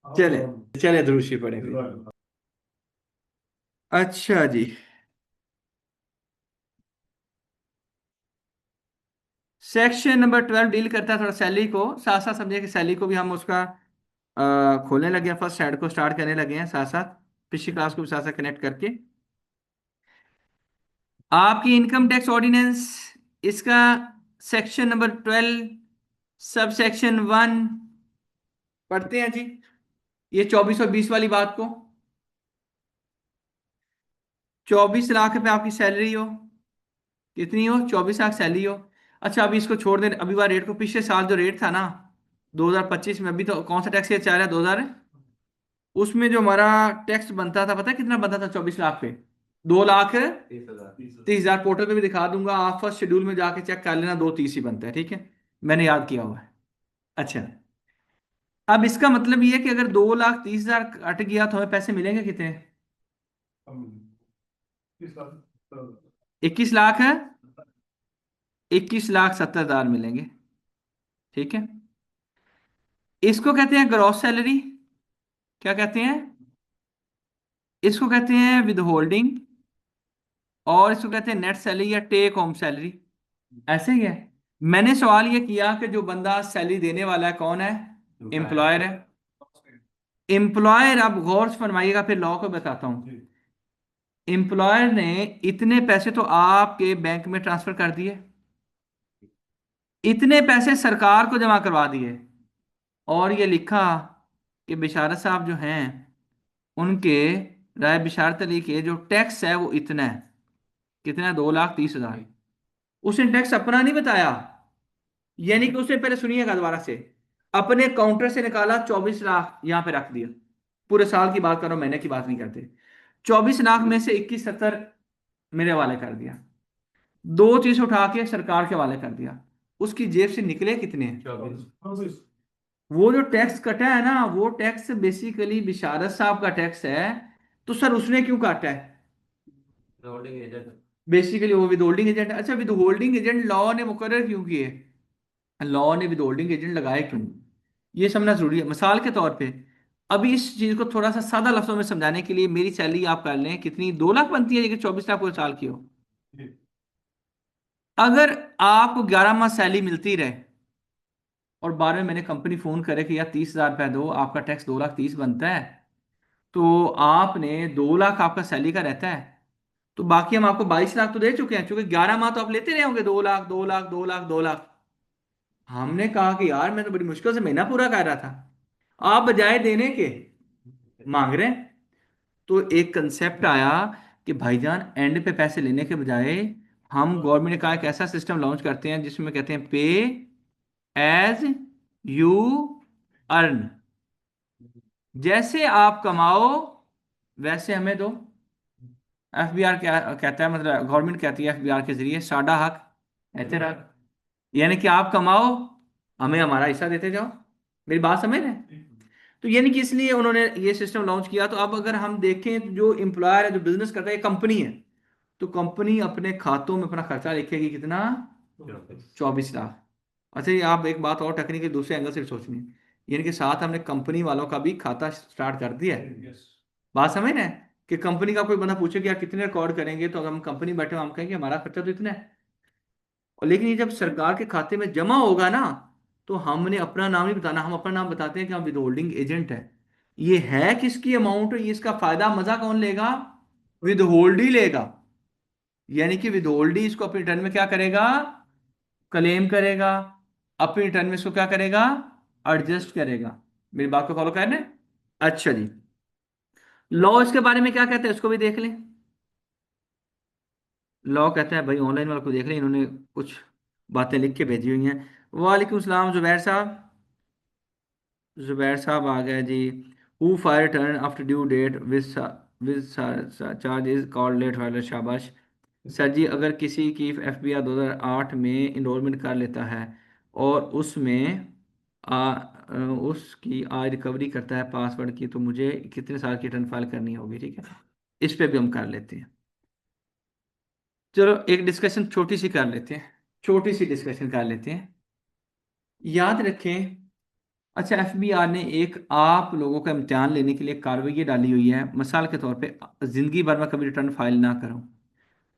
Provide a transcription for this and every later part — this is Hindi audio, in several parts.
चले चले द्रुषि पढ़े फिर। अच्छा जी। सेक्शन नंबर 12 डील करता है थोड़ा सैलरी को, साथ साथ समझिए कि सैलरी को भी हम उसका खोलने लगे हैं, फर्स्ट साइड को स्टार्ट करने लगे हैं साथ साथ, पिछली क्लास को भी साथ साथ कनेक्ट करके। आपकी इनकम टैक्स ऑर्डिनेंस, इसका सेक्शन नंबर 12 सब सेक्शन 1 पढ़ते हैं जी। ये 2420 वाली बात को, 24 लाख रुपए आपकी सैलरी हो, कितनी हो, 24 लाख सैलरी हो। अच्छा अभी इसको छोड़ दें, अभी वाला रेट को, पिछले साल जो रेट था ना 2025 में, अभी तो कौन सा टैक्स चाह रहा है 2000, उसमें जो हमारा टैक्स बनता था पता है कितना बनता था 24 लाख पे? 2,30,000। पोर्टल पे भी दिखा दूंगा, आप फर्स्ट शेड्यूल में जाके चेक कर लेना, 2,30 ही बनता है, ठीक है, मैंने याद किया हुआ है। अच्छा, अब इसका मतलब ये है कि अगर 2,30,000 कट गया तो हमें पैसे मिलेंगे कितने? 21 लाख है, 21,70,000 मिलेंगे, ठीक है। इसको कहते हैं ग्रॉस सैलरी। क्या कहते हैं? इसको कहते हैं विद होल्डिंग, और इसको कहते हैं नेट सैलरी या टेक होम सैलरी, ऐसे ही है। मैंने सवाल ये किया कि जो बंदा सैलरी देने वाला है कौन है? एम्प्लॉयर है। एम्प्लॉयर, अब गौर से फरमाइएगा फिर लॉ को बताता हूँ। एम्प्लॉयर ने इतने पैसे तो आपके बैंक में ट्रांसफर कर दिए, इतने पैसे सरकार को जमा करवा दिए, और ये लिखा कि बिशारत साहब जो हैं उनके, राय बिशारत अली के जो टैक्स है वो इतना है, कितना है, 2,30,000। उसने टैक्स अपना नहीं बताया, यानी कि उसने, पहले सुनिएगा दोबारा से, अपने काउंटर से निकाला 24 लाख, यहां पे रख दिया, पूरे साल की बात कर रहा हूं, महीने की बात नहीं करते। 24 लाख में से 21,70 मेरे हवाले कर दिया, 2 चीज उठा के सरकार के हवाले कर दिया। उसकी जेब से निकले कितने? वो जो टैक्स कटा है ना, वो टैक्स बेसिकली बिशारत साहब का टैक्स है। तो सर उसने क्यों काटा है? बेसिकली वो विद होल्डिंग एजेंट। अच्छा, विद होल्डिंग एजेंट लॉ ने मुकर्रर क्यों किए? लॉ ने विद होल्डिंग एजेंट लगाए क्यों? ये समझना जरूरी है। मिसाल के तौर पे, अभी इस चीज को थोड़ा सा सादा लफ्जों में समझाने के लिए, मेरी सैलरी आप कर लें कितनी, 2 लाख बनती है, लेकिन 24 लाख पूरे साल की हो। अगर आपको 11 माह सैलरी मिलती रहे और 12वें महीने कंपनी फोन करे कि यार 30,000 रुपए दो, आपका टैक्स 2,30,000 बनता है, तो आपने 2 लाख आपका सैलरी का रहता है, तो बाकी हम आपको 22 लाख तो दे चुके हैं, क्योंकि 11 माह तो आप लेते रहे होंगे, 2 लाख 2 लाख 2 लाख 2 लाख। हमने कहा कि यार मैं तो बड़ी मुश्किल से महीना पूरा कर रहा था, आप बजाय देने के मांग रहे हैं। तो एक कंसेप्ट आया कि भाईजान एंड पे पैसे लेने के बजाय हम, गवर्नमेंट ने कहा एक ऐसा सिस्टम लॉन्च करते हैं जिसमें कहते हैं पे एज यू अर्न, जैसे आप कमाओ वैसे हमें दो। एफबीआर क्या कहता है, मतलब गवर्नमेंट कहती है एफबीआर के जरिए, साडा हक एतराज, यानी कि आप कमाओ, हमें हमारा हिस्सा देते जाओ। मेरी बात समझ रहे हैं? तो यानी कि इसलिए उन्होंने ये सिस्टम लॉन्च किया। तो अब अगर हम देखें तो जो एम्प्लॉयर है, जो बिजनेस करता है, कंपनी है, तो कंपनी अपने खातों में अपना खर्चा लिखेगी कितना? 24 लाख। अच्छा, ये आप एक बात और टेक्निकल दूसरे एंगल से सोचनी है, यानी कि साथ हमने कंपनी वालों का भी खाता स्टार्ट कर दिया है। बात समझ ना, कि कंपनी का कोई बंदा पूछे कि यार कितने रिकॉर्ड करेंगे, तो अगर हम कंपनी बैठे हम कहेंगे हमारा खर्चा तो इतना है, और लेकिन ये जब सरकार के खाते में जमा होगा ना, तो हमने अपना नाम नहीं बताना, हम अपना नाम बताते हैं कि हम विद होल्डिंग एजेंट है। ये है किसकी अमाउंट, ये इसका फायदा मजा कौन लेगा? विद होल्ड ही लेगा, यानी कि विद होल्ड ही इसको अपने रिटर्न में क्या करेगा? क्लेम करेगा, अपने रिटर्न में इसको क्या करेगा? एडजस्ट करेगा। मेरी बात को फॉलो कर रहे हैं? अच्छा जी, लॉ इसके बारे में क्या कहते हैं उसको भी देख लें। लॉ कहता है, भाई ऑनलाइन वाला को देख लें, इन्होंने कुछ बातें लिख के भेजी हुई हैं। वालेकुम सलाम जुबैर साहब, जुबैर साहब आ गए जी। Who file return after due date with charge is called late filer, शाबाश। सर जी, अगर किसी की एफबीआई 2008 में इनरोलमेंट कर लेता है और उसमें उसकी आज रिकवरी करता है पासवर्ड की, तो मुझे कितने साल की रिटर्न फाइल करनी होगी? ठीक है, इस पे भी हम कर लेते हैं। चलो एक डिस्कशन छोटी सी कर लेते हैं। छोटी सी डिस्कशन कर लेते हैं। याद रखें, अच्छा एफबीआर ने एक आप लोगों का इम्तिहान लेने के लिए कार्रवाई ये डाली हुई है, मिसाल के तौर पे जिंदगी भर में कभी रिटर्न फाइल ना करूं,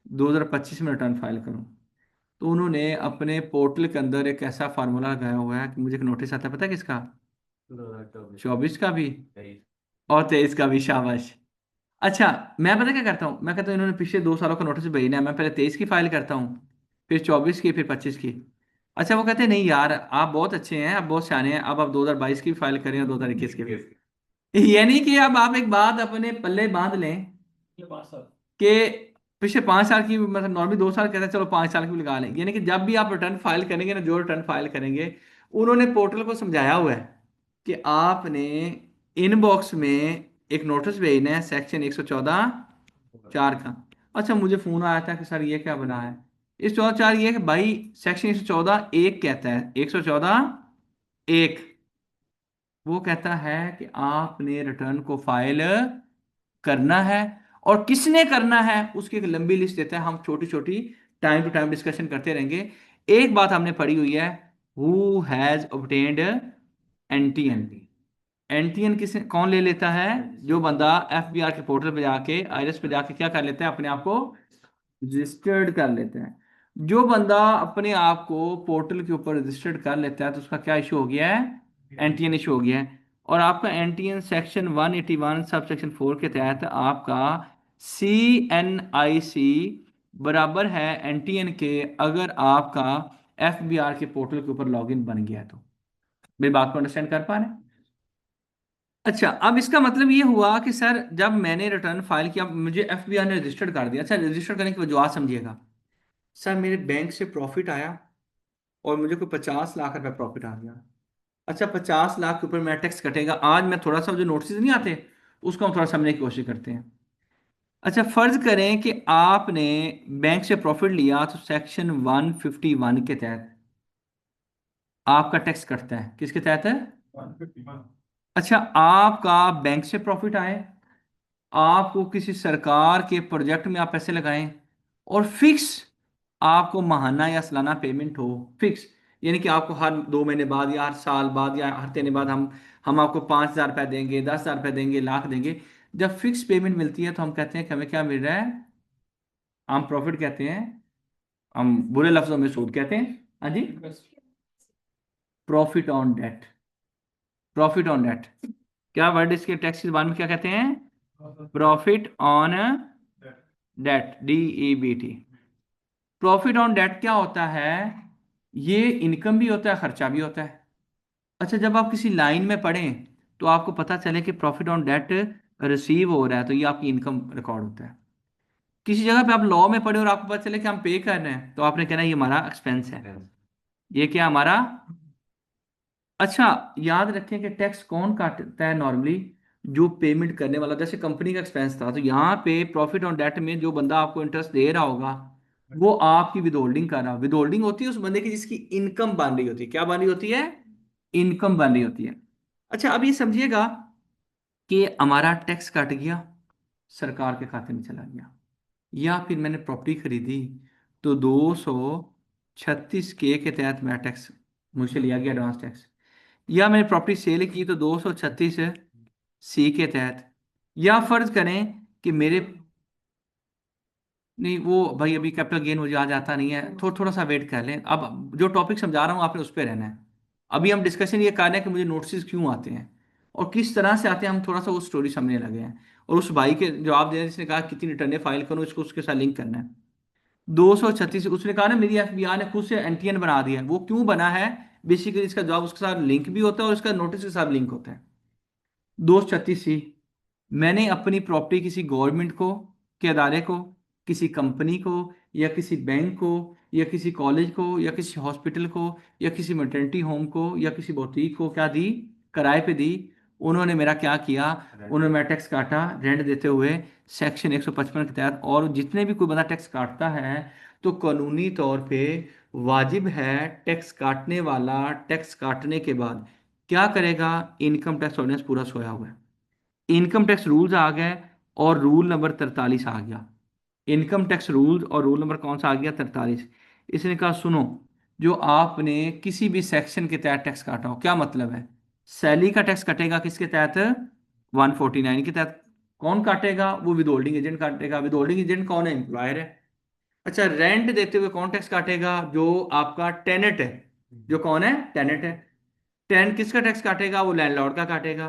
2025 में रिटर्न फाइल करूं, तो उन्होंने अपने पोर्टल के अंदर एक ऐसा फार्मूला लगाया हुआ है कि मुझे एक नोटिस आता है, पता है किसका? 24 का भी और 23 का भी, शाबाश। अच्छा, मैं पता क्या करता हूँ, मैं कहता हूँ इन्होंने पिछले 2 सालों का नोटिस भेजना है, मैं पहले 23 की फाइल करता हूँ, फिर 24 की, फिर 25 की। अच्छा, वो कहते हैं नहीं यार आप बहुत अच्छे हैं, आप बहुत सियाने हैं, अब आप 2022 की भी फाइल करें और 2021 की भी। ये नहीं कि अब आप एक बात अपने पल्ले बांध लें कि पिछले 5 साल की, मतलब नॉर्मली 2 साल कहते हैं, चलो 5 साल की भी लगा लें, यानी कि जब भी आप रिटर्न फाइल करेंगे ना, जो रिटर्न फाइल करेंगे, उन्होंने पोर्टल को समझाया हुआ है कि आपने इनबॉक्स में एक नोटिस भेजना है सेक्शन 114(4) का। अच्छा, मुझे फोन आया था कि सर ये क्या बना है, इस 14(4) ये है कि भाई सेक्शन 114(1) कहता है, 114(1) वो कहता है कि आपने रिटर्न को फाइल करना है, और किसने करना है उसकी एक लंबी लिस्ट देता है, हम छोटी छोटी टाइम टू टाइम डिस्कशन करते रहेंगे। एक बात हमने पढ़ी हुई है, who has obtained NTN. NTN किस कौन ले लेता है? जो बंदा एफबीआर के पोर्टल पे जाके, आईआरएस पे जाके क्या कर लेता है, अपने आप को रजिस्टर्ड कर लेते हैं। जो बंदा अपने आप को पोर्टल के ऊपर रजिस्टर्ड कर लेता है तो उसका क्या इशू हो गया है? एनटीएन इशू हो गया है। और आपका एनटीएन सेक्शन 181 सब सेक्शन 4 के तहत आपका CNIC बराबर है एनटीएन के, अगर आपका एफबीआर के पोर्टल के ऊपर लॉगिन बन गया है तो। मेरी बात को अंडरस्टैंड कर पा रहे हैं? अच्छा, अब इसका मतलब ये हुआ कि सर जब मैंने रिटर्न फाइल किया, मुझे एफबीआर ने रजिस्टर्ड कर दिया। अच्छा, रजिस्टर करने की वजह समझिएगा, सर मेरे बैंक से प्रॉफिट आया और मुझे कोई 50 लाख रुपए प्रॉफिट आ गया। अच्छा, 50 लाख के ऊपर मेरा टैक्स कटेगा। आज मैं थोड़ा सा, जो नोटिस नहीं आते उसको हम थोड़ा समझने की कोशिश करते हैं। अच्छा, फर्ज करें कि आपने बैंक से प्रॉफिट लिया तो सेक्शन 151 के तहत आपका टैक्स कटता है। किसके तहत है? 151। अच्छा, आपका बैंक से प्रॉफिट आए, आपको किसी सरकार के प्रोजेक्ट में आप पैसे लगाएं, और फिक्स आपको महाना या सालाना पेमेंट हो, फिक्स, यानी कि आपको हर 2 महीने बाद या हर साल बाद या हर 3 महीने बाद हम आपको 5,000 रुपये देंगे, 10,000 रुपये देंगे, लाख देंगे। जब फिक्स पेमेंट मिलती है तो हम कहते हैं कि हमें क्या मिल रहा है? हम प्रॉफिट कहते हैं, हम बुरे लफ्जों में सूद कहते हैं। हाँ जी, profit on debt. Profit on debt, क्या वर्ड इसके टैक्स की जबान में क्या कहते हैं? Profit on debt, DEBT। Profit on debt क्या होता है? ये इनकम भी होता है, खर्चा भी होता है। अच्छा, जब आप किसी लाइन में पढ़ें तो आपको पता चले कि प्रॉफिट ऑन डेट रिसीव हो रहा है, तो ये आपकी इनकम रिकॉर्ड होता है। किसी जगह पे आप लॉ में पढ़े और आपको पता चले कि हम पे कर रहे हैं, तो आपने कहना ये हमारा एक्सपेंस है, ये क्या हमारा। अच्छा, याद रखें कि टैक्स कौन काटता है नॉर्मली? जो पेमेंट करने वाला, जैसे कंपनी का एक्सपेंस था, तो यहाँ पे प्रॉफिट ऑन डेट में जो बंदा आपको इंटरेस्ट दे रहा होगा वो आपकी विद होल्डिंग कर रहा, विद होल्डिंग होती है उस बंदे की जिसकी इनकम बन रही होती है। क्या बन रही होती है? इनकम बन रही होती है। अच्छा, अब ये समझिएगा कि हमारा टैक्स कट गया, सरकार के खाते में चला गया, या फिर मैंने प्रॉपर्टी खरीदी तो 236 के तहत मेरा टैक्स मुझसे लिया गया, एडवांस टैक्स। या मैंने प्रॉपर्टी सेल की तो 236C के तहत। या फर्ज करें कि मेरे, नहीं वो भाई अभी कैपिटल गेन मुझे आज आता नहीं है, थोड़ा सा वेट कर लें। अब जो टॉपिक समझा रहा हूँ आपने उस पर रहना है। अभी हम डिस्कशन ये कर रहे हैं कि मुझे नोटिस क्यों आते हैं और किस तरह से आते हैं, हम थोड़ा सा वो स्टोरी समझने लगे हैं। और उस भाई के जवाब देने, जिसने कहा कितनी रिटर्न फाइल करूँ, इसको उसके साथ लिंक करना है। 236, उसने कहा ना मेरी एफबीआर ने खुद से एनटीएन बना दिया है। वो क्यों बना है? बेसिकली इसका जवाब उसके साथ लिंक भी होता है और इसका नोटिस के साथ लिंक होता है। 236C, मैंने अपनी प्रॉपर्टी किसी गवर्नमेंट को, के अदारे को, किसी कंपनी को, या किसी बैंक को, या किसी कॉलेज को, या किसी हॉस्पिटल को, या किसी मैटरनिटी होम को, या किसी बुटीक को क्या दी? किराए पे दी। उन्होंने मेरा क्या किया? उन्होंने मेरा टैक्स काटा रेंट देते हुए, सेक्शन 155 के तहत। और जितने भी कोई बंदा टैक्स काटता है तो कानूनी तौर पे वाजिब है टैक्स काटने वाला टैक्स काटने के बाद क्या करेगा? इनकम टैक्स ऑर्डिनेंस पूरा सोया हुआ है, इनकम टैक्स रूल्स आ गए, और रूल नंबर 43 आ गया। इनकम टैक्स रूल्स और रूल नंबर कौन सा आ गया? 43। इसने कहा सुनो, जो आपने किसी भी सेक्शन के तहत टैक्स काटा हो, क्या मतलब है, सैलरी का टैक्स कटेगा किसके तहत, 149 के तहत। कौन काटेगा, वो विद होल्डिंग एजेंट काटेगा। विद होल्डिंग एजेंट कौन है, एम्प्लॉयर है। अच्छा, रेंट देते हुए कौन टैक्स काटेगा, जो आपका टेनेंट है। जो कौन है, टेनेंट है। टेनेंट किसका टैक्स काटेगा, वो लैंडलॉर्ड का काटेगा।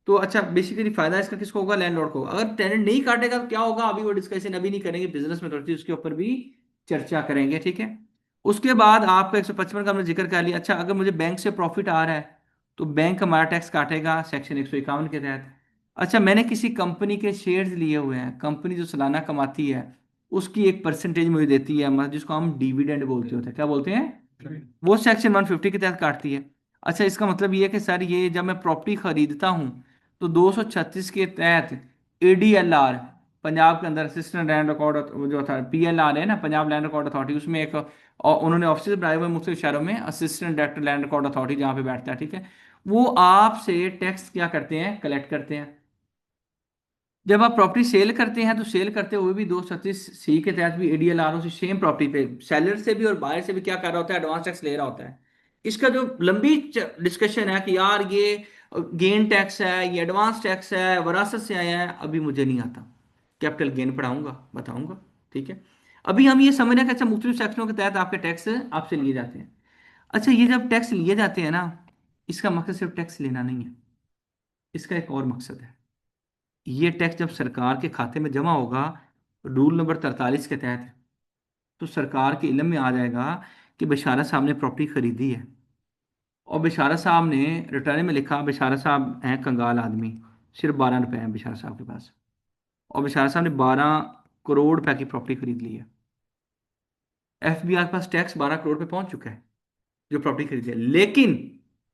तो अच्छा, बेसिकली फायदा इसका किसको होगा, लैंडलॉर्ड को। अगर टेनेंट नहीं काटेगा तो क्या होगा, अभी वो डिस्कशन अभी नहीं करेंगे, बिजनेस में थोड़ी उसके ऊपर भी चर्चा करेंगे, ठीक है। उसके बाद आपका 155 का हमने जिक्र कर लिया। अच्छा, अगर मुझे बैंक से प्रॉफिट आ रहा है तो बैंक हमारा टैक्स काटेगा सेक्शन 151 के तहत। अच्छा, मैंने किसी कंपनी के शेयर्स लिए हुए हैं, कंपनी जो सालाना कमाती है उसकी एक परसेंटेज मुझे देती है, मतलब जिसको हम डिविडेंड बोलते होते हैं, क्या बोलते हैं, वो सेक्शन 150 के तहत काटती है। अच्छा, इसका मतलब ये है कि सर ये जब मैं प्रॉपर्टी खरीदता हूँ तो 236 के तहत एडीएलआर, पंजाब के अंदर असिस्टेंट लैंड रिकॉर्ड जो था, पीएलआर है ना, पंजाब लैंड रिकॉर्ड अथॉरिटी, उसमें एक और उन्होंने ऑफिस बनाए हुए मुख्तलिफ शहरों में, assistant director land record authority जहाँ पे बैठता है, ठीक है। वो आपसे टैक्स क्या करते हैं, कलेक्ट करते हैं। जब आप प्रॉपर्टी सेल करते हैं तो सेल करते हुए भी 236 सी के तहत भी एडीएलआर उसी सेम प्रॉपर्टी पे सेलर से भी और बायर से भी क्या कर रहा होता है, एडवांस टैक्स ले रहा होता है। इसका जो लंबी डिस्कशन है कि यार ये गेन टैक्स है, ये एडवांस टैक्स है, वरासत से आया है, अभी मुझे नहीं आता। कैपिटल गेन पढ़ाऊंगा, बताऊंगा, ठीक है। अभी हम ये समझ रहे हैं कि अच्छा मुख्तलिफ सेक्शनों के तहत आपके टैक्स आपसे लिए जाते हैं। अच्छा, ये जब टैक्स लिए जाते हैं ना, इसका मकसद सिर्फ टैक्स लेना नहीं है, इसका एक और मकसद है। ये टैक्स जब सरकार के खाते में जमा होगा रूल नंबर 43 के तहत, तो सरकार के इल्म में आ जाएगा कि बेचारा साहब ने प्रॉपर्टी खरीदी है, और बेचारा साहब ने रिटर्न में लिखा, बेचारा साहब हैं कंगाल आदमी, सिर्फ 12 रुपए हैं बेचारा साहब के पास, और बेचारा साहब ने 12 करोड़ रुपए की प्रॉपर्टी खरीद ली है। एफबीआई के पास टैक्स 12 करोड़ पे पहुंच चुका है जो प्रॉपर्टी खरीदी है, लेकिन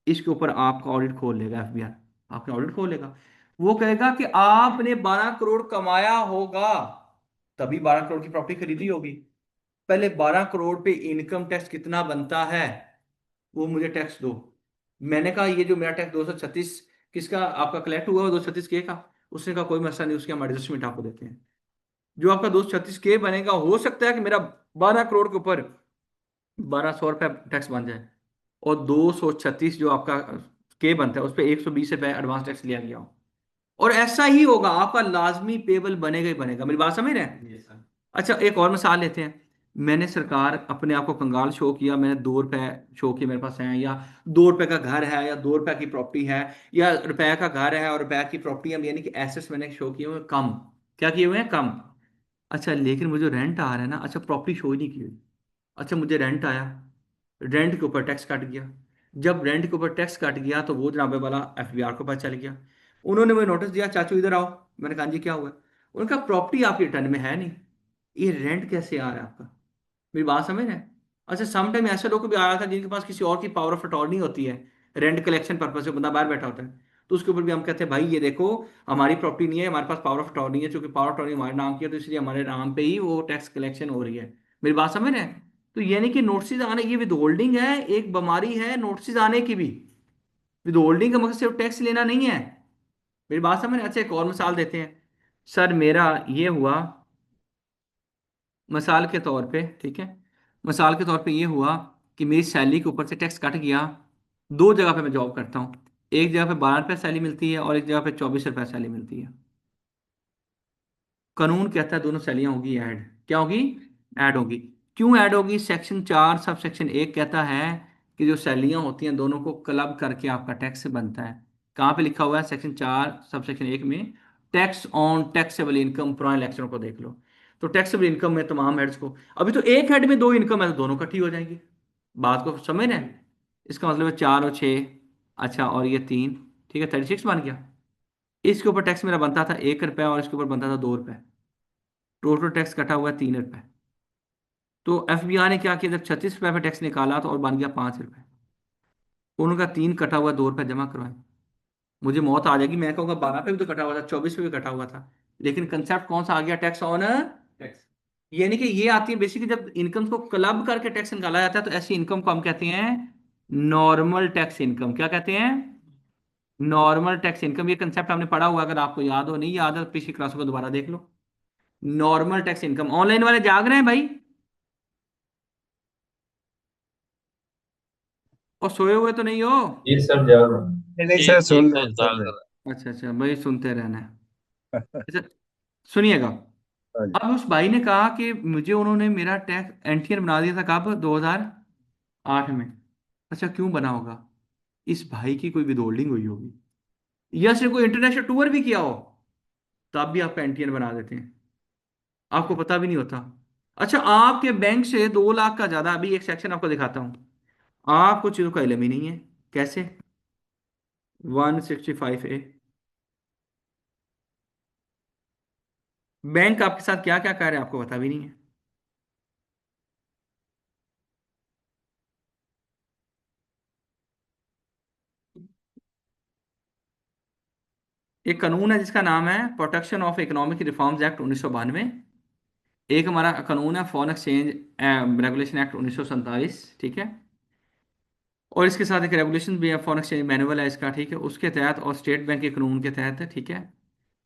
इसके ऊपर आपका ऑडिट खोल लेगा एफबीआई, आपका ऑडिट खोल लेगा। वो कहेगा कि आपने 12 करोड़ कमाया होगा तभी 12 करोड़ की प्रॉपर्टी खरीदी होगी। पहले 12 करोड़ पे इनकम टैक्स कितना बनता है वो मुझे टैक्स दो। मैंने कहा ये जो मेरा टैक्स 236 किसका आपका कलेक्ट हुआ है, 236 के का। उसने कहा कोई मसला नहीं, उसके हम एडजस्टमेंट आपको देते हैं। जो आपका 236 के बनेगा, हो सकता है कि मेरा 12 करोड़ के ऊपर 1200 रुपये टैक्स बन जाए, और 236 जो आपका के बनता है उस पर 120 रुपये एडवांस टैक्स लिया गया हो। और ऐसा ही होगा, आपका लाजमी पेबल बनेगा ही बनेगा। मेरी बात समझ रहे हैं। Yes, sir। अच्छा, एक और मिसाल लेते हैं। मैंने सरकार अपने आप को कंगाल शो किया, मैंने 2 रुपए शो किए मेरे पास हैं, या 2 रुपए का घर है, या 2 रुपए की प्रॉपर्टी है, या रुपए का घर है और रुपए की प्रॉपर्टी है, यानी कि एसेट्स मैंने शो किए हुए हैं कम। क्या किए हुए हैं, कम। अच्छा, लेकिन मुझे रेंट आ रहा है ना, अच्छा प्रॉपर्टी शो ही नहीं की हुई। अच्छा, मुझे रेंट आया, रेंट के ऊपर टैक्स कट गया। जब रेंट के ऊपर टैक्स कट गया तो वो जनाबे वाला एफबीआर को पता चल गया। उन्होंने मुझे नोटिस दिया, चाचू इधर आओ। मैंने कहा जी क्या हुआ। उनका प्रॉपर्टी आपकी रिटर्न में है नहीं, ये रेंट कैसे आ रहा है आपका। मेरी बात समझ रहे हैं। अच्छा, सम टाइम ऐसे लोग भी आया था जिनके पास किसी और की पावर ऑफ अटॉर्नी होती है, रेंट कलेक्शन पर्पज से बंदा बाहर बैठा होता है, तो उसके ऊपर भी हम कहते हैं भाई ये देखो हमारी प्रॉपर्टी नहीं है, हमारे पास पावर ऑफ अटॉर्नी है, क्योंकि पावर ऑफ अटॉर्नी हमारे नाम की है तो इसलिए हमारे नाम पे ही वो टैक्स कलेक्शन हो रही है। मेरी बात समझ रहे हैं। तो यानी कि नोटिस आने, ये विद होल्डिंग है, एक बीमारी है नोटिस आने की भी। विद होल्डिंग का मकसद सिर्फ टैक्स लेना नहीं है। मेरी बात समझ रहे हैं? अच्छा, एक और मिसाल देते हैं। सर मेरा ये हुआ, मिसाल के तौर पे, ठीक है, मिसाल के तौर पे ये हुआ कि मेरी सैलरी के ऊपर से टैक्स कट गया। दो जगह पे मैं जॉब करता हूँ, एक जगह पे 12 रुपये सैलरी मिलती है और एक जगह पे 24 रुपये सैलरी मिलती है। कानून कहता है दोनों सैलरियाँ होगी ऐड, क्या होगी, ऐड होगी। क्यों ऐड होगी, सेक्शन 4 सब सेक्शन 1 कहता है कि जो सैलरियाँ होती हैं दोनों को क्लब करके आपका टैक्स बनता है। कहाँ पे लिखा हुआ है, सेक्शन 4 सब सेक्शन 1 में, टैक्स ऑन टैक्सेबल इनकम, पुराने लेक्चरों को देख लो। तो टैक्सेबल इनकम में तमाम हेड्स को, अभी तो एक हेड में दो इनकम है तो दोनों इकट्ठी हो जाएंगी। बात को समझ रहे हैं। इसका मतलब है 4 और 6, अच्छा और ये 3, ठीक है, 36 बन गया। इसके ऊपर टैक्स मेरा बनता था 1 रुपया और इसके ऊपर बनता था 2 रुपये, टोटल टैक्स कटा हुआ है 3 रुपये। तो एफबीआई ने क्या किया, जब 36 रुपये पे टैक्स निकाला तो और बन गया 5 रुपये। उनका 3 कटा हुआ 2 रुपये जमा करवाए। मुझे मौत आ जाएगी, मैं कहूँगा 12 पे भी तो कटा हुआ था, 24 पे भी कटा हुआ था, लेकिन कंसेप्ट कौन सा आ गया, टैक्स ऑन टैक्स। यानी कि ये आती है बेसिकली जब इनकम को क्लब करके टैक्स निकाला जाता है तो ऐसी इनकम को हम कहते हैं नॉर्मल टैक्स इनकम। क्या कहते हैं, नॉर्मल टैक्स इनकम। ये कंसेप्ट हमने पढ़ा हुआ, अगर आपको याद हो, नहीं याद है तो पिछली क्लासों को दोबारा देख लो। नॉर्मल टैक्स इनकम, ऑनलाइन वाले जाग रहे हैं भाई। और सोए हुए तो नहीं हो? ये सब जाग रहा हूँ। नहीं नहीं सर, एक सुन एक रहे हैं तो सुन जाग रहे रहा अच्छा अच्छा भाई, सुनते रहना है। हैं। अच्छा, सुनिएगा। हाँ जी। अब उस भाई ने कहा कि मुझे उन्होंने मेरा टैक्स एनटीआर बना दिया था कब, 2008 में। अच्छा, क्यों बना होगा? इस भाई की कोई विदहोल्डिंग हुई होगी, या सिर्फ कोई इंटरनेशनल टूर भी किया हो, तब भी आपका एनटीआर बना देते हैं, आपको पता भी नहीं होता। अच्छा, आपके बैंक से 2 लाख का ज्यादा, अभी एक सेक्शन आपको दिखाता हूँ, आपको चीजों का इल्म ही नहीं है। कैसे? 165A, बैंक आपके साथ क्या क्या कर रहे हैं आपको पता भी नहीं है। एक कानून है जिसका नाम है protection of economic reforms act 1992। एक हमारा कानून है फॉरेन एक्सचेंज रेगुलेशन एक्ट 1947, ठीक है। और इसके साथ एक रेगुलेशन भी है, फॉरेन एक्सचेंज मैनुअल है इसका, ठीक है, उसके तहत, और स्टेट बैंक के कानून के तहत है, ठीक है।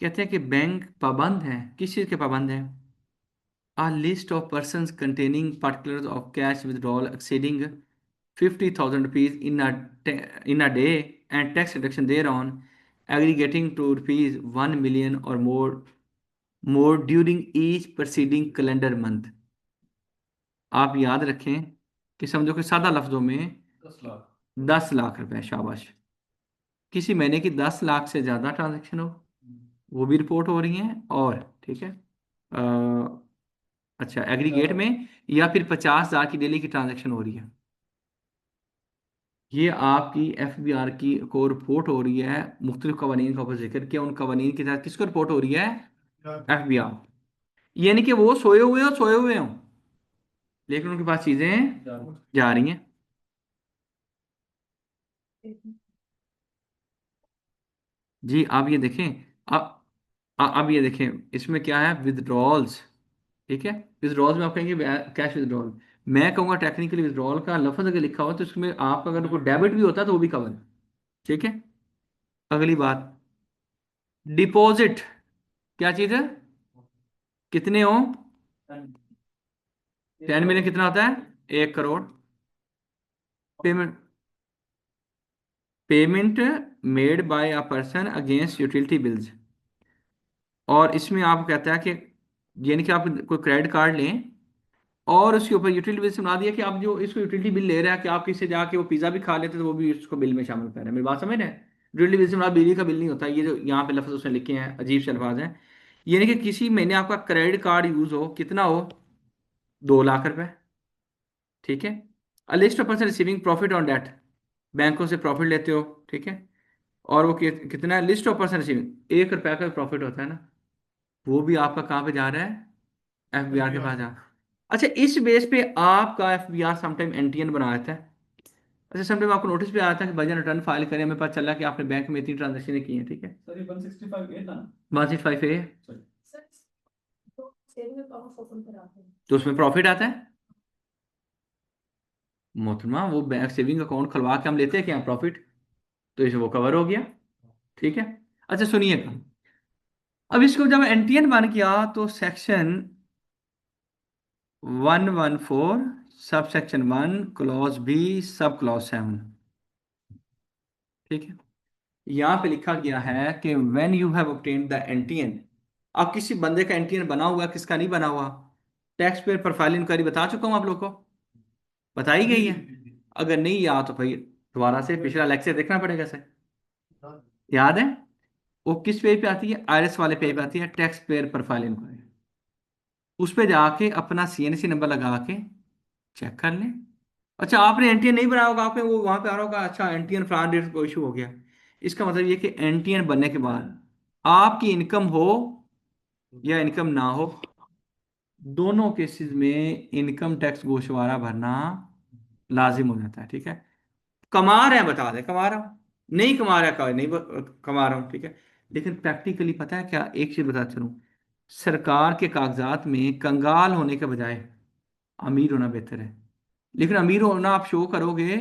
कहते हैं कि बैंक पाबंद है, किस चीज़ के पाबंद है? A list of persons containing particulars of cash withdrawal exceeding 50,000 rupees in a day and tax reduction thereon aggregating to rupees 1 million or more during each preceding calendar month। आप याद रखें कि समझो कि सादा लफ्जों में 10 लाख रुपए, शाबाश। किसी महीने की 10 लाख से ज्यादा ट्रांजैक्शन हो, वो भी रिपोर्ट हो रही हैं, और ठीक है, अच्छा, एग्रीगेट में, या फिर 50,000 की डेली की ट्रांजैक्शन हो रही है, ये आपकी एफबीआर की को रिपोर्ट हो रही है। मुख्तलिफ कवानीन का ऊपर जिक्र किया, उन कवानीन के तहत किसको रिपोर्ट हो रही है? एफबीआर। यानी कि वो सोए हुए हों, लेकिन उनके पास चीजें जा रही हैं। जी, आप ये देखें। अब अब ये देखें, इसमें क्या है, विदड्रॉल्स, ठीक है। विदड्रॉल्स में आप कहेंगे कैश विदड्रॉल, मैं कहूँगा टेक्निकली विदड्रॉल का लफ्ज अगर लिखा हो तो इसमें आपका अगर कोई डेबिट भी होता है तो वो भी कवर है, ठीक है। अगली बात, डिपॉजिट, क्या चीज है? कितने हो? 10 मिलियन कितना होता है? 1 crore. Payment, payment made by a person against utility bills. और इसमें आप कहता है कि, यानी कि आप कोई क्रेडिट कार्ड लें और उसके ऊपर यूटिलिटी बिल से बना दिया कि आप जो इसको यूटिलिटी बिल ले रहे हैं, कि आप किसी से जाके वो पिज्जा भी खा लेते तो वो भी इसको बिल में शामिल कर रहे हैं। मेरी बात समझ रहे हैं? यूटिलिटी बिल से बना बिजली का बिल नहीं होता, ये जो यहाँ पे लफ्ज उसने लिखे हैं अजीब से अल्फाज हैं। यानी कि किसी महीने आपका क्रेडिट कार्ड यूज हो, कितना हो? 2 लाख रुपए, ठीक है। A list of person receiving profit on date, बैंकों से प्रॉफिट लेते हो, ठीक है। और वो कितना है? लिस्ट ऑफ पर्सन रिसीविंग, 1 रुपए का प्रॉफिट होता है ना, वो भी आपका कहाँ पे जा रहा है? एफबीआर के पास जा। अच्छा, इस बेस पे आपका एफबीआर समटाइम एनटीएन बना देता है। अच्छा, समटाइम आपको नोटिस पे आता है कि भाईजान रिटर्न फाइल करें, हमें पता चला कि आपने बैंक में इतनी ट्रांजेक्शन की हैं, ठीक है। सर ये 165A था ना? 165A, तो उसमें प्रॉफिट आता है मोहतरमा, वो बैंक सेविंग अकाउंट खुलवा के हम लेते हैं क्या प्रॉफिट, तो इसे वो कवर हो गया, ठीक है। अच्छा सुनिएगा, अब इसको जब एनटीएन बन किया तो section 114 sub section 1 clause B sub clause 7, ठीक है। यहाँ पे लिखा गया है कि when you have obtained the NTN, अब किसी बंदे का एनटीएन बना हुआ है, किसका नहीं बना हुआ? टैक्स पेयर प्रोफाइल इंक्वायरी बता चुका हूँ आप लोग को, बताई गई है। अगर नहीं याद तो भाई दोबारा से पिछला लेक्चर देखना पड़ेगा सर, याद है? वो किस पेज पे आती है? आरएस वाले पेज पे आती है, टैक्स पेयर प्रोफाइल इंक्वायरी। उस पे जाके अपना सीएनसी नंबर लगा के चेक कर लें। अच्छा, आपने एनटीएन नहीं बनाया होगा, आपने वो वहां पे आ रहा होगा, अच्छा एनटीएन फ्रॉड रेट को इशू हो गया। इसका मतलब ये कि एनटीएन बनने के बाद आपकी इनकम हो या इनकम ना हो, दोनों केसेस में इनकम टैक्स गोशवारा भरना लाजिम हो जाता है, ठीक है। कमा रहे हैं बता दें कमा रहा हूँ, नहीं कमा रहा है नहीं कमा रहा हूँ, ठीक है। लेकिन प्रैक्टिकली पता है क्या, एक चीज बता चलूं, सरकार के कागजात में कंगाल होने के बजाय अमीर होना बेहतर है। लेकिन अमीर होना आप शो करोगे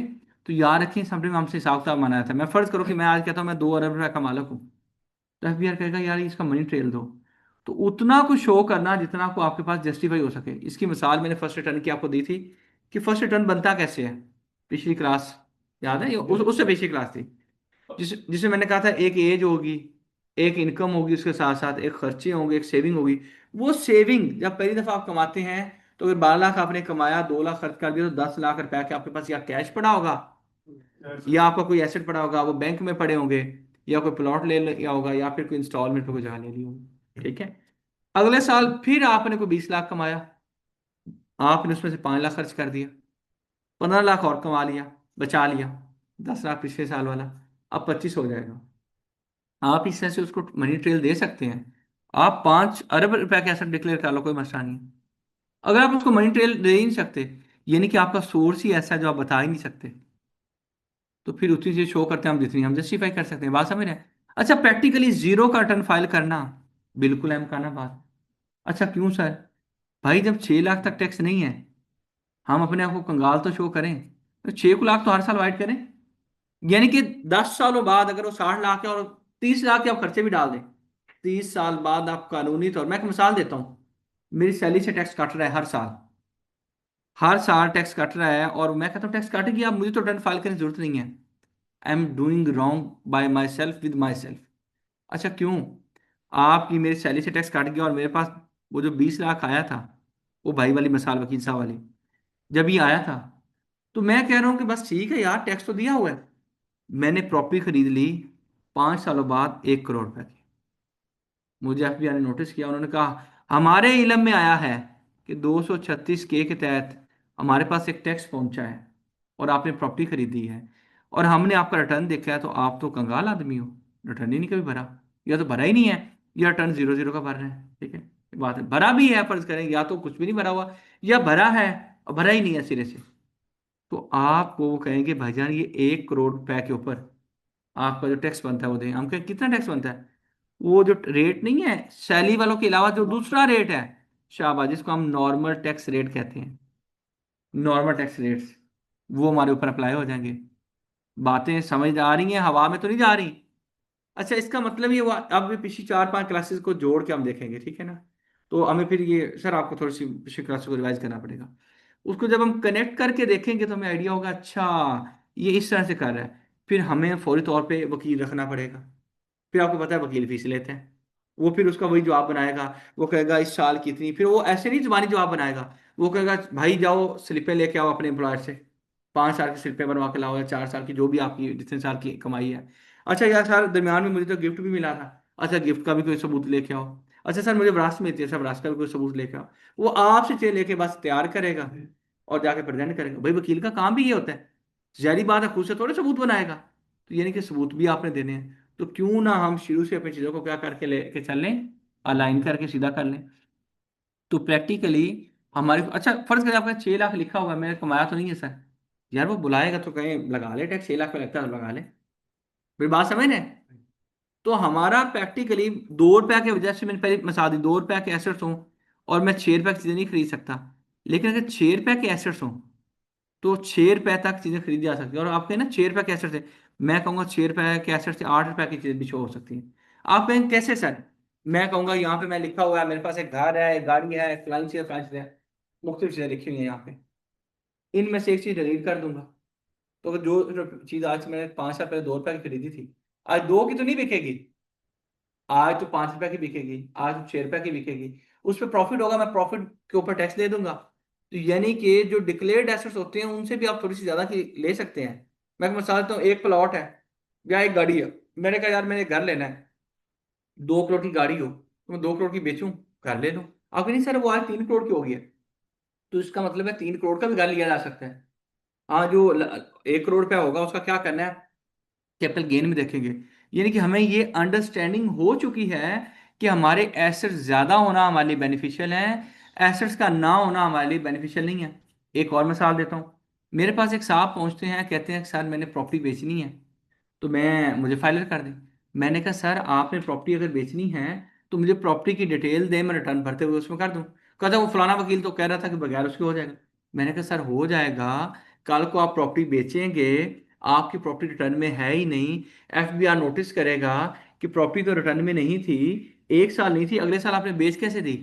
तो याद रखें, समथिंग हमसे हिसाब किताब मनाया था। मैं फर्ज करो कि मैं आज कहता हूँ मैं 2 अरब रुपए का मालिक हूँ, तो एफबीआर कहेगा यार इसका मनी ट्रेल दो, तो उतना कुछ शो करना जितना को आपके पास जस्टिफाई हो सके। इसकी मिसाल मैंने फर्स्ट रिटर्न की आपको दी थी कि फर्स्ट रिटर्न बनता कैसे है, पिछली क्लास याद है, उससे बेसिक क्लास थी। जिसमें मैंने कहा था एक एज होगी, एक इनकम होगी, उसके साथ साथ एक खर्चे होंगे, एक सेविंग होगी। वो सेविंग जब पहली दफा आप कमाते हैं, तो अगर 12 लाख आपने कमाया, 2 लाख खर्च कर दिया, तो 10 लाख रुपया के आपके पास या कैश पड़ा होगा, या आपका कोई एसेट पड़ा होगा, वो बैंक में पड़े होंगे, या कोई प्लॉट ले लिया होगा, या फिर कोई इंस्टॉलमेंट पे कोई जगह ले ली होगी। ठीक है। अगले साल फिर आपने कोई 20 लाख कमाया, आपने उसमें से 5 लाख खर्च कर दिया, 15 लाख और कमा लिया, बचा लिया, 10 लाख पिछले साल वाला, अब 25 हो जाएगा। आप इस तरह से उसको मनी ट्रेल दे सकते हैं। आप 5 अरब रुपया का एसेट डिक्लेयर कर लो, कोई मसला नहीं है। अगर आप उसको मनी ट्रेल दे ही नहीं सकते, यानी कि आपका सोर्स ही ऐसा है जो आप बता ही नहीं सकते, तो फिर उतनी चीज शो करते हैं हम जितनी हम जस्टिफाई कर सकते हैं। बात समझ रहे हैं? अच्छा, प्रैक्टिकली जीरो का रिटर्न फाइल करना बिल्कुल अहम बात। अच्छा क्यों सर? भाई जब 6 लाख तक टैक्स नहीं है, हम अपने आप को कंगाल तो शो करें, तो 6 लाख तो हर साल वाइट करें। यानी कि 10 सालों बाद अगर वो 60 लाख है और 30 लाख के आप खर्चे भी डाल दें, 30 साल बाद आप कानूनी तौर, मैं एक मिसाल देता हूँ, मेरी सैलरी से टैक्स कट रहा है हर साल, हर साल टैक्स कट रहा है, और मैं कहता हूँ टैक्स काटे कि आप मुझे तो रिटर्न फाइल करने की जरूरत नहीं है, I am doing wrong by my self with my self. अच्छा क्यों? आपकी मेरी सैलरी से टैक्स काट गया और मेरे पास वो जो 20 लाख आया था, वो भाई वाली मिसाल वकील साहब वाली, जब ये आया था, तो मैं कह रहा हूँ कि बस ठीक है यार, टैक्स तो दिया हुआ है। मैंने प्रॉपर्टी खरीद ली 5 सालों बाद 1 करोड़ रुपए की। मुझे एफबीआई ने नोटिस किया, उन्होंने कहा हमारे इलम में आया है कि 236 के तहत हमारे पास एक टैक्स पहुंचा है, और आपने प्रॉपर्टी खरीदी है, और हमने आपका रिटर्न देखा है, तो आप तो कंगाल आदमी हो, रिटर्न ही नहीं कभी भरा, या तो भरा ही नहीं है, या रिटर्न जीरो जीरो का भर रहे हैं। ठीक है, ये बात है। भरा भी है, फर्ज करें, या तो कुछ भी नहीं भरा हुआ, या भरा है और भरा ही नहीं है सिरे से, तो आपको वो कहेंगे भाईजान ये 1 करोड़ रुपए के ऊपर आपका जो टैक्स बनता है वो दें। हम कहें कितना टैक्स बनता है? वो जो रेट नहीं है सैलरी वालों के अलावा, जो दूसरा रेट है, शाबाश, जिसको हम नॉर्मल टैक्स रेट कहते हैं, नॉर्मल टैक्स रेट्स, वो हमारे ऊपर अप्लाई हो जाएंगे। बातें समझ आ रही हैं, हवा में तो नहीं जा रही? अच्छा, इसका मतलब ये हुआ, अब ये पिछली 4-5 क्लासेस को जोड़ के हम देखेंगे, ठीक है ना? तो हमें फिर ये सर आपको थोड़ी सी पिछली क्लास को रिवाइज करना पड़ेगा। उसको जब हम कनेक्ट करके देखेंगे तो हमें आइडिया होगा, अच्छा ये इस तरह से कर रहा है, फिर हमें फौरी तौर पे वकील रखना पड़ेगा। फिर आपको पता है वकील फीस लेते हैं, वो फिर उसका वही जवाब बनाएगा, वो कहेगा इस साल कितनी, फिर वो ऐसे नहीं जुबानी जवाब बनाएगा, वो कहेगा भाई जाओ स्लिपें लेके आओ अपने एम्प्लॉयर से, 5 साल की स्लिपें बनवा के लाओ, या 4 साल की, जो भी आपकी जितने साल की कमाई है। अच्छा यार सर, दरमियान में मुझे तो गिफ्ट भी मिला था, अच्छा गिफ्ट का भी कोई सबूत लेके आओ। अच्छा सर, मुझे विरासत में थी, सर विरासत का भी कोई सबूत लेके आओ। वो आपसे चेक लेके बस तैयार करेगा और जाके प्रेजेंट करेगा। भाई वकील का काम भी ये होता है, जहरी बात है, खुद से थोड़े सबूत बनाएगा, तो यानी कि सबूत भी आपने देने हैं। तो क्यों ना हम शुरू से अपनी चीज़ों को क्या करके लेके चल लें, अलाइन करके सीधा कर लें। तो प्रैक्टिकली हमारे, अच्छा फर्ज करें आपका 6 लाख लिखा हुआ है, मैंने कमाया तो नहीं है सर, यार वो बुलाएगा तो कहें लगा ले टैक्स, 6 लाख पे लगता है तो लगा ले। फिर बात समझ रहे हैं? तो हमारा प्रैक्टिकली 2 रुपया के वजह से, मैंने पहले मिसाल दी, 2 रुपया के एसेट्स हों, और मैं 6 रुपया की चीज़ें नहीं खरीद सकता, लेकिन अगर 6 रुपया के एसेट्स हों, तो 6 रुपए तक चीजें खरीदी जा सकती है। और आप कहें ना 6 रुपए के एसेट से, मैं कहूंगा 6 रुपए के एसेट से 8 रुपए की चीजें भी शो हो सकती हैं। आप कहें कैसे सर? मैं कहूंगा यहाँ पे मैं लिखा हुआ है, मेरे पास एक घर है, एक गाड़ी है, फलानी चीज फलानी चीज है, मुख्तलिफ चीजें लिखी हुई हैं यहाँ पे, इनमें से एक चीज डिलीट कर दूंगा, तो अगर जो चीज आज मैंने 5 साल पहले 2 रुपए की खरीदी थी, आज 2 की तो नहीं बिकेगी, आज तो 5 रुपए की बिकेगी, आज तो 6 रुपए की बिकेगी, उस पर प्रॉफिट होगा, मैं प्रॉफिट के ऊपर टैक्स दे दूंगा। तो यानी कि जो डिक्लेयर्ड एसेट्स होते हैं उनसे भी आप थोड़ी सी ज्यादा की ले सकते हैं। मैं आपको मिसाल देता हूँ, एक प्लॉट है या एक गाड़ी है, मैंने कहा यार मैंने घर लेना है, 2 करोड़ की गाड़ी हो तो मैं 2 करोड़ की बेचूं, घर ले लूं। आप नहीं सर वो आज 3 करोड़ की हो गई है, तो इसका मतलब है 3 करोड़ का भी घर लिया जा सकता है। हाँ, जो 1 करोड़ रुपया होगा उसका क्या करना है, कैपिटल गेन में देखेंगे। यानी कि हमें ये अंडरस्टैंडिंग हो चुकी है कि हमारे एसेट्स ज्यादा होना हमारे लिए बेनिफिशियल है, एसेट्स का ना होना हमारे लिए बेनिफिशियल नहीं है। एक और मिसाल देता हूँ, मेरे पास एक साहब पहुंचते हैं, कहते हैं कि सर मैंने प्रॉपर्टी बेचनी है, तो मैं मुझे फाइलर कर दें। मैंने कहा सर आपने प्रॉपर्टी अगर बेचनी है, तो मुझे प्रॉपर्टी की डिटेल दें, मैं रिटर्न भरते हुए उसमें कर दूं। कहता वो फलाना वकील तो कह रहा था कि बगैर उसके हो जाएगा। मैंने कहा सर हो जाएगा, कल को आप प्रॉपर्टी बेचेंगे, आपकी प्रॉपर्टी रिटर्न में है ही नहीं, एफबीआर नोटिस करेगा कि प्रॉपर्टी तो रिटर्न में नहीं थी, 1 साल नहीं थी, अगले साल आपने बेच कैसे दी?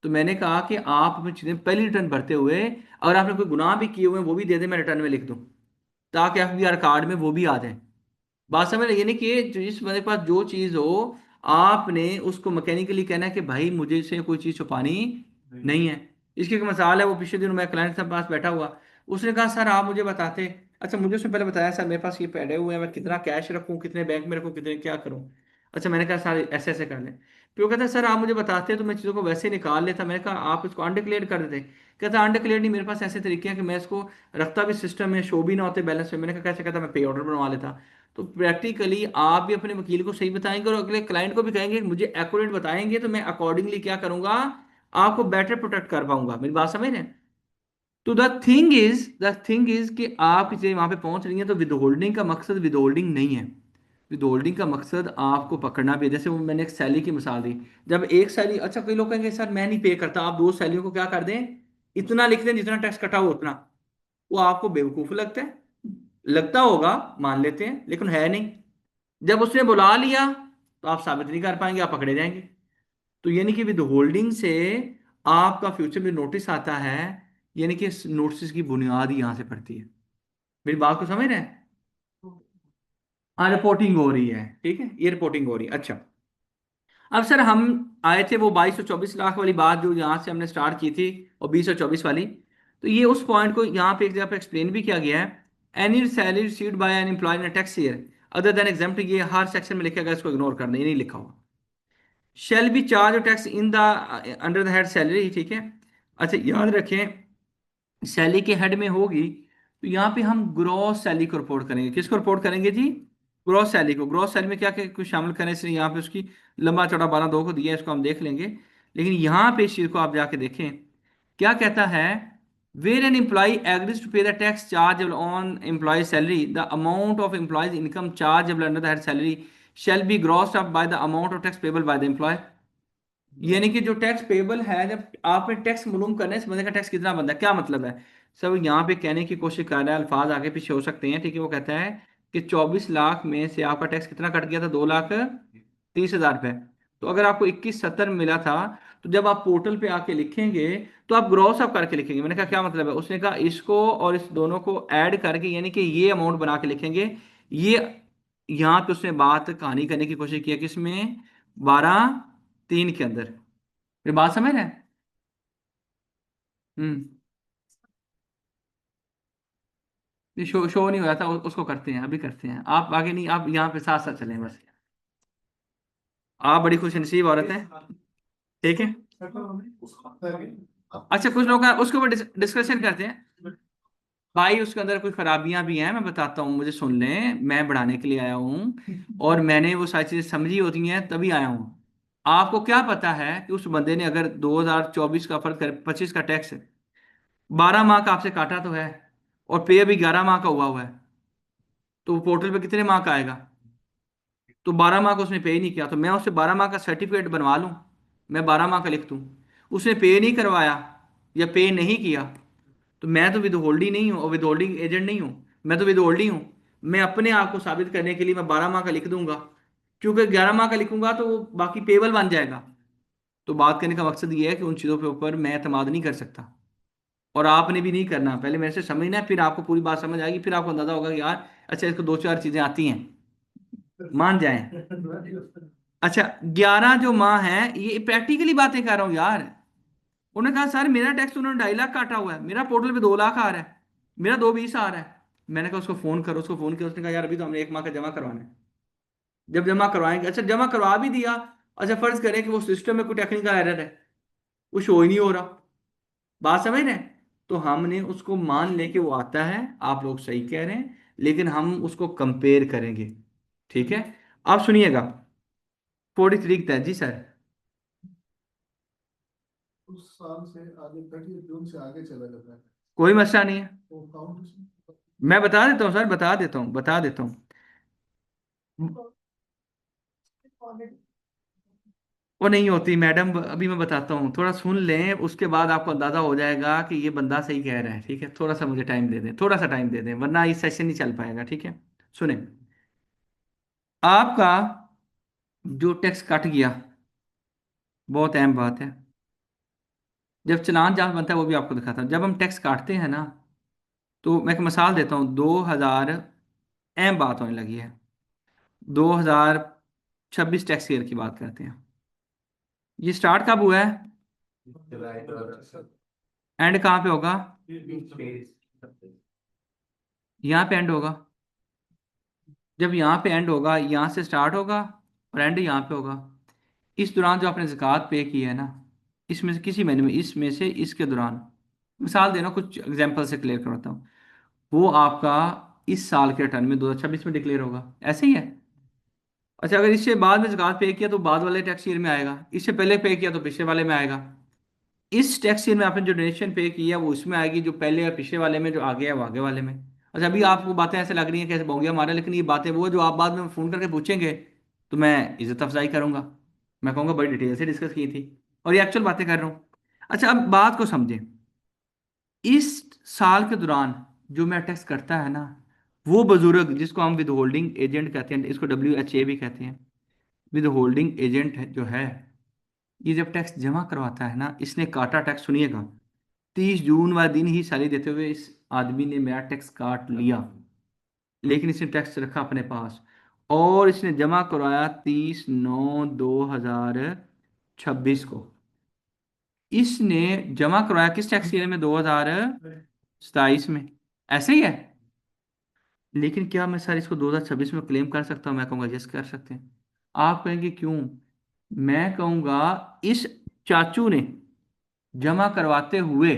तो मैंने कहा कि आप अपनी चीजें पहली रिटर्न भरते हुए, अगर आपने कोई गुनाह भी किए हुए हैं वो भी दे दें, मैं रिटर्न में लिख दूं। ताकि एफबीआर कार्ड में वो भी आ जाए। बात समझ रहे, यानी कि जिस मेरे पास जो चीज हो, आपने उसको मैकेनिकली कहना है कि भाई मुझे से कोई चीज छुपानी नहीं है। इसकी एक मिसाल है, वो पिछले दिनों मैं क्लाइंट के पास बैठा हुआ, उसने कहा सर आप मुझे बताते। अच्छा, मुझे उसने पहले बताया सर मेरे पास ये पड़े हुए हैं, मैं कितना कैश रखूं, कितने बैंक में रखूं, कितने क्या करूं। अच्छा, मैंने कहा सर ऐसे ऐसे कर लें। फिर वो कहता है सर आप मुझे बताते तो मैं चीज़ों को वैसे ही निकाल लेता। मैंने कहा आप इसको अनडिक्लेयर्ड कर देते। कहता अनडिक्लेयर्ड नहीं, मेरे पास ऐसे तरीके हैं कि मैं इसको रखता भी सिस्टम में, शो भी ना होते बैलेंस में। मैंने कहा कैसे? कहता मैं पे ऑर्डर बनवा लेता। तो प्रैक्टिकली आप भी अपने वकील को सही बताएंगे और अगले क्लाइंट को भी कहेंगे मुझे एक्यूरेट बताएंगे, तो मैं अकॉर्डिंगली क्या करूंगा, आपको बेटर प्रोटेक्ट कर पाऊंगा। मेरी बात समझ रहे हैं? तो द थिंग इज कि आप इसे वहां पे पहुंच रही हैं, तो विद होल्डिंग का मकसद विद होल्डिंग नहीं है। विद होल्डिंग का मकसद आपको पकड़ना भी है। जैसे वो मैंने एक सैली की मिसाल दी। जब एक सैली, अच्छा कई लोग कहेंगे सर मैं नहीं पे करता, आप दो सैलियों को क्या कर दें, इतना लिख दें जितना टैक्स कटा हो उतना। वो आपको बेवकूफ लगता है? लगता होगा, मान लेते हैं, लेकिन है नहीं। जब उसने बुला लिया तो आप साबित नहीं कर पाएंगे, आप पकड़े जाएंगे। तो यानी कि विद होल्डिंग से आपका फ्यूचर में नोटिस आता है, यानी कि नोटिस की बुनियाद ही यहां से पड़ती है। मेरी बात को समझ रहे हैं? हाँ, रिपोर्टिंग हो रही है, ठीक है, ये रिपोर्टिंग हो रही है। अच्छा, अब सर हम आए थे वो 2224 लाख वाली बात जो यहाँ से हमने स्टार्ट की थी, और 20 और 24 वाली। तो ये उस पॉइंट को यहाँ पे एक जगह पे एक्सप्लेन भी किया गया है। Any salary received by an employee in tax year other than exempt, ये हर सेक्शन में लिखा गया, इसको इग्नोर करना, ये नहीं लिखा हुआ। Shall be charge tax in the under the head salary, ठीक है। अच्छा याद रखें, सैलरी के हेड में होगी, तो यहाँ पे हम ग्रॉस सैलरी को रिपोर्ट करेंगे। किसको रिपोर्ट करेंगे जी? ग्रॉस सैलरी को। ग्रॉस सैलरी में क्या क्या कुछ शामिल करें, इसलिए यहाँ पे उसकी लंबा चौड़ा 12(2) को दिया है, इसको हम देख लेंगे। लेकिन यहाँ पे इस चीज को आप जाके देखें, क्या कहता है, where an employer agrees to pay the tax chargeable on employee salary the amount of employee's income chargeable under the head salary shall be grossed up by the amount of tax payable by the employer। यानी कि जो टैक्स पेबल है, जब आपने टैक्स मालूम करना है इस बंदे का टैक्स कितना बनता है, क्या मतलब है। सब यहाँ पे कहने की कोशिश कर रहा है, अल्फाज आगे पीछे हो सकते हैं, ठीक है। वो कहता है कि 24 लाख में से आपका टैक्स कितना कट गया था, 2,30,000 रुपये। तो अगर आपको 21,70 मिला था, तो जब आप पोर्टल पे आके लिखेंगे तो आप ग्रॉस अप करके लिखेंगे। मैंने कहा क्या मतलब है, उसने कहा इसको और इस दोनों को ऐड करके, यानी कि ये अमाउंट बना के लिखेंगे। ये यहाँ पे उसने बात कहानी करने की कोशिश की है, किसमें, 12(3) के अंदर। मेरी बात समझ रहे हैं? हम्म। ये शो नहीं हुआ था, उसको करते हैं, अभी करते हैं, आप आगे नहीं, आप यहाँ पे साथ साथ चलें बस। आप बड़ी खुश नसीब औरत हैं, ठीक है। अच्छा, कुछ लोग हैं, उसके ऊपर डिस्कशन करते हैं। भाई उसके अंदर कुछ खराबियां भी हैं, मैं बताता हूँ, मुझे सुन लें, मैं बढ़ाने के लिए आया हूँ और मैंने वो सारी चीजें समझी होती हैं तभी आया हूँ। आपको क्या पता है कि उस बंदे ने अगर 2024 का फर्क कर 25 का टैक्स 12 माह का आपसे काटा तो है, और पे अभी 11 माह का हुआ है, तो पोर्टल पे कितने माह का आएगा? तो 12 माह का उसने पे नहीं किया, तो मैं उससे 12 माह का सर्टिफिकेट बनवा लूं, मैं 12 माह का लिख दूं। उसने पे नहीं करवाया या पे नहीं किया, तो मैं तो विद होल्डिंग नहीं हूँ और विद होल्डिंग एजेंट नहीं हूँ, मैं तो विद होल्डिंग हूँ। मैं अपने आप को साबित करने के लिए मैं 12 माह का लिख दूंगा, क्योंकि 11 माह का लिखूंगा तो वो बाकी पेबल बन जाएगा। तो बात करने का मकसद ये है कि उन चीज़ों के ऊपर मैं एतमाद नहीं कर सकता, और आपने भी नहीं करना। पहले मेरे से समझना है, फिर आपको पूरी बात समझ आएगी, फिर आपको अंदाजा होगा कि यार अच्छा इसको दो चार चीजें आती हैं, मान जाएं। अच्छा, 11 जो माह है, ये प्रैक्टिकली बातें कर रहा हूँ यार। उन्होंने कहा सर मेरा टैक्स उन्होंने 2.5 लाख काटा हुआ है, मेरा पोर्टल पे 2 लाख आ रहा है, मेरा 220 आ रहा है। मैंने कहा उसको फोन करो, उसको फोन किया, उसने कहा यार अभी तो हमने 1 माह का जमा करवाना है। जब जमा करवाएंगे, अच्छा जमा करवा भी दिया, अच्छा फर्ज करें कि वो सिस्टम में कोई टेक्निकल एरर है, वो शो ही नहीं हो रहा। बात समझ रहे हैं? तो हमने उसको मान लेके वो आता है, आप लोग सही कह रहे हैं, लेकिन हम उसको कंपेयर करेंगे, ठीक है। आप सुनिएगा, 43 तक जी सर। उस साल से आगे 30 जून से आगे चला जाता है, कोई मसला नहीं है। तो मैं बता देता हूँ सर, बता देता हूँ, बता देता हूँ। वो नहीं होती मैडम, अभी मैं बताता हूँ, थोड़ा सुन लें, उसके बाद आपको अंदाजा हो जाएगा कि ये बंदा सही कह रहा है, ठीक है। थोड़ा सा मुझे टाइम दे दें, थोड़ा सा टाइम दे दें, वरना ये सेशन नहीं चल पाएगा, ठीक है। सुने, आपका जो टैक्स कट गया, बहुत अहम बात है। जब चालान जहां बनता है वो भी आपको दिखाता हूँ, जब हम टैक्स काटते हैं ना, तो मैं एक मिसाल देता हूँ, 2000, अहम बात होने लगी है, 2026 टैक्स ईयर की बात करते हैं। ये स्टार्ट कब हुआ है, एंड कहाँ पे होगा, यहाँ पे एंड होगा। जब यहाँ पे एंड होगा, यहाँ से स्टार्ट होगा और एंड यहाँ पे होगा। इस दौरान जो आपने ज़कात पे की है ना, इसमें से किसी महीने में, इसमें से इसके दौरान, मिसाल देना, कुछ एग्जांपल से क्लियर करता हूँ, वो आपका इस साल के रिटर्न में 2026 में डिक्लेयर होगा, ऐसे ही है। अच्छा, अगर इससे बाद में ज़कात पे किया तो बाद वाले टैक्स ईयर में आएगा, इससे पहले पे किया तो पिछले वाले में आएगा। इस टैक्स ईयर में आपने जो डोनेशन पे की है वो उसमें आएगी, जो पहले या पिछले वाले में जो आगे है वो आगे वाले में। अच्छा, अभी आपको बातें ऐसे लग रही हैं कैसे बोंगिया मारा, लेकिन ये बातें वो जो आप बाद में फ़ोन करके पूछेंगे तो मैं इज्जत अफजाई करूंगा, मैं कहूँगा बड़ी डिटेल से डिस्कस की थी, और ये एक्चुअल बातें कर रहा हूँ। अच्छा, अब बात को समझें। इस साल के दौरान जो मैं टैक्स करता है ना, वो बुजुर्ग जिसको हम विद होल्डिंग एजेंट कहते हैं, इसको WHA भी कहते हैं, विद होल्डिंग एजेंट जो है, ये जब टैक्स जमा करवाता है ना, इसने काटा टैक्स, सुनिएगा, 30 जून वाले दिन ही सैलरी देते हुए इस आदमी ने मेरा टैक्स काट लिया, लेकिन इसने टैक्स रखा अपने पास, और इसने जमा करवाया 30/9/2026 को। इसने जमा करवाया किस टैक्स ईयर में, 2027 में, ऐसे ही है। लेकिन क्या मैं सर इसको 2026 में क्लेम कर सकता हूँ? मैं कहूँगा यस, कर सकते हैं। आप कहेंगे क्यों? मैं कहूँगा इस चाचू ने जमा करवाते हुए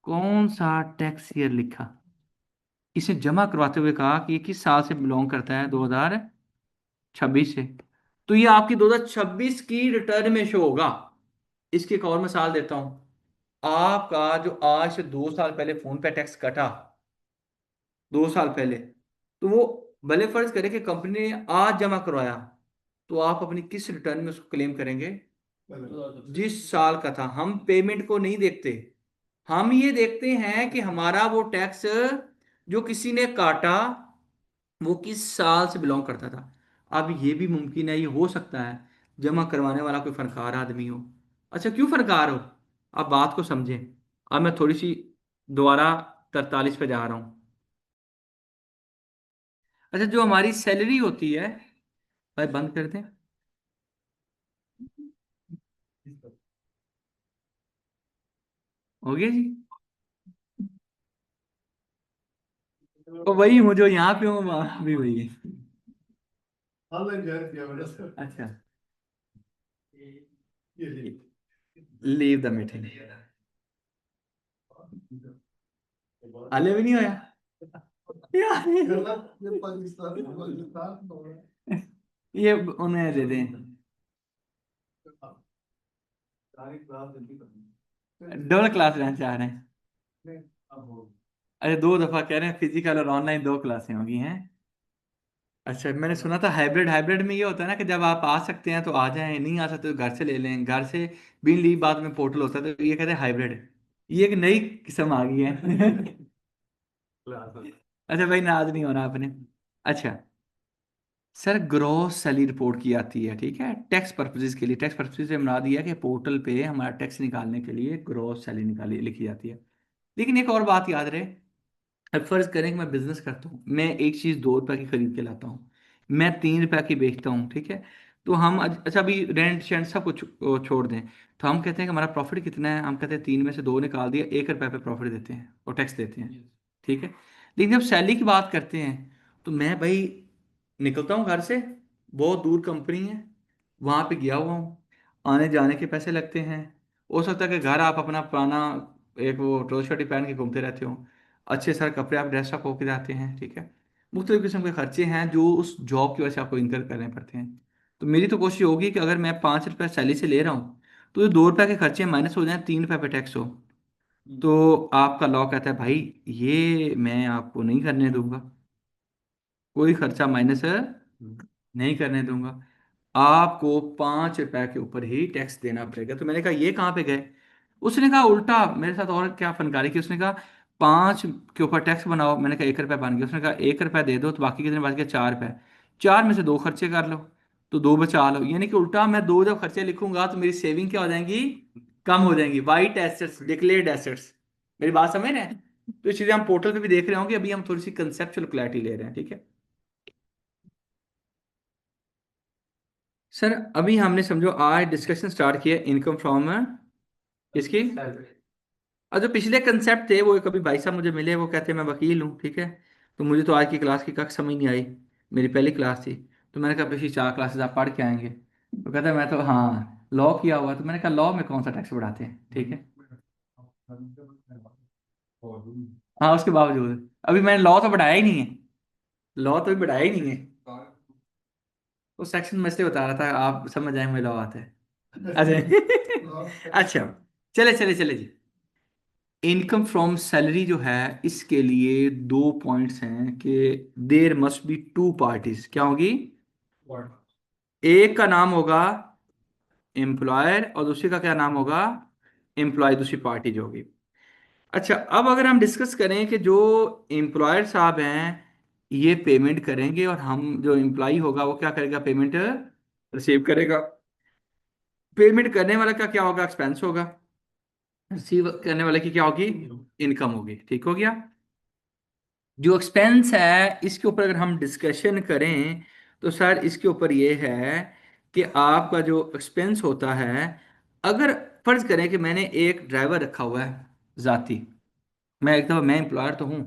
कौन सा टैक्स ईयर लिखा, इसे जमा करवाते हुए कहा कि ये किस साल से बिलोंग करता है, 2026 से, तो ये आपकी 2026 की रिटर्न में शो होगा। इसकी एक और मिसाल देता हूं, आपका जो आज से 2 साल पहले फोन पे टैक्स कटा, 2 साल पहले, तो वो भले फर्ज करे कि कंपनी ने आज जमा करवाया, तो आप अपनी किस रिटर्न में उसको क्लेम करेंगे, जिस साल का था। हम पेमेंट को नहीं देखते, हम ये देखते हैं कि हमारा वो टैक्स जो किसी ने काटा वो किस साल से बिलोंग करता था। अब ये भी मुमकिन है, ये हो सकता है जमा करवाने वाला कोई फनकार आदमी हो। अच्छा, क्यों फनकार हो? अब बात को समझें। अब मैं थोड़ी सी दोबारा 43 पे जा रहा हूँ। अच्छा, जो हमारी सैलरी होती है, भाई बंद कर दें, हो गया जी। तो वही हूँ जो यहाँ पे हूँ, वहाँ भी वही है। अच्छा, लीव द मीटिंग। हाले भी नहीं होया यार, ये उन्हें दे दें, डबल क्लास लेना चाह रहे हैं। अरे 2 दफा कह रहे हैं, फिजिकल और ऑनलाइन 2 क्लासें होगी हैं। अच्छा, मैंने सुना था हाइब्रिड, हाइब्रिड में ये होता है ना कि जब आप आ सकते हैं तो आ जाएं, नहीं आ सकते तो घर से ले लें, घर से बिन लीव बाद में पोर्टल होता है, तो ये कहते हैं हाइब्रिड। ये एक नई किस्म आ गई है अच्छा भाई, नाज नहीं होना आपने। अच्छा सर, ग्रॉस सैलरी रिपोर्ट की आती है, ठीक है, टैक्स पर्पजेज के लिए। टैक्स पर्पजेज से बना दिया कि पोर्टल पे हमारा टैक्स निकालने के लिए ग्रॉस सैलरी निकाली लिखी जाती है। लेकिन एक और बात याद रहे, अब फर्ज करें कि मैं बिजनेस करता हूँ, मैं एक चीज़ 2 रुपए की खरीद के लाता हूँ, मैं 3 रुपए की बेचता हूँ, ठीक है। तो हम अच्छा, अभी रेंट शेंट सब कुछ छोड़ दें, तो हम कहते हैं कि हमारा प्रॉफिट कितना है, हम कहते हैं 3 में से 2 निकाल दिया, 1 रुपए पे प्रॉफिट देते हैं और टैक्स देते हैं, ठीक है। लेकिन जब सैलरी की बात करते हैं, तो मैं भाई निकलता हूँ घर से, बहुत दूर कंपनी है, वहां पे गया हुआ हूँ, आने जाने के पैसे लगते हैं। हो सकता है कि घर आप अपना पुराना एक वो ट्रोज शर्ट पहन के घूमते रहते हो, अच्छे सारे कपड़े आप ड्रेस अप होके जाते हैं, ठीक है। मुख्तलिफ किस्म के खर्चे हैं जो उस जॉब की वजह से आपको इनकर करने पड़ते हैं। तो मेरी तो कोशिश होगी कि अगर मैं 5 रुपये सैलरी से ले रहा हूँ, तो ये 2 रुपए के खर्चे माइनस हो जाएं, 3 रुपए पे टैक्स हो, तो आपका लॉ कहता है भाई ये मैं आपको नहीं करने दूंगा, कोई खर्चा माइनस नहीं करने दूंगा, आपको 5 रुपए के ऊपर ही टैक्स देना पड़ेगा। तो मैंने कहा ये कहाँ पे गए? उसने कहा उल्टा मेरे साथ और क्या फनकारी की, उसने कहा 5 के ऊपर टैक्स बनाओ। मैंने कहा 1 रुपया बन गया। उसने कहा 1 रुपया दे दो, तो बाकी कितने बच गए? 4 रुपए। 4 में से 2 खर्चे कर लो, तो 2 बचा लो। यानी कि उल्टा मैं 2 जब खर्चे लिखूंगा तो मेरी सेविंग क्या हो जाएंगी? कम हो जाएंगी। White assets, declared assets. मेरी बात समझ रहे हैं? तो ये चीजें हम पोर्टल पे भी देख रहे होंगे, अभी हम थोड़ी सी कंसेप्चुअल क्लैरिटी ले रहे हैं, ठीक है। सर अभी हमने समझो आज डिस्कशन स्टार्ट किया इनकम फ्रॉम इसकी, और जो पिछले कंसेप्ट थे वो कभी भाई साहब मुझे मिले, वो कहते हैं मैं वकील हूँ, ठीक है। तो मुझे तो आज की क्लास की कख समझ नहीं आई, मेरी पहली क्लास थी। तो मैंने कहा पिछली 4 क्लासेस आप पढ़ के आएंगे, तो कहते हैं मैं तो हाँ लॉ किया हुआ। तो मैंने कहा लॉ में कौन सा टैक्स बढ़ाते हैं, ठीक है। हाँ उसके बावजूद अभी मैंने लॉ तो बढ़ाया ही नहीं है, लॉ तो भी बढ़ाया ही नहीं है। वो सेक्शन में इसलिए बता रहा था आप समझ आए मुझे लॉ आता है। अच्छा अच्छा, चले चले चले जी। इनकम फ्रॉम सैलरी जो है, इसके लिए दो पॉइंट्स हैं कि there must be two parties, क्या होगी। एक का नाम होगा एम्प्लॉयर और दूसरे का क्या नाम होगा, एम्प्लॉय, दूसरी पार्टी जो होगी। अच्छा अब अगर हम डिस्कस करें कि जो एम्प्लॉयर साहब हैं ये पेमेंट करेंगे और हम जो एम्प्लॉय होगा वो क्या करेगा, पेमेंट रिसीव करेगा। पेमेंट करने वाला का क्या होगा, एक्सपेंस होगा। रिसीव करने वाले की क्या होगी, इनकम होगी, ठीक हो गया। जो एक्सपेंस है इसके ऊपर अगर हम डिस्कशन करें तो सर इसके ऊपर ये है कि आपका जो एक्सपेंस होता है, अगर फर्ज करें कि मैंने एक ड्राइवर रखा हुआ है जाती, मैं एक दफ़ा मैं एम्प्लॉयर तो हूँ,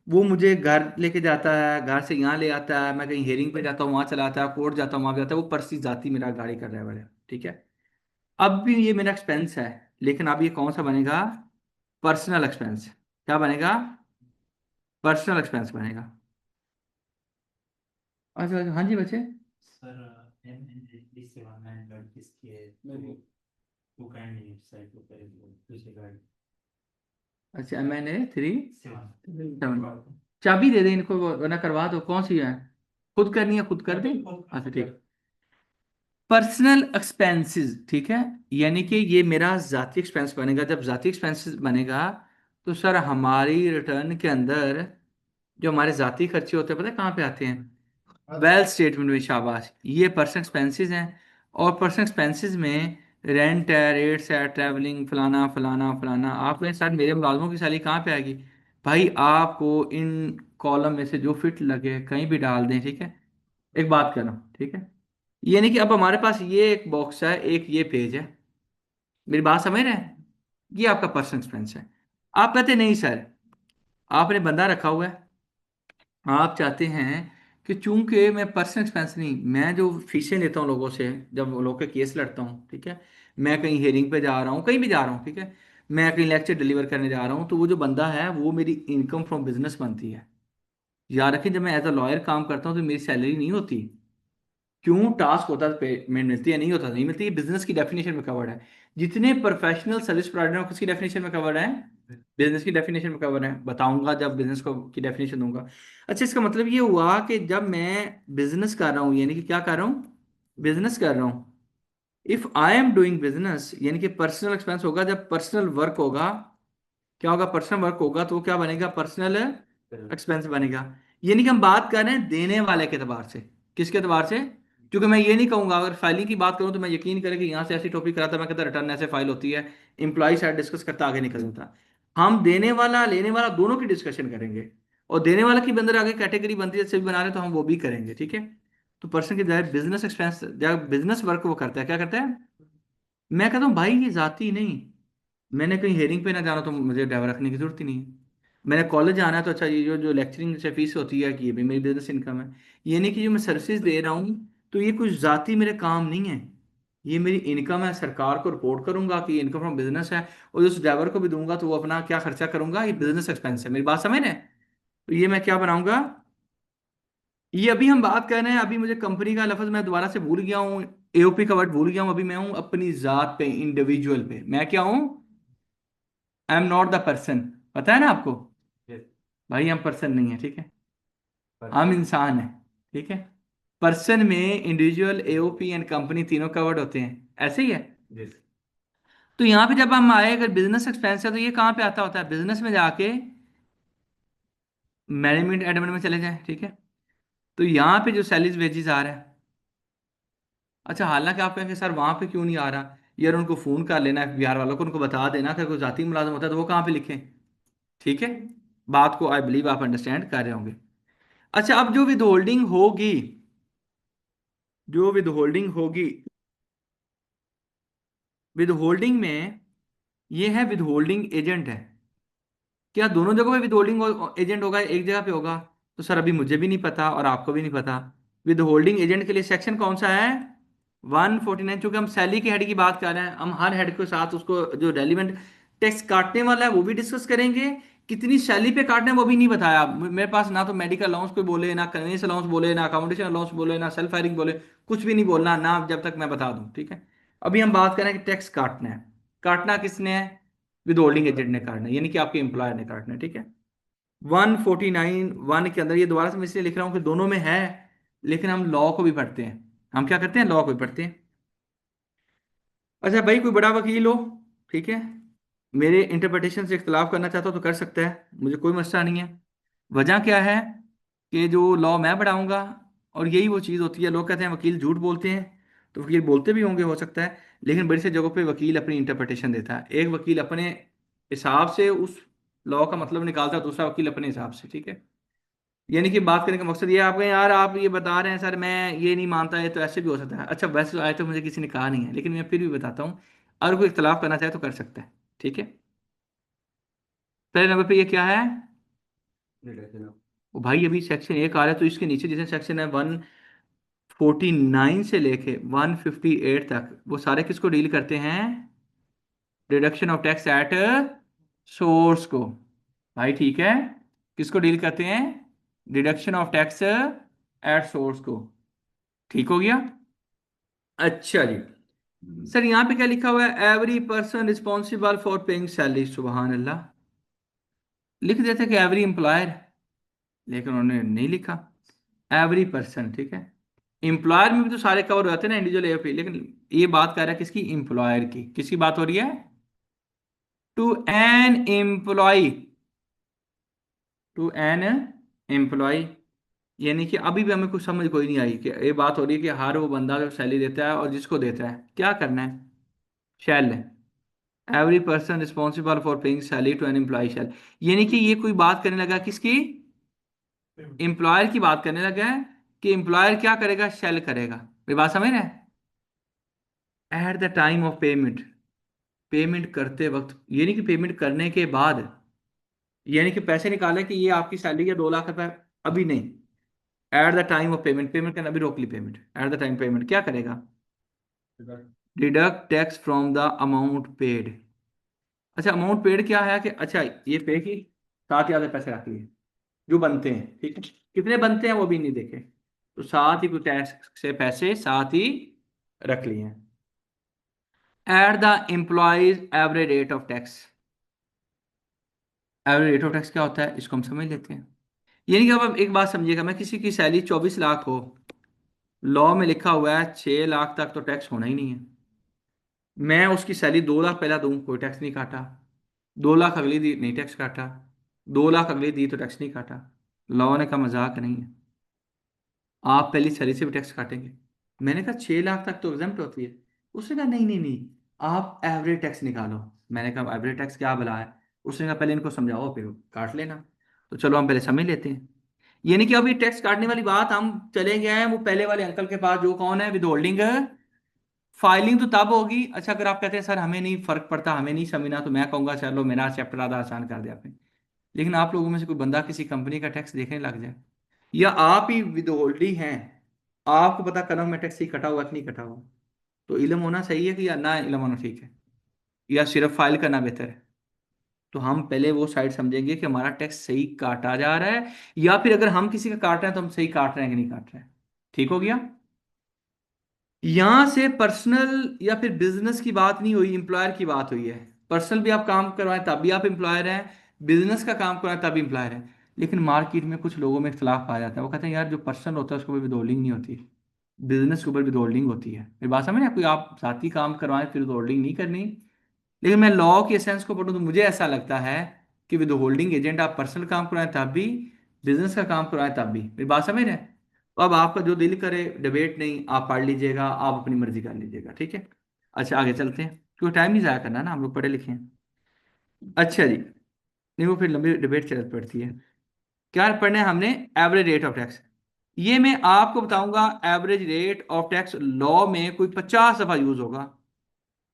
वो मुझे घर लेके जाता है, घर से यहाँ ले आता है, मैं कहीं हेयरिंग पे जाता हूँ वहाँ चलाता है, कोर्ट जाता हूँ वहाँ पे जाता है, वो पर्सी जाती मेरा गाड़ी का ड्राइवर है, ठीक है। अब भी ये मेरा एक्सपेंस है, लेकिन अब ये कौन सा बनेगा, पर्सनल एक्सपेंस। क्या बनेगा, पर्सनल एक्सपेंस बनेगा। अच्छा अच्छा, हाँ जी बच्चे। अच्छा M&A 3 7, चाबी दे दे इनको वरना करवा दो, कौन सी है, खुद करनी है खुद कर दे। अच्छा ठीक। पर्सनल एक्सपेंसेस, ठीक है, यानी कि ये मेरा जाती एक्सपेंस बनेगा। जब जाती एक्सपेंसेस बनेगा तो सर हमारी रिटर्न के अंदर जो हमारे जाती खर्चे होते हैं पता है कहाँ पे आते हैं, वेल्थ स्टेटमेंट में, शाबाश, ये पर्सनल एक्सपेंसेस हैं। और पर्सनल एक्सपेंसेस में रेंट है, रेट्स है, ट्रैवलिंग, फलाना फलाना फलाना। आपके साथ मेरे मुलाजमों की सैलरी कहाँ पे आएगी भाई, आपको इन कॉलम में से जो फिट लगे कहीं भी डाल दें, ठीक है। एक बात करो, ठीक है, यानी कि अब हमारे पास ये एक बॉक्स है, एक ये पेज है, मेरी बात समझ रहे हैं, ये आपका पर्सनल एक्सपेंस है। आप कहते नहीं सर, आपने बंदा रखा हुआ है, आप चाहते हैं कि चूंकि मैं पर्सनल एक्सपेंस नहीं, मैं जो फीसें लेता हूँ लोगों से जब वो लोग के केस लड़ता हूँ, ठीक है, मैं कहीं हेयरिंग पे जा रहा हूँ, कहीं भी जा रहा हूँ, ठीक है, मैं कहीं लेक्चर डिलीवर करने जा रहा हूँ, तो वो जो बंदा है वो मेरी इनकम फ्रॉम बिजनेस बनती है। याद रखें जब मैं एज अ लॉयर काम करता हूँ तो मेरी सैलरी नहीं होती। क्यों, टास्क होता है पेमेंट मिलती है, नहीं होता नहीं मिलती, बिजनेस की डेफिनेशन में कवर्ड है। जितने प्रोफेशनल सर्विस प्रोवाइडर हैं किसकी डेफिनेशन में कवर्ड है, बिजनेस की डेफिनेशन में कवर्ड है, बताऊंगा जब बिजनेस को की डेफिनेशन दूंगा। अच्छा इसका मतलब ये हुआ कि जब मैं बिजनेस कर रहा हूँ, यानी कि क्या कर रहा हूँ, बिजनेस कर रहा हूँ, if I am doing business, यानी कि पर्सनल एक्सपेंस होगा जब पर्सनल वर्क होगा। क्या होगा, पर्सनल वर्क होगा तो वो क्या बनेगा, पर्सनल एक्सपेंस बनेगा। यानी कि हम बात कर रहे हैं देने वाले के एतबार से, किसके एतबार से। क्योंकि मैं ये नहीं कहूंगा, अगर फाइलिंग की बात करूं तो मैं यकीन करें कि यहाँ से ऐसी टॉपिक कराता, मैं कहता रिटर्न ऐसे फाइल होती है, इंप्लॉय साइड डिस्कस करता आगे निकल जाता। हम देने वाला लेने वाला दोनों की डिस्कशन करेंगे, और देने वाला की अंदर आगे कैटेगरी बनती है, सिर्फ बना रहे तो हम वो भी करेंगे, ठीक है। तो पर्सन की बिजनेस एक्सपेंस, जब बिजनेस वर्क वो करता है, क्या करता है, मैं कहता हूँ भाई ये जाती नहीं, मैंने कहीं हेयरिंग पे ना जाना तो मुझे ड्राइवर रखने की जरूरत ही नहीं है। मैंने कॉलेज जाना है तो अच्छा, ये जो जो लेक्चरिंग से फीस होती है कि ये भी मेरी बिजनेस इनकम है। ये नहीं कि जो मैं सर्विसेज दे रहा हूँ तो ये कुछ जाती मेरे काम नहीं है, ये मेरी इनकम है, सरकार को रिपोर्ट करूंगा कि इनकम फ्रॉम बिजनेस है, और उस ड्राइवर को भी दूंगा तो वो अपना क्या खर्चा करूंगा, ये बिजनेस एक्सपेंस है, मेरी बात समझ रहे हैं। तो ये मैं क्या बनाऊंगा, ये अभी हम बात कर रहे हैं, अभी मुझे कंपनी का लफ्ज मैं दोबारा से भूल गया हूँ, एओपी का वर्ड भूल गया हूँ, अभी मैं हूँ अपनी जात पे, इंडिविजुअल पे, मैं क्या हूँ, I am not the person, पता है ना आपको। भाई हम पर्सन नहीं है, ठीक है, हम इंसान है, ठीक है। पर्सन में इंडिविजुअल, एओपी एंड कंपनी तीनों कवर्ड होते हैं, ऐसे ही है। तो यहाँ पे जब हम आए, अगर बिजनेस एक्सपेंस है तो ये कहाँ पे आता होता है, बिजनेस में जाके मैनेजमेंट एडमिन में चले जाए, ठीक है। तो यहाँ पे जो सैलरीज वेजेस आ रहा है, अच्छा हालांकि आप कहेंगे सर वहां पे क्यों नहीं आ रहा, यार उनको फोन कर लेना एफबीआर वालों को, उनको बता देना कि कोई जाती मुलाजम होता है तो वो कहाँ पे लिखें। ठीक है, बात को आई बिलीव आप अंडरस्टैंड कर रहे होंगे। अच्छा, अब जो विद होल्डिंग होगी, जो विद होल्डिंग होगी, विद होल्डिंग में ये है विद होल्डिंग एजेंट है। क्या दोनों जगहों पे विद होल्डिंग एजेंट होगा, एक जगह पे होगा? तो सर अभी मुझे भी नहीं पता और आपको भी नहीं पता। विद होल्डिंग एजेंट के लिए सेक्शन कौन सा है? 149। चूंकि हम सैलरी के हेड की बात कर रहे हैं, हम हर हेड के साथ उसको जो रेलिवेंट टैक्स काटने वाला है वो भी डिस्कस करेंगे। कितनी सैलरी पे काटना है वो भी नहीं बताया मेरे पास। ना तो मेडिकल अलाउंस कोई बोले, ना कन्वेंस अलाउंस बोले, ना अकोमोडेशन अलाउंस बोले, ना सेल्फ हायरिंग बोले। कुछ भी नहीं बोलना ना, जब तक मैं बता दूं। ठीक है, अभी हम बात करें कि टैक्स काटना है। काटना किसने है? विद होल्डिंग एजेंट ने काटना है, यानी कि आपके एम्प्लॉयर ने काटना है। ठीक है, 149(1) के अंदर, ये दोबारा से मैं इसलिए लिख रहा हूँ कि दोनों में है, लेकिन हम लॉ को भी पढ़ते हैं। हम क्या करते हैं? लॉ को भी पढ़ते हैं। अच्छा भाई, कोई बड़ा वकील हो, ठीक है, मेरे इंटरप्रिटेशन से इख्तलाफ करना चाहता हो तो कर सकता है, मुझे कोई मसला नहीं है। वजह क्या है कि जो लॉ मैं पढ़ाऊंगा, और यही वो चीज़ होती है, लोग कहते हैं वकील झूठ बोलते हैं, तो वकील बोलते भी होंगे हो सकता है, लेकिन बड़ी सी जगहों पे वकील अपनी इंटरप्रिटेशन देता है। एक वकील अपने हिसाब से उस लॉ का मतलब निकालता है, दूसरा वकील अपने हिसाब से। ठीक है, यानी कि बात करने का मकसद ये है, आपको यार आप ये बता रहे हैं सर मैं ये नहीं मानता है, तो ऐसे भी हो सकता है। अच्छा, वैसे तो आए तो मुझे किसी ने कहा नहीं है, लेकिन मैं फिर भी बताता हूँ, अगर कोई इख्तलाफ करना चाहे तो कर सकता है। ठीक है, पहले नंबर पे ये क्या है? वो भाई अभी सेक्शन 1 आ रहा है, तो इसके नीचे जैसे सेक्शन है 149 से लेके 158 तक, वो सारे किसको डील करते हैं? Deduction of tax at source को। भाई ठीक है, किसको डील करते हैं? Deduction of tax at source को। ठीक हो गया? अच्छा जी, सर यहाँ पे क्या लिखा हुआ है? Every person responsible for paying salary. सुबहान अल्लाह, लिख देते कि एवरी एम्प्लॉयर, लेकिन उन्होंने नहीं लिखा एवरी पर्सन। ठीक है, एम्प्लॉयर में भी तो सारे कवर हो जाते हैं ना, इंडिविजुअल एफपी, लेकिन ये बात कर रहा है किसकी? एम्प्लॉयर की। किसकी बात हो रही है? To an employee, to an employee, यानी कि अभी भी हमें कुछ समझ कोई नहीं आई कि ये बात हो रही है कि हर वो बंदा जो सैलरी देता है और जिसको देता है क्या करना है? Shall, every person responsible for paying salary to an employee shall, यानी कि ये कोई बात करने लगा किसकी? एम्प्लॉयर की बात करने लगा है कि एम्प्लॉयर क्या करेगा? शैल करेगा। मेरी बात समझ रहे हैं? Eight the time of payment, payment करते वक्त, यानी कि पेमेंट करने के बाद, यानी कि पैसे निकाले कि ये आपकी सैलरी है 2 लाख रुपए, अभी नहीं, at the time of payment, payment करना, अभी रोक ली payment, at the time payment क्या करेगा? Deduct tax from the amount paid. अच्छा, अमाउंट पेड क्या है कि अच्छा ये पे की, साथ ही आधे पैसे रख लिए जो बनते हैं। ठीक है, कितने बनते हैं वो भी नहीं देखे, तो साथ ही कुछ टैक्स से पैसे साथ ही रख लिए हैं। At the employees average rate of tax. Average rate of tax क्या होता है इसको हम समझ लेते हैं। यानी कि अब आप एक बात समझिएगा, मैं किसी की सैलरी 24 लाख हो, लॉ में लिखा हुआ है 6 लाख तक तो टैक्स होना ही नहीं है, मैं उसकी सैलरी 2 लाख पहला दूं, कोई टैक्स नहीं काटा, 2 लाख अगली दी नहीं टैक्स काटा, 2 लाख अगली दी तो टैक्स नहीं काटा। लॉ ने कहा मजाक नहीं है, आप पहली सैलरी से भी टैक्स काटेंगे। मैंने कहा 6 लाख तक तो एग्जम्प्ट होती है। उसने कहा नहीं नहीं नहीं, आप एवरेज टैक्स निकालो। मैंने कहा एवरेज टैक्स क्या भला है? उसने कहा पहले इनको समझाओ फिर काट लेना। तो चलो हम पहले समझ लेते हैं। यानी कि अभी टैक्स काटने वाली बात हम चले गए हैं वो पहले वाले अंकल के पास, जो कौन है? With holding. फाइलिंग तो तब होगी। अच्छा, अगर आप कहते हैं सर हमें नहीं फर्क पड़ता, हमें नहीं समझना, तो मैं कहूंगा चलो मेरा चैप्टर आधा आसान कर दिया आपने। लेकिन आप लोगों में से कोई बंदा किसी कंपनी का टैक्स देखने लग जाए, या आप ही विद होल्डिंग हैं, आपको पता करना मैं टैक्स ही कटा हुआ कि नहीं कटा हुआ, तो इल्म होना सही है कि या ना इल्म होना ठीक है, या सिर्फ फाइल करना बेहतर है? तो हम पहले वो साइड समझेंगे कि हमारा टैक्स सही काटा जा रहा है, या फिर अगर हम किसी का काट रहे हैं तो हम सही काट रहे हैं कि नहीं काट रहे हैं। ठीक हो गया? यहां से पर्सनल या फिर बिजनेस की बात नहीं हुई, एम्प्लॉयर की बात हुई है। पर्सनल भी आप काम करवाएं तब भी आप एम्प्लॉयर हैं, बिजनेस का काम करवाएं तब भी एम्प्लॉयर हैं। लेकिन मार्केट में कुछ लोगों में इख्तलाफ पाया जाता है, वो कहते हैं यार जो पर्सनल होता है उसको भी विदहोल्डिंग नहीं होती, बिजनेस के ऊपर विदहोल्डिंग होती है। मेरी बात समझ रहे हैं? कोई आप साथी काम करवाएं फिर विदहोल्डिंग नहीं करनी। लेकिन मैं लॉ के एसेंस को पढ़ूं तो मुझे ऐसा लगता है कि विद होल्डिंग एजेंट आप पर्सनल काम करवाएं तब भी, बिजनेस का काम करवाएं तब भी। मेरी बात समझ रहे हैं? तो अब आपका जो दिल करे, डिबेट नहीं, आप पढ़ लीजिएगा, आप अपनी मर्जी कर लीजिएगा। ठीक है, अच्छा आगे चलते हैं, क्योंकि टाइम नहीं ज़ाया करना ना, हम लोग पढ़े लिखे हैं। अच्छा जी, नहीं, वो फिर लंबी डिबेट चल पड़ती है। क्या पढ़ना है हमने? Average rate of tax. ये मैं आपको बताऊंगा, average rate of tax law में कोई 50 दफा यूज होगा,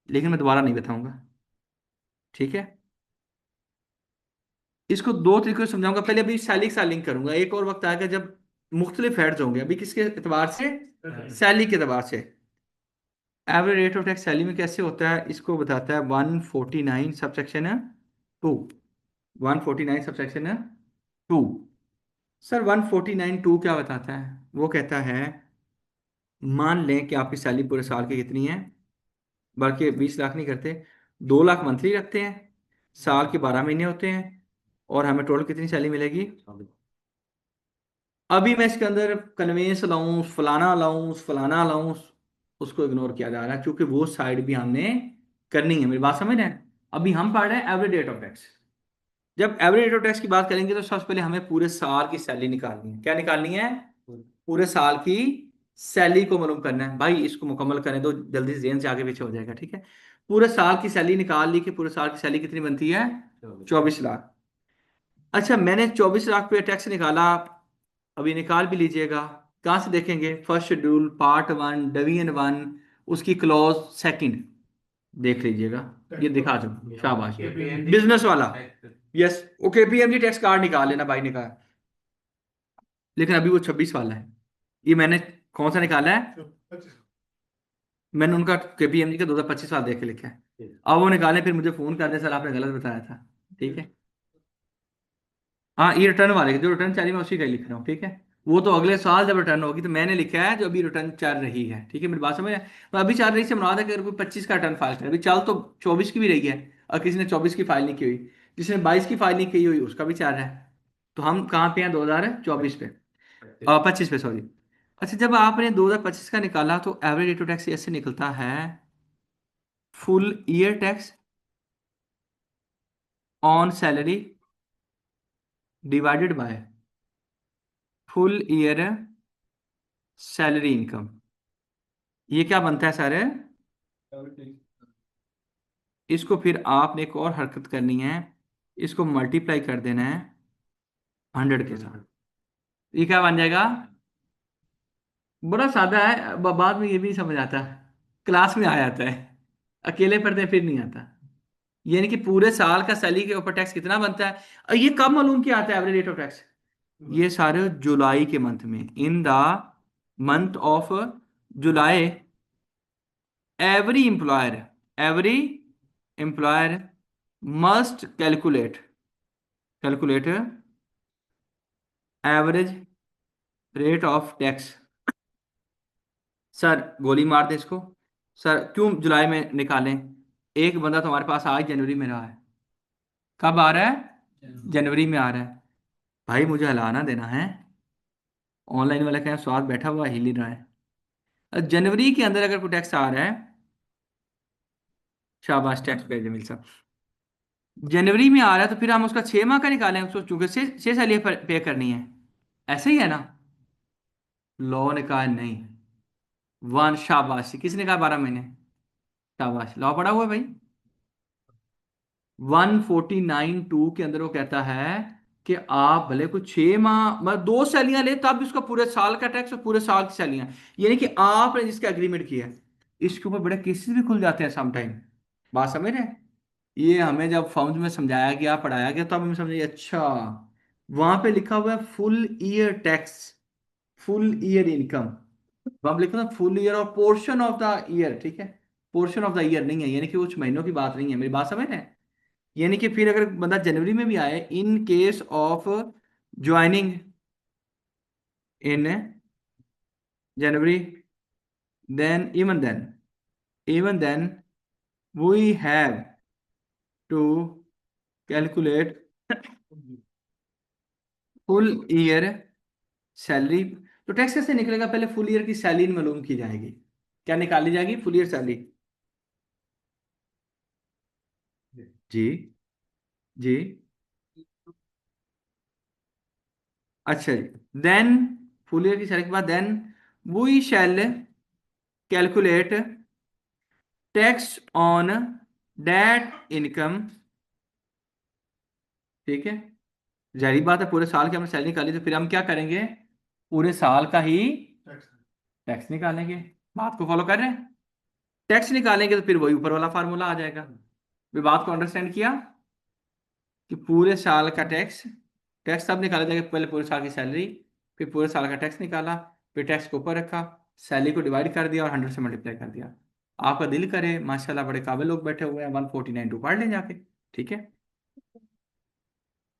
लेकिन मैं दोबारा नहीं बताऊंगा। ठीक है, इसको दो तरीके से समझाऊंगा। पहले अभी सैलरी के साथ लिंक करूंगा, एक और वक्त आएगा जब मुख्तलिफ हेड्स होंगे। अभी किसके एतबार से? सैलरी के एतबार से। Average rate of tax salary में कैसे होता है, इसको बताता है 149 सबसेक्शन है 2। 149 सबसेक्शन है 2। सर 149(2) क्या बताता है? वो कहता है, मान लें कि आपकी सैलरी पूरे साल की कितनी है, बल्कि 20 लाख नहीं करते, 2 लाख मंथली रखते हैं, साल के 12 महीने होते हैं, और हमें टोटल कितनी सैलरी मिलेगी? अभी मैं इसके अंदर कन्वेंस अलाउंस, फलाना अलाउंस, उसको इग्नोर किया जा रहा है, क्योंकि वो साइड भी हमने करनी है। मेरी बात समझ रहे हैं? अभी हम पढ़ रहे हैं एवरेज रेट ऑफ टैक्स। जब एवरेज रेट ऑफ टैक्स की बात करेंगे तो सबसे पहले हमें पूरे साल की सैलरी निकालनी है। क्या निकालनी है? पूरे साल की सैलरी को मालूम करना है। भाई इसको मुकम्मल करें तो जल्दी से जेन से आगे पीछे हो जाएगा। ठीक है, पूरे साल की सैलरी निकाल ली कि पूरे साल की सैलरी कितनी बनती है? 24 लाख। अच्छा, मैंने 24 लाख पे टैक्स निकाला, अभी निकाल भी लीजिएगा। कहाँ से देखेंगे? फर्स्ट शेड्यूल पार्ट 1 डिवीजन 1, उसकी क्लॉज सेकंड देख लीजिएगा। ये दिखा दो, शाबाश, बिजनेस वाला। Yes, okay, PMG tax card निकाल लेना भाई ने कहा, लेकिन अभी वो 26 वाला है। ये मैंने कौन सा निकाला है? मैंने उनका केपीएमजी का 2025 वाला देख के लिखा है। अब वो निकाले फिर मुझे फोन कर दे, सर आपने गलत बताया था। ठीक है, हाँ, ये रिटर्न वाले जो रिटर्न चल रही है मैं उसी का ही लिख रहा हूँ। ठीक है, वो तो अगले साल जब रिटर्न होगी, तो मैंने लिखा है जो अभी रिटर्न चल रही है। ठीक है, मेरी बात समझ है? तो अभी चल रही से मुराद है कि अगर कोई 25 का रिटर्न फाइल करे, अभी चल तो 24 की भी रही है, और किसी ने 24 की फाइल नहीं की हुई, जिसने 22 की फाइल नहीं की हुई उसका भी चल रहा है। तो हम कहाँ पे हैं? 2024 पे, 25 पे, सॉरी। अच्छा, जब आपने 2025 का निकाला तो एवरेज रेट ऑफ टैक्स ऐसे निकलता है, full year tax on salary divided by full year salary income. ये क्या बनता है सर? इसको फिर आपने एक और हरकत करनी है, इसको मल्टीप्लाई कर देना है 100 के साथ। ये क्या बन जाएगा? बड़ा सादा है, बाद में ये भी नहीं समझ आता, क्लास में आ जाता है, अकेले पढ़ते हैं फिर नहीं आता। यानी कि पूरे साल का सैलरी के ऊपर टैक्स कितना बनता है, और ये कब मालूम किया आता है एवरेज रेट ऑफ टैक्स? ये सारे जुलाई के मंथ में, in the month of July, every every employer must calculate average rate of tax. Sir गोली मार दे इसको। सर क्यों जुलाई में निकालें? एक बंदा तुम्हारे पास आज जनवरी में रहा है, कब आ रहा है? जनवरी में आ रहा है। भाई मुझे हलाना देना है, ऑनलाइन वाला क्या स्वाद बैठा हुआ हिल ही रहा है। जनवरी के अंदर अगर कोई टैक्स आ रहा है, शाबाश, टैक्स पे जमील साहब, जनवरी में आ रहा है, तो फिर हम उसका 6 माह का निकालें उसको, चूंकि 6 साल पे करनी है। ऐसे ही है ना? लॉ ने कहा नहीं, 1, शाबाश, किसने कहा 12 महीने? शाबाश, लॉ पढ़ा हुआ है भाई। 149(2) के अंदर वो कहता है कि आप भले कुछ 6 माह मतलब 2 सैलियां ले, तब भी उसका पूरे साल का टैक्स और पूरे साल की सैलियां, यानी कि आपने जिसका एग्रीमेंट किया है, इसके ऊपर बड़े केसेस भी खुल जाते हैं समटाइम। बात समझ रहे हैं? ये हमें जब फॉर्म्स में समझाया गया, पढ़ाया गया, तब हमें समझे अच्छा, वहां पे लिखा हुआ है full year tax, full year income, वहां पे लिखा था फुल ईयर और पोर्शन ऑफ द ईयर। ठीक है, पोर्शन ऑफ द ईयर नहीं है, यानी कि कुछ महीनों की बात नहीं है। मेरी बात समझ रहे हैं? यानी कि फिर अगर बंदा जनवरी में भी आए, in case of joining in January, then we have to calculate full year salary. तो टैक्स कैसे निकलेगा? पहले फुल ईयर की सैलरी मालूम की जाएगी। क्या निकाली जाएगी? Full year salary. जी, जी, अच्छा जी। देन फुल ईयर की सैलरी के बाद then we shall calculate tax on that income ठीक है, जाहिर बात है पूरे साल की हमने सैलरी निकाली, तो फिर हम क्या करेंगे, पूरे साल का ही टैक्स निकालेंगे। बात को फॉलो कर रहे हैं? टैक्स निकालेंगे तो फिर वही ऊपर वाला फार्मूला आ जाएगा। भी बात को अंडरस्टैंड किया कि पूरे साल का टैक्स, टैक्स तब निकाला जाएगा पहले पूरे साल की सैलरी, फिर पूरे साल का टैक्स निकाला, फिर टैक्स को ऊपर रखा, सैलरी को डिवाइड कर दिया और 100 से मल्टीप्लाई कर दिया। आपका दिल करे, माशाल्लाह बड़े काबिल लोग बैठे हुए हैं, 149 टू पढ़ लें जाके। ठीक है,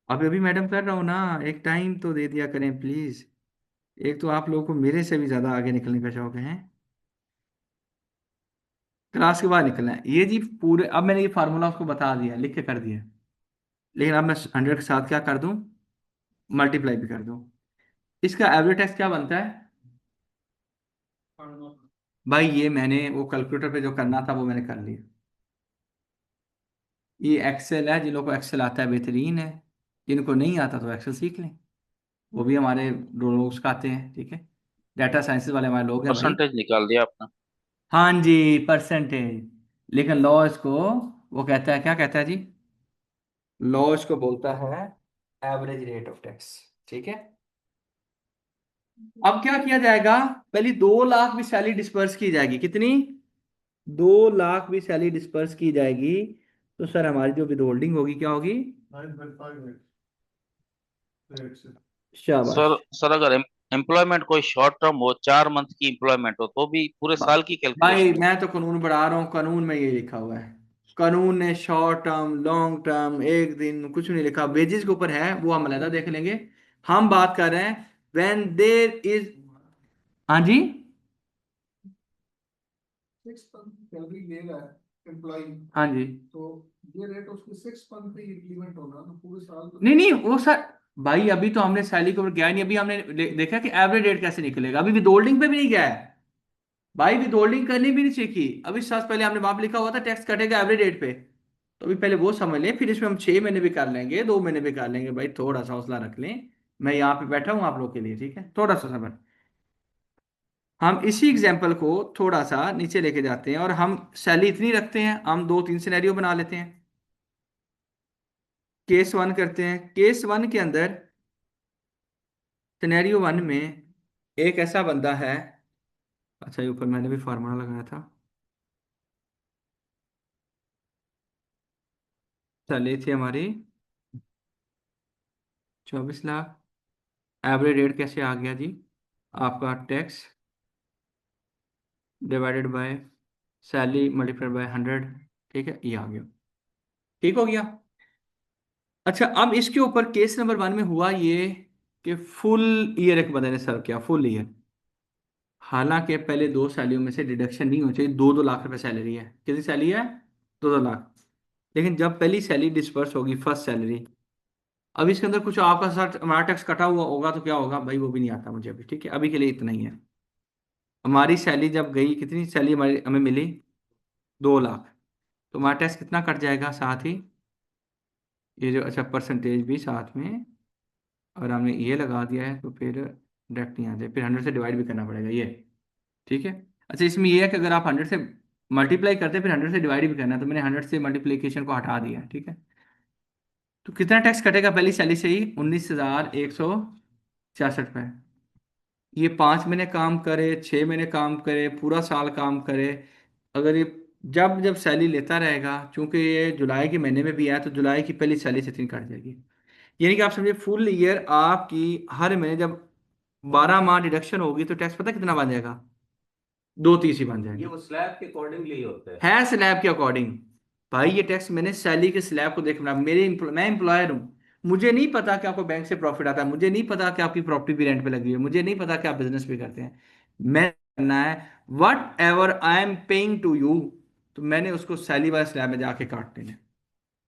अभी अभी मैडम कर रहा हूँ ना, एक टाइम तो दे दिया करें प्लीज। एक तो आप लोगों को मेरे से भी ज्यादा आगे निकलने का शौक है, क्लास के बाद निकलना है ये जी पूरे। अब मैंने ये फार्मूला उसको बता दिया, लिख के कर दिया, लेकिन अब मैं 100 के साथ क्या कर दूं, मल्टीप्लाई भी कर दूं। इसका एवरेज टैक्स क्या बनता है भाई, ये मैंने वो कैलकुलेटर पे जो करना था वो मैंने कर लिया। ये एक्सेल है, जिन लोगों को एक्सेल आता है बेहतरीन है, जिनको नहीं आता तो एक्सेल सीख लें, वो भी हमारे लोग सिखाते हैं। ठीक है, डाटा साइंसेस वाले हमारे लोग हैं भाई। परसेंटेज निकाल दिया आपने? हाँ जी, परसेंटेज। लेकिन लॉ इसको, वो कहता है, क्या कहता है जी, लॉ इसको बोलता है एवरेज रेट ऑफ टैक्स। ठीक है, अब क्या किया जाएगा, पहले 2 लाख भी सैलरी डिस्पर्स की जाएगी, कितनी, 2 लाख भी सैलरी डिस्पर्स की जाएगी, तो सर हमारी जो विद होल्डिंग होगी क्या होगी, 9.5 शाबाश। सर अगर एम्प्लॉयमेंट कोई शॉर्ट टर्म हो, 4 मंथ की एम्प्लॉयमेंट हो, तो भी पूरे बा- साल की भाई कैलकुलेशन मैं होगी? तो कानून पढ़ा रहा हूँ, कानून में ये लिखा हुआ है, कानून ने शॉर्ट टर्म लॉन्ग टर्म एक दिन कुछ नहीं लिखा, वेजेस के ऊपर है, वो हम अलग देख लेंगे। हम बात कर रहे हैं व्हेन देयर इज, हाँ जी, 6 मंथ सैलरी ले रहा है एम्प्लॉय, हाँ जी, तो ये रेट उसके 6 मंथ पे इंप्लीमेंट होना, तो पूरे साल नहीं नहीं वो सर, भाई अभी तो हमने सैलरी के ऊपर गया ही नहीं, अभी हमने देखा कि एवरेज रेट कैसे निकलेगा, अभी विद होल्डिंग पे भी नहीं गया है भाई, विद होल्डिंग करनी भी नहीं सीखी। अभी साल पहले हमने वहां पे लिखा हुआ था टैक्स कटेगा एवरेज रेट पे, तो अभी पहले वो समझ लें, फिर इसमें हम 6 महीने भी कर लेंगे, 2 महीने भी कर लेंगे, भाई थोड़ा सा हौसला रख लें। मैं यहाँ पे बैठा हूँ आप लोग के लिए, ठीक है, थोड़ा सा सब्र। हम इसी एग्जाम्पल को थोड़ा सा नीचे लेके जाते हैं, और हम सैलरी इतनी रखते हैं, हम 2-3 सिनेरियो बना लेते हैं। केस वन करते हैं, केस वन के अंदर सिनेरियो वन में एक ऐसा बंदा है, अच्छा ये ऊपर मैंने भी फार्मूला लगाया था, सैलरी थी हमारी 24 लाख, एवरेज रेट कैसे आ गया जी, आपका tax divided by salary multiplied by 100। ठीक है, ये आ गया, ठीक हो गया। अच्छा अब इसके ऊपर केस नंबर वन में हुआ ये कि फुल ईयर एक बंदे ने सर्व किया, फुल ईयर, हालांकि पहले 2 सैलरियों में से डिडक्शन नहीं होनी चाहिए, 2-2 लाख रुपए सैलरी है, कितनी सैलरी है, 2-2 लाख। लेकिन जब पहली सैलरी डिस्पर्स होगी, फर्स्ट सैलरी, अब इसके अंदर कुछ आपका साथ हमारा टैक्स कटा हुआ होगा तो क्या होगा भाई, वो भी नहीं आता मुझे अभी, ठीक है, अभी के लिए इतना ही है। हमारी सैलरी जब गई, कितनी सैलरी हमारी हमें मिली, 2 लाख, तो हमारा टैक्स कितना कट जाएगा साथ ही, ये जो अच्छा परसेंटेज भी साथ में, और हमने ये लगा दिया है तो फिर डायरेक्ट नहीं आ जाए, फिर 100 से डिवाइड भी करना पड़ेगा ये। ठीक है, अच्छा इसमें ये है कि अगर आप 100 से मल्टीप्लाई करते हैं फिर 100 से डिवाइड भी करना है, तो मैंने 100 से मल्टीप्लीकेशन को हटा दिया है। ठीक है, तो कितना टैक्स कटेगा पहली सैलरी से ही, 19,166 रुपये। ये 5 महीने काम करे, 6 महीने काम करे, पूरा साल काम करे, अगर ये जब जब सैलरी लेता रहेगा, चूंकि ये जुलाई के महीने में भी आया, तो जुलाई की पहली सैलरी से इतनी कट जाएगी। यानी कि आप समझिए फुल ईयर आपकी हर महीने जब 12 माह डिडक्शन होगी, तो टैक्स पता कितना बन जाएगा, 2-3 ही बन जाएगा। ये वो स्लैब के अकॉर्डिंगली ही होता है स्लैब के अकॉर्डिंग, भाई ये टैक्स मैंने सैलरी के स्लैब को देख बना, मैं एम्प्लॉयर हूँ, मुझे नहीं पता कि आपको बैंक से प्रॉफिट आता है, मुझे नहीं पता कि आपकी प्रॉपर्टी भी रेंट पे लगी हुई है, मुझे नहीं पता कि आप बिजनेस भी करते हैं, मैं करना है whatever I am paying to you, तो मैंने उसको सैलरी वाले स्लैब में जाके काट देना है।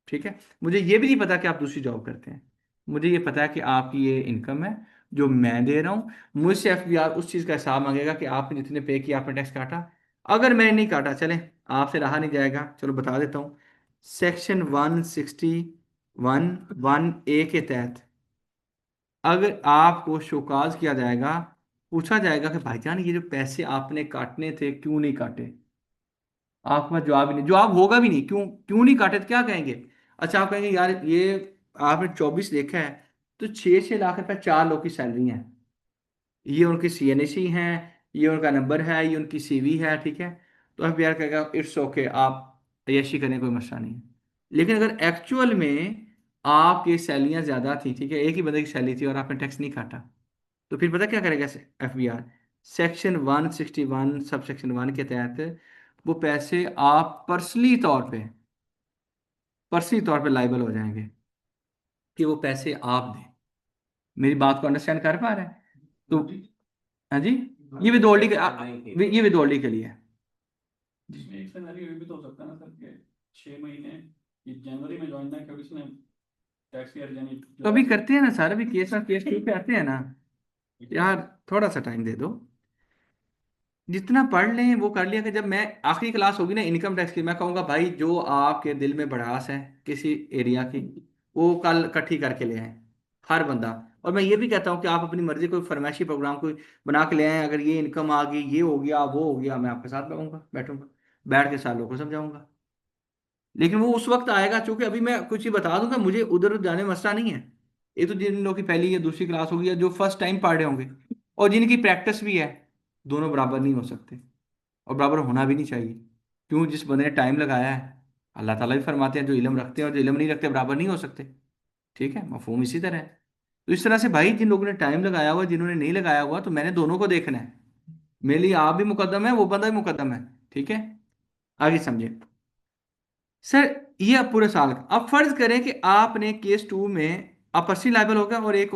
ठीक है, मुझे ये भी नहीं पता कि आप दूसरी जॉब करते हैं, मुझे ये पता है कि आपकी ये इनकम है जो मैं दे रहा हूँ, मुझसे एफबीआर उस चीज़ का हिसाब मांगेगा कि आपने जितने पे किया, आपने टैक्स काटा। अगर मैंने नहीं काटा, चले आपसे रहा नहीं जाएगा, चलो बता देता हूँ, सेक्शन 161(1) के तहत अगर आपको शोकाज किया जाएगा, पूछा जाएगा कि भाईजान ये जो पैसे आपने काटने थे क्यों नहीं काटे, आपके पास जवाब ही नहीं, जवाब होगा भी नहीं, क्यों क्यों नहीं काटे, तो क्या कहेंगे, अच्छा आप कहेंगे यार ये आपने 24 देखा है, तो 6-6 लाख रुपए 4 लोग की सैलरी है। ये उनकी सीएनएसी हैं, ये उनका नंबर है, ये उनकी सीवी है, ठीक है। तो एफबीआर कहेगा इट्स ओके, आप अय्याशी करने कोई मसला नहीं है। लेकिन अगर एक्चुअल में आपकी सैलरियाँ ज़्यादा थी, ठीक है, एक ही बंदे की सैलरी थी और आपने टैक्स नहीं काटा, तो फिर पता क्या करेगा एफबीआर? सेक्शन 161 सब सेक्शन 1 के तहत वो पैसे आप पर्सनली तौर पे लाइबल हो जाएंगे कि वो पैसे आप दें। मेरी बात को अंडरस्टैंड कर पा रहे हैं? तो हाँ जी, ये विदोल्डी के नहीं थी। ये विदोल्डी के लिए है। इसमें एक सिनेरियो ये भी तो हो सकता है ना सर कि 6 महीने ये जनवरी में ज्वाइन ना क्योंकि इसने टैक्स ईयर यानी तो अभी करते हैं ना सर, अभी केस और केस पे आते हैं ना यार, थोड़ा सा टाइम दे दो। जितना पढ़ लें वो कर लिया, कि जब मैं आखिरी क्लास होगी ना इनकम टैक्स की, मैं कहूँगा भाई जो आपके दिल में भड़ास है किसी एरिया की, वो कल इकट्ठी करके ले आए हर बंदा। और मैं ये भी कहता हूँ कि आप अपनी मर्जी कोई फरमाइशी प्रोग्राम कोई बना के ले आए, अगर ये इनकम आ गई, ये हो गया, वो हो गया, मैं आपके साथ बैठूंगा, बैठ के सालों को समझाऊंगा। लेकिन वो उस वक्त आएगा, चूंकि अभी मैं कुछ ही बता दूंगा, मुझे उधर जाने में मसला नहीं है। ये तो जिन लोगों की पहली या दूसरी क्लास होगी या जो फर्स्ट टाइम पढ़ रहे होंगे और जिनकी प्रैक्टिस भी है, दोनों बराबर नहीं हो सकते और बराबर होना भी नहीं चाहिए। क्यों? जिस बंदे ने टाइम लगाया है, अल्लाह ताला भी फरमाते हैं जो इल्म रखते हैं और जो इल्म नहीं रखते बराबर नहीं हो सकते। ठीक है, मफहूम इसी तरह है। तो इस तरह से भाई जिन लोगों ने टाइम लगाया हुआ, जिन्होंने नहीं लगाया हुआ, तो मैंने दोनों को देखना है। मेरे लिए आप भी मुकद्दम है, वो बंदा भी मुकद्दम है। ठीक है, आगे समझे सर। ये अब पूरे साल का, अब फर्ज करें कि आपने केस 2 में आप पर्सनली लायबल हो गया, और एक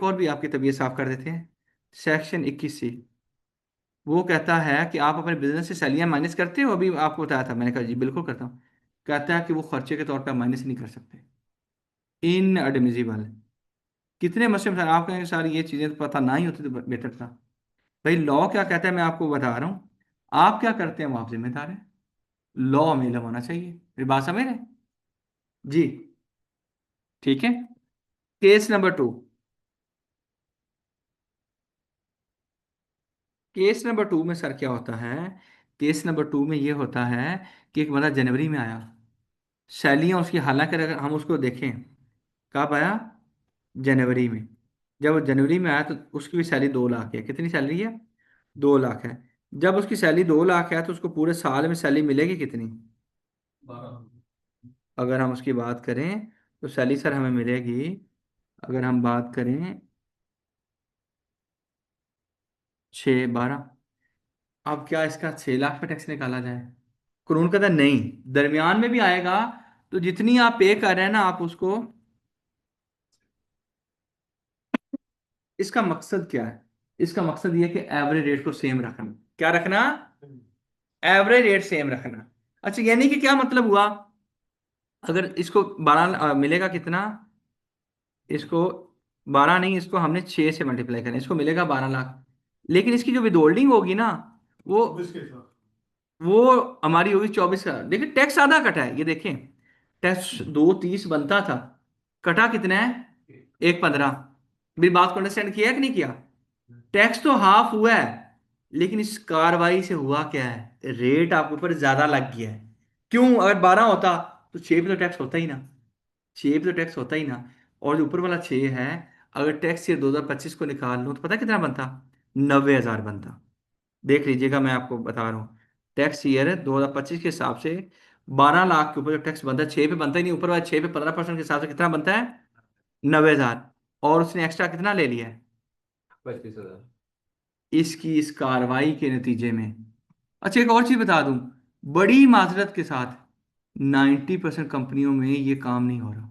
और भी आपकी तबीयत साफ कर देते हैं। सेक्शन 21C वो कहता है कि आप अपने बिजनेस से सैलरियाँ माइनस करते हो, अभी आपको बताया था, मैंने कहा जी बिल्कुल करता हूँ। कहता है कि वो खर्चे के तौर पर माइनस नहीं कर सकते, इनएडमिजिबल। कितने मसले में आप कहेंगे सारी ये चीज़ें तो पता ना ही होती तो बेहतर था। भाई लॉ क्या कहता है मैं आपको बता रहा हूँ, आप क्या करते हैं वो आप जिम्मेदार हैं। लॉ में इल्म होना चाहिए, मेरी बात समझ रहे हैं जी? ठीक है, केस नंबर 2। केस नंबर 2 में सर क्या होता है? केस नंबर 2 में ये होता है कि एक बंदा जनवरी में आया, सैलियाँ उसकी, हालांकि अगर हम उसको देखें कब आया, जनवरी में। जब वो जनवरी में आया तो उसकी भी सैलरी 2 लाख है। कितनी सैलरी है? 2 लाख है। जब उसकी सैलरी 2 लाख है तो उसको पूरे साल में सैलरी मिलेगी कितनी? 12। अगर हम उसकी बात करें तो सैलरी सर हमें मिलेगी, अगर हम बात करें 6 12। अब क्या इसका 6 लाख पे टैक्स निकाला जाए? कानून कहता है नहीं, दरमियान में भी आएगा। तो जितनी आप पे कर रहे हैं ना आप उसको, इसका मकसद क्या है? इसका मकसद ये है कि एवरेज रेट को सेम रखना। क्या रखना? एवरेज रेट सेम रखना। अच्छा, यानी कि क्या मतलब हुआ? अगर इसको 12 मिलेगा कितना, इसको 12 नहीं, इसको हमने 6 से मल्टीप्लाई करना, इसको मिलेगा 12 लाख। लेकिन इसकी जो विदहोल्डिंग होगी ना, वो वो हमारी होगी 24 का। देखिए टैक्स आधा कटा है, ये देखें, टैक्स 230 बनता था, कटा कितना है? 115। मेरी बात को अंडरस्टैंड किया है कि नहीं किया? टैक्स तो हाफ हुआ है, लेकिन इस कार्रवाई से हुआ क्या है? रेट आपके ऊपर ज्यादा लग गया है। क्यों? अगर 12 होता तो 6 पे तो टैक्स होता ही ना, 6 पे तो टैक्स होता ही ना। और जो ऊपर वाला 6 है, अगर टैक्स ईयर 2025 को निकाल लूँ तो पता कितना बनता? 90,000 बनता। देख लीजिएगा, मैं आपको बता रहा हूँ, टैक्स ईयर 2025 के हिसाब से 12 लाख के ऊपर जो टैक्स बनता है, 6 पे बनता ही नहीं, ऊपर वाले 6 पे 15% के हिसाब से कितना बनता है? 90,000। और उसने एक्स्ट्रा कितना ले लिया है? 25,000। इसकी इस कार्रवाई के नतीजे में। अच्छा, एक और चीज बता दूं, बड़ी माजरत के साथ 90% कंपनियों में ये काम नहीं हो रहा,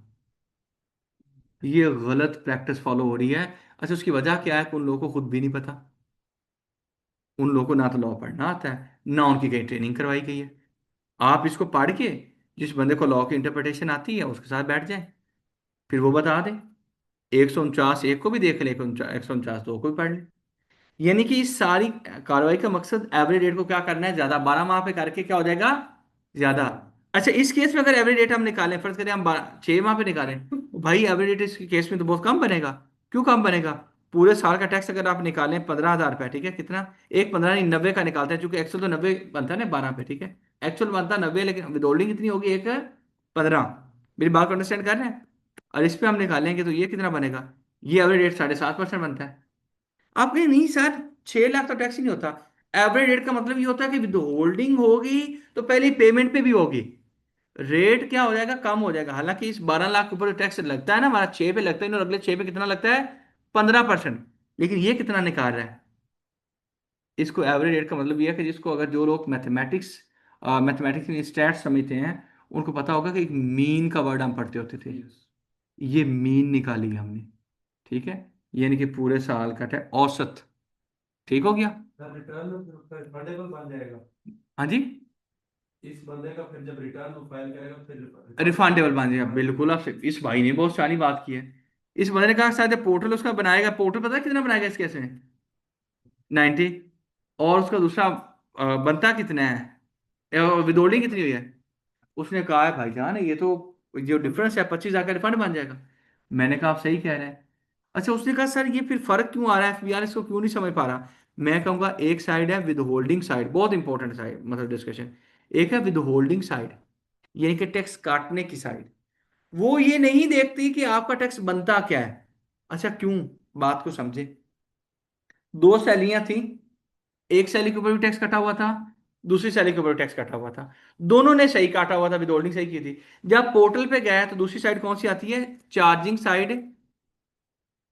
ये गलत प्रैक्टिस फॉलो हो रही है। अच्छा, उसकी वजह क्या है कि उन लोगों को खुद भी नहीं पता। उन लोगों को ना तो लॉ पढ़ना आता है, ना उनकी कहीं ट्रेनिंग करवाई गई है। आप इसको पढ़ के, जिस बंदे को लॉ की इंटरप्रिटेशन आती है उसके साथ बैठ जाए, फिर वो बता दे। 149 एक को भी देख ले, 149 दो को भी पढ़ ले। यानी कि इस सारी कार्रवाई का मकसद एवरेज रेट को क्या करना है? ज्यादा 12 माह पे करके क्या हो जाएगा? ज्यादा। अच्छा, इस केस में अगर एवरेज रेट हम निकालें, फर्ज करें हम 6 माह पे निकालें, तो भाई एवरेज रेट इस केस में तो बहुत कम बनेगा। क्यों कम बनेगा? पूरे साल का टैक्स अगर आप निकालें 15,000 रुपये, ठीक है, कितना? एक 15 नहीं, 90 का निकालते हैं, चूंकि एक्चुअल तो 90 बनता है ना 12 पे, ठीक है। एक्चुअल बनता 90, लेकिन विद होल्डिंग कितनी होगी? एक 15। मेरी बात को अंडरस्टैंड कर रहे हैं? और इस पे हम निकालेंगे तो ये कितना बनेगा, ये एवरेज रेट 7.5% बनता है। आप कहें नहीं सर 6 लाख तो टैक्स ही नहीं होता। एवरेज रेट का मतलब ये होता है कि विद होल्डिंग होगी तो पहले पेमेंट पे भी होगी, रेट क्या हो जाएगा, कम हो जाएगा। हालांकि इस 12 लाख के ऊपर जो टैक्स लगता है ना हमारा 6 पे लगता है, और अगले 6 पे कितना लगता है, 15%। लेकिन ये कितना निकाल रहा है, इसको एवरेज रेट का मतलब ये है कि जिसको अगर जो लोग मैथमेटिक्स में स्टैट्स समझते हैं उनको पता होगा कि एक मीन का वर्ड हम पढ़ते होते थे, ये मीन निकाली है हमने, ठीक है, यानी कि पूरे साल का औसत। ठीक हो गया। रिटर्न रिफंडेबल बन जाएगा हाँ जी, इस बंदे का, फिर जब रिटर्न फाइल करेगा फिर रिफंडेबल बन जाएगा, बिल्कुल। आप इस भाई ने बहुत सारी बात की है। इस बंदे ने कहा शायद पोर्टल उसका बनाएगा, पोर्टल पता है कितना बनाएगा इस केस में, 90। और उसका दूसरा बनता कितना है, विदोल्डिंग कितनी हुई है, उसने कहा है भाईजान ये तो जो डिफरेंस है 25 हजार का रिफंड बन जाएगा। मैंने कहा आप सही कह रहे हैं। अच्छा, उसने कहा सर ये फिर फर्क क्यों आ रहा है, एफबीआर इसको क्यों नहीं समझ पा रहा। मैं कहूँगा एक साइड है विद होल्डिंग साइड, बहुत इंपॉर्टेंट साइड मतलब डिस्कशन। एक है विद होल्डिंग साइड, यानी कि टैक्स काटने की साइड। वो ये नहीं देखती कि आपका टैक्स बनता क्या है। अच्छा क्यों, बात को समझे। दो सैलियां थी, एक सैली के ऊपर भी टैक्स कटा हुआ था, दूसरी सैली के ऊपर भी टैक्स कटा हुआ था। दोनों ने सही काटा हुआ था, विदहोल्डिंग सही की थी। जब पोर्टल पे गया तो दूसरी साइड कौन सी आती है, चार्जिंग साइड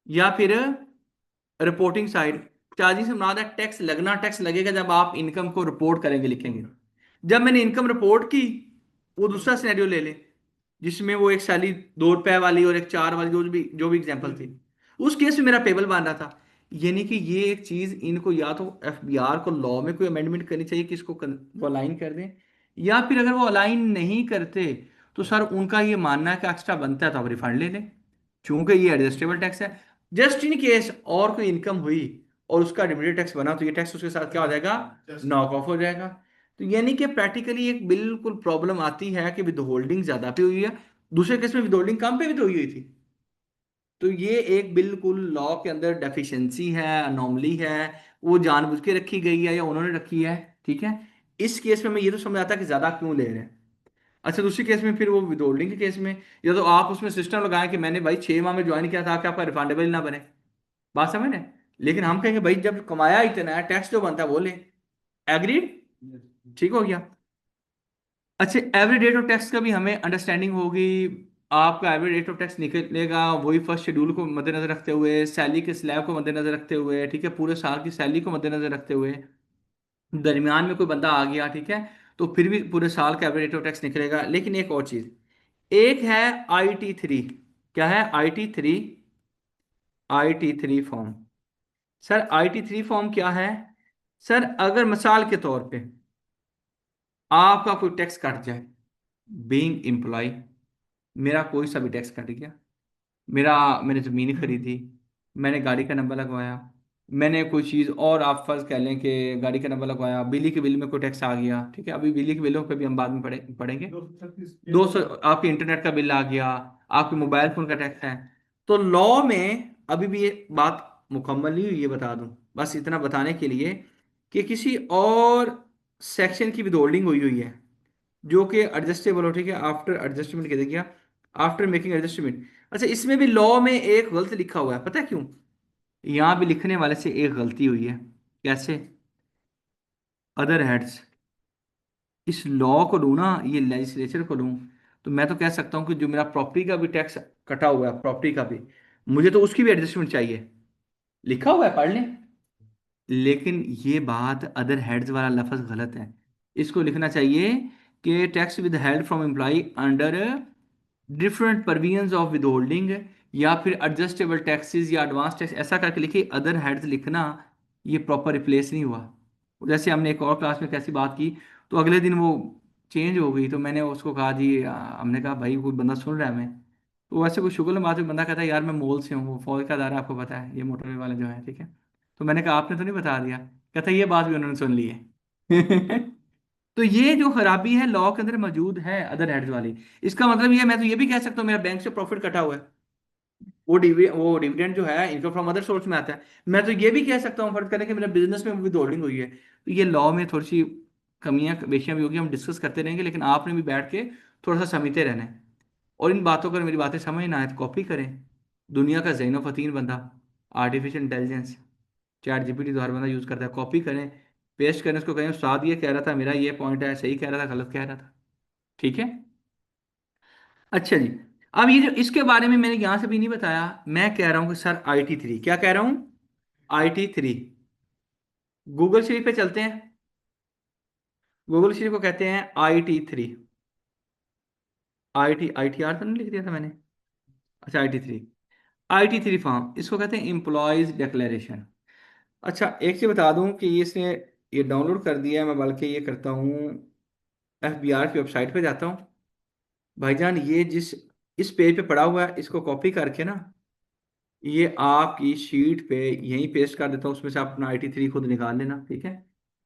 या फिर रिपोर्टिंग साइड। चार्जिंग से मुराद है टैक्स लगना, टैक्स लगेगा जब आप इनकम को रिपोर्ट करेंगे, लिखेंगे। जब मैंने इनकम रिपोर्ट की, वो दूसरा सिनेरियो ले ले जिसमें वो एक सैलरी 2 रुपए वाली और एक 4 वाली, जो भी एग्जांपल थी, उस केस में मेरा पेबल बन रहा था। यानी कि ये एक चीज इनको या तो एफबीआर को लॉ में कोई अमेंडमेंट करनी चाहिए कि इसको वो अलाइन कर दें, या फिर अगर वो अलाइन नहीं करते तो सर उनका ये मानना है कि एक्स्ट्रा बनता है तो आप रिफंड ले लें, चूंकि ये एडजस्टेबल टैक्स है। जस्ट इन केस और कोई इनकम हुई और उसका डिविडेंड टैक्स बना तो ये टैक्स उसके साथ क्या हो जाएगा, नॉक ऑफ हो जाएगा। तो यानी कि प्रैक्टिकली एक बिल्कुल प्रॉब्लम आती है कि विद होल्डिंग ज्यादा पे हुई है, दूसरे केस में विद होल्डिंग कम पे भी तो हुई थी। तो ये एक बिल्कुल लॉ के अंदर डेफिशिएंसी है, अनोमली है, वो जानबूझ के रखी गई है या उन्होंने रखी है, ठीक है। इस केस में हमें ये तो समझ आता है कि ज्यादा क्यों ले रहे हैं। अच्छा, दूसरी केस में फिर वो विद होल्डिंग के केस में, या तो आप उसमें सिस्टम लगाएं कि मैंने भाई 6 माह में ज्वाइन किया था कि आपका रिफंडेबल ना बने, बात समझ रहे हैं? लेकिन हम कहेंगे भाई जब कमाया इतना है टैक्स जो बनता है वो ले, एग्रीड, ठीक हो गया। अच्छा, एवरेज रेट ऑफ टैक्स का भी हमें अंडरस्टैंडिंग होगी। आपका एवरेज रेट ऑफ टैक्स निकलेगा वही फर्स्ट शेड्यूल को मद्देनजर रखते हुए, सैलरी के स्लैब को मद्देनजर रखते हुए, ठीक है, पूरे साल की सैलरी को मद्देनजर रखते हुए। दरमियान में कोई बंदा आ गया, ठीक है, तो फिर भी पूरे साल का एवरेज रेट ऑफ टैक्स निकलेगा। लेकिन एक और चीज, एक है IT3। क्या है IT3? IT3 form. Sir IT3 form क्या है? सर अगर मिसाल के तौर पे आपका कोई टैक्स कट जाए, बीइंग एम्प्लॉय, मेरा कोई सा भी टैक्स कट गया, मैंने ज़मीन खरीदी, मैंने गाड़ी का नंबर लगवाया, मैंने कोई चीज़ और आप फर्ज कह लें कि गाड़ी का नंबर लगवाया, बिजली के बिल में कोई टैक्स आ गया, ठीक है, अभी बिजली के बिलों पे भी हम बाद में पढ़ेंगे। 200 आपके इंटरनेट का बिल आ गया, आपके मोबाइल फ़ोन का टैक्स है। तो लॉ में अभी भी ये बात मुकम्मल नहीं हुई, ये बता दूं बस इतना बताने के लिए कि किसी और सेक्शन की विदहोल्डिंग हुई हुई है जो कि एडजस्टेबल हो, ठीक है, आफ्टर एडजस्टमेंट कह दिया, आफ्टर मेकिंग एडजस्टमेंट। अच्छा, इसमें भी लॉ में एक गलत लिखा हुआ है, पता है क्यों? यहाँ भी लिखने वाले से एक गलती हुई है। कैसे? अदर हेड्स, इस लॉ को लूँ ना, ये लेजिस्लेचर को लूँ, तो मैं तो कह सकता हूँ कि जो मेरा प्रॉपर्टी का भी टैक्स कटा हुआ है, प्रॉपर्टी का भी, मुझे तो उसकी भी एडजस्टमेंट चाहिए, लिखा हुआ है, पढ़ लें। लेकिन ये बात अदर हेड्स वाला लफ्ज गलत है, इसको लिखना चाहिए कि tax withheld from employer under different provisions of withholding, या फिर एडजस्टेबल टैक्सेस या एडवांस टैक्स, ऐसा करके लिखिए। अदर हेड्स लिखना ये प्रॉपर रिप्लेस नहीं हुआ। जैसे हमने एक और क्लास में कैसी बात की, तो अगले दिन वो चेंज हो गई, तो मैंने उसको कहा जी हमने कहा भाई कोई बंदा सुन रहा है हमें, तो वैसे कोई शुक्ल बात में बंदा कहता है यार मैं मोल से हूँ, वो फौज का दायरा आपको पता है, ये मोटरवे वाले जो है, ठीक है। तो मैंने कहा आपने तो नहीं बता दिया, कहता ये बात भी उन्होंने सुन ली है। तो ये जो खराबी है लॉ के अंदर मौजूद है अदर हेड्स वाली, इसका मतलब ये मैं तो ये भी कह सकता हूँ मेरा बैंक से प्रॉफिट कटा हुआ है, वो डिविडेंड जो है इनकम फ्रॉम अदर सोर्स में आता है। मैं तो ये भी कह सकता हूँ फर्ज करें कि मेरे बिजनेस में विद होल्डिंग हुई है। तो ये लॉ में थोड़ी सी कमियां बेशियां भी होगी, हम डिस्कस करते रहेंगे, लेकिन आपने भी बैठ के थोड़ा सा समझते रहना है। और इन बातों को, अगर मेरी बातें समझ ना आए तो कॉपी करें। दुनिया का ज़ैनो फतीन बंदा, आर्टिफिशियल इंटेलिजेंस, चैट जीपीटी तो हर बंदा यूज़ करता है, कॉपी करें, पेस्ट करें, उसको कहें उस्ताद ये कह रहा था, मेरा ये पॉइंट है, सही कह रहा था गलत कह रहा था। ठीक है। अच्छा जी, अब ये जो इसके बारे में मैंने यहां से भी नहीं बताया, मैं कह रहा हूं कि सर IT3, क्या कह रहा हूं, IT3। गूगल शरीफ पे चलते हैं, गूगल शरीफ को कहते हैं IT3। ITR तो नहीं लिख दिया था मैंने, अच्छा IT3 फॉर्म, इसको कहते हैं एम्प्लॉयज डिक्लेरेशन। अच्छा एक चीज बता दूं कि ये इसने ये डाउनलोड कर दिया है, मैं बल्कि ये करता हूँ, FBR की वेबसाइट पे जाता हूँ भाईजान, ये जिस इस पेज पे पड़ा हुआ है इसको कॉपी करके ना, ये आपकी शीट पे यहीं पेस्ट कर देता हूँ, उसमें से आप अपना IT3 खुद निकाल लेना। ठीक है,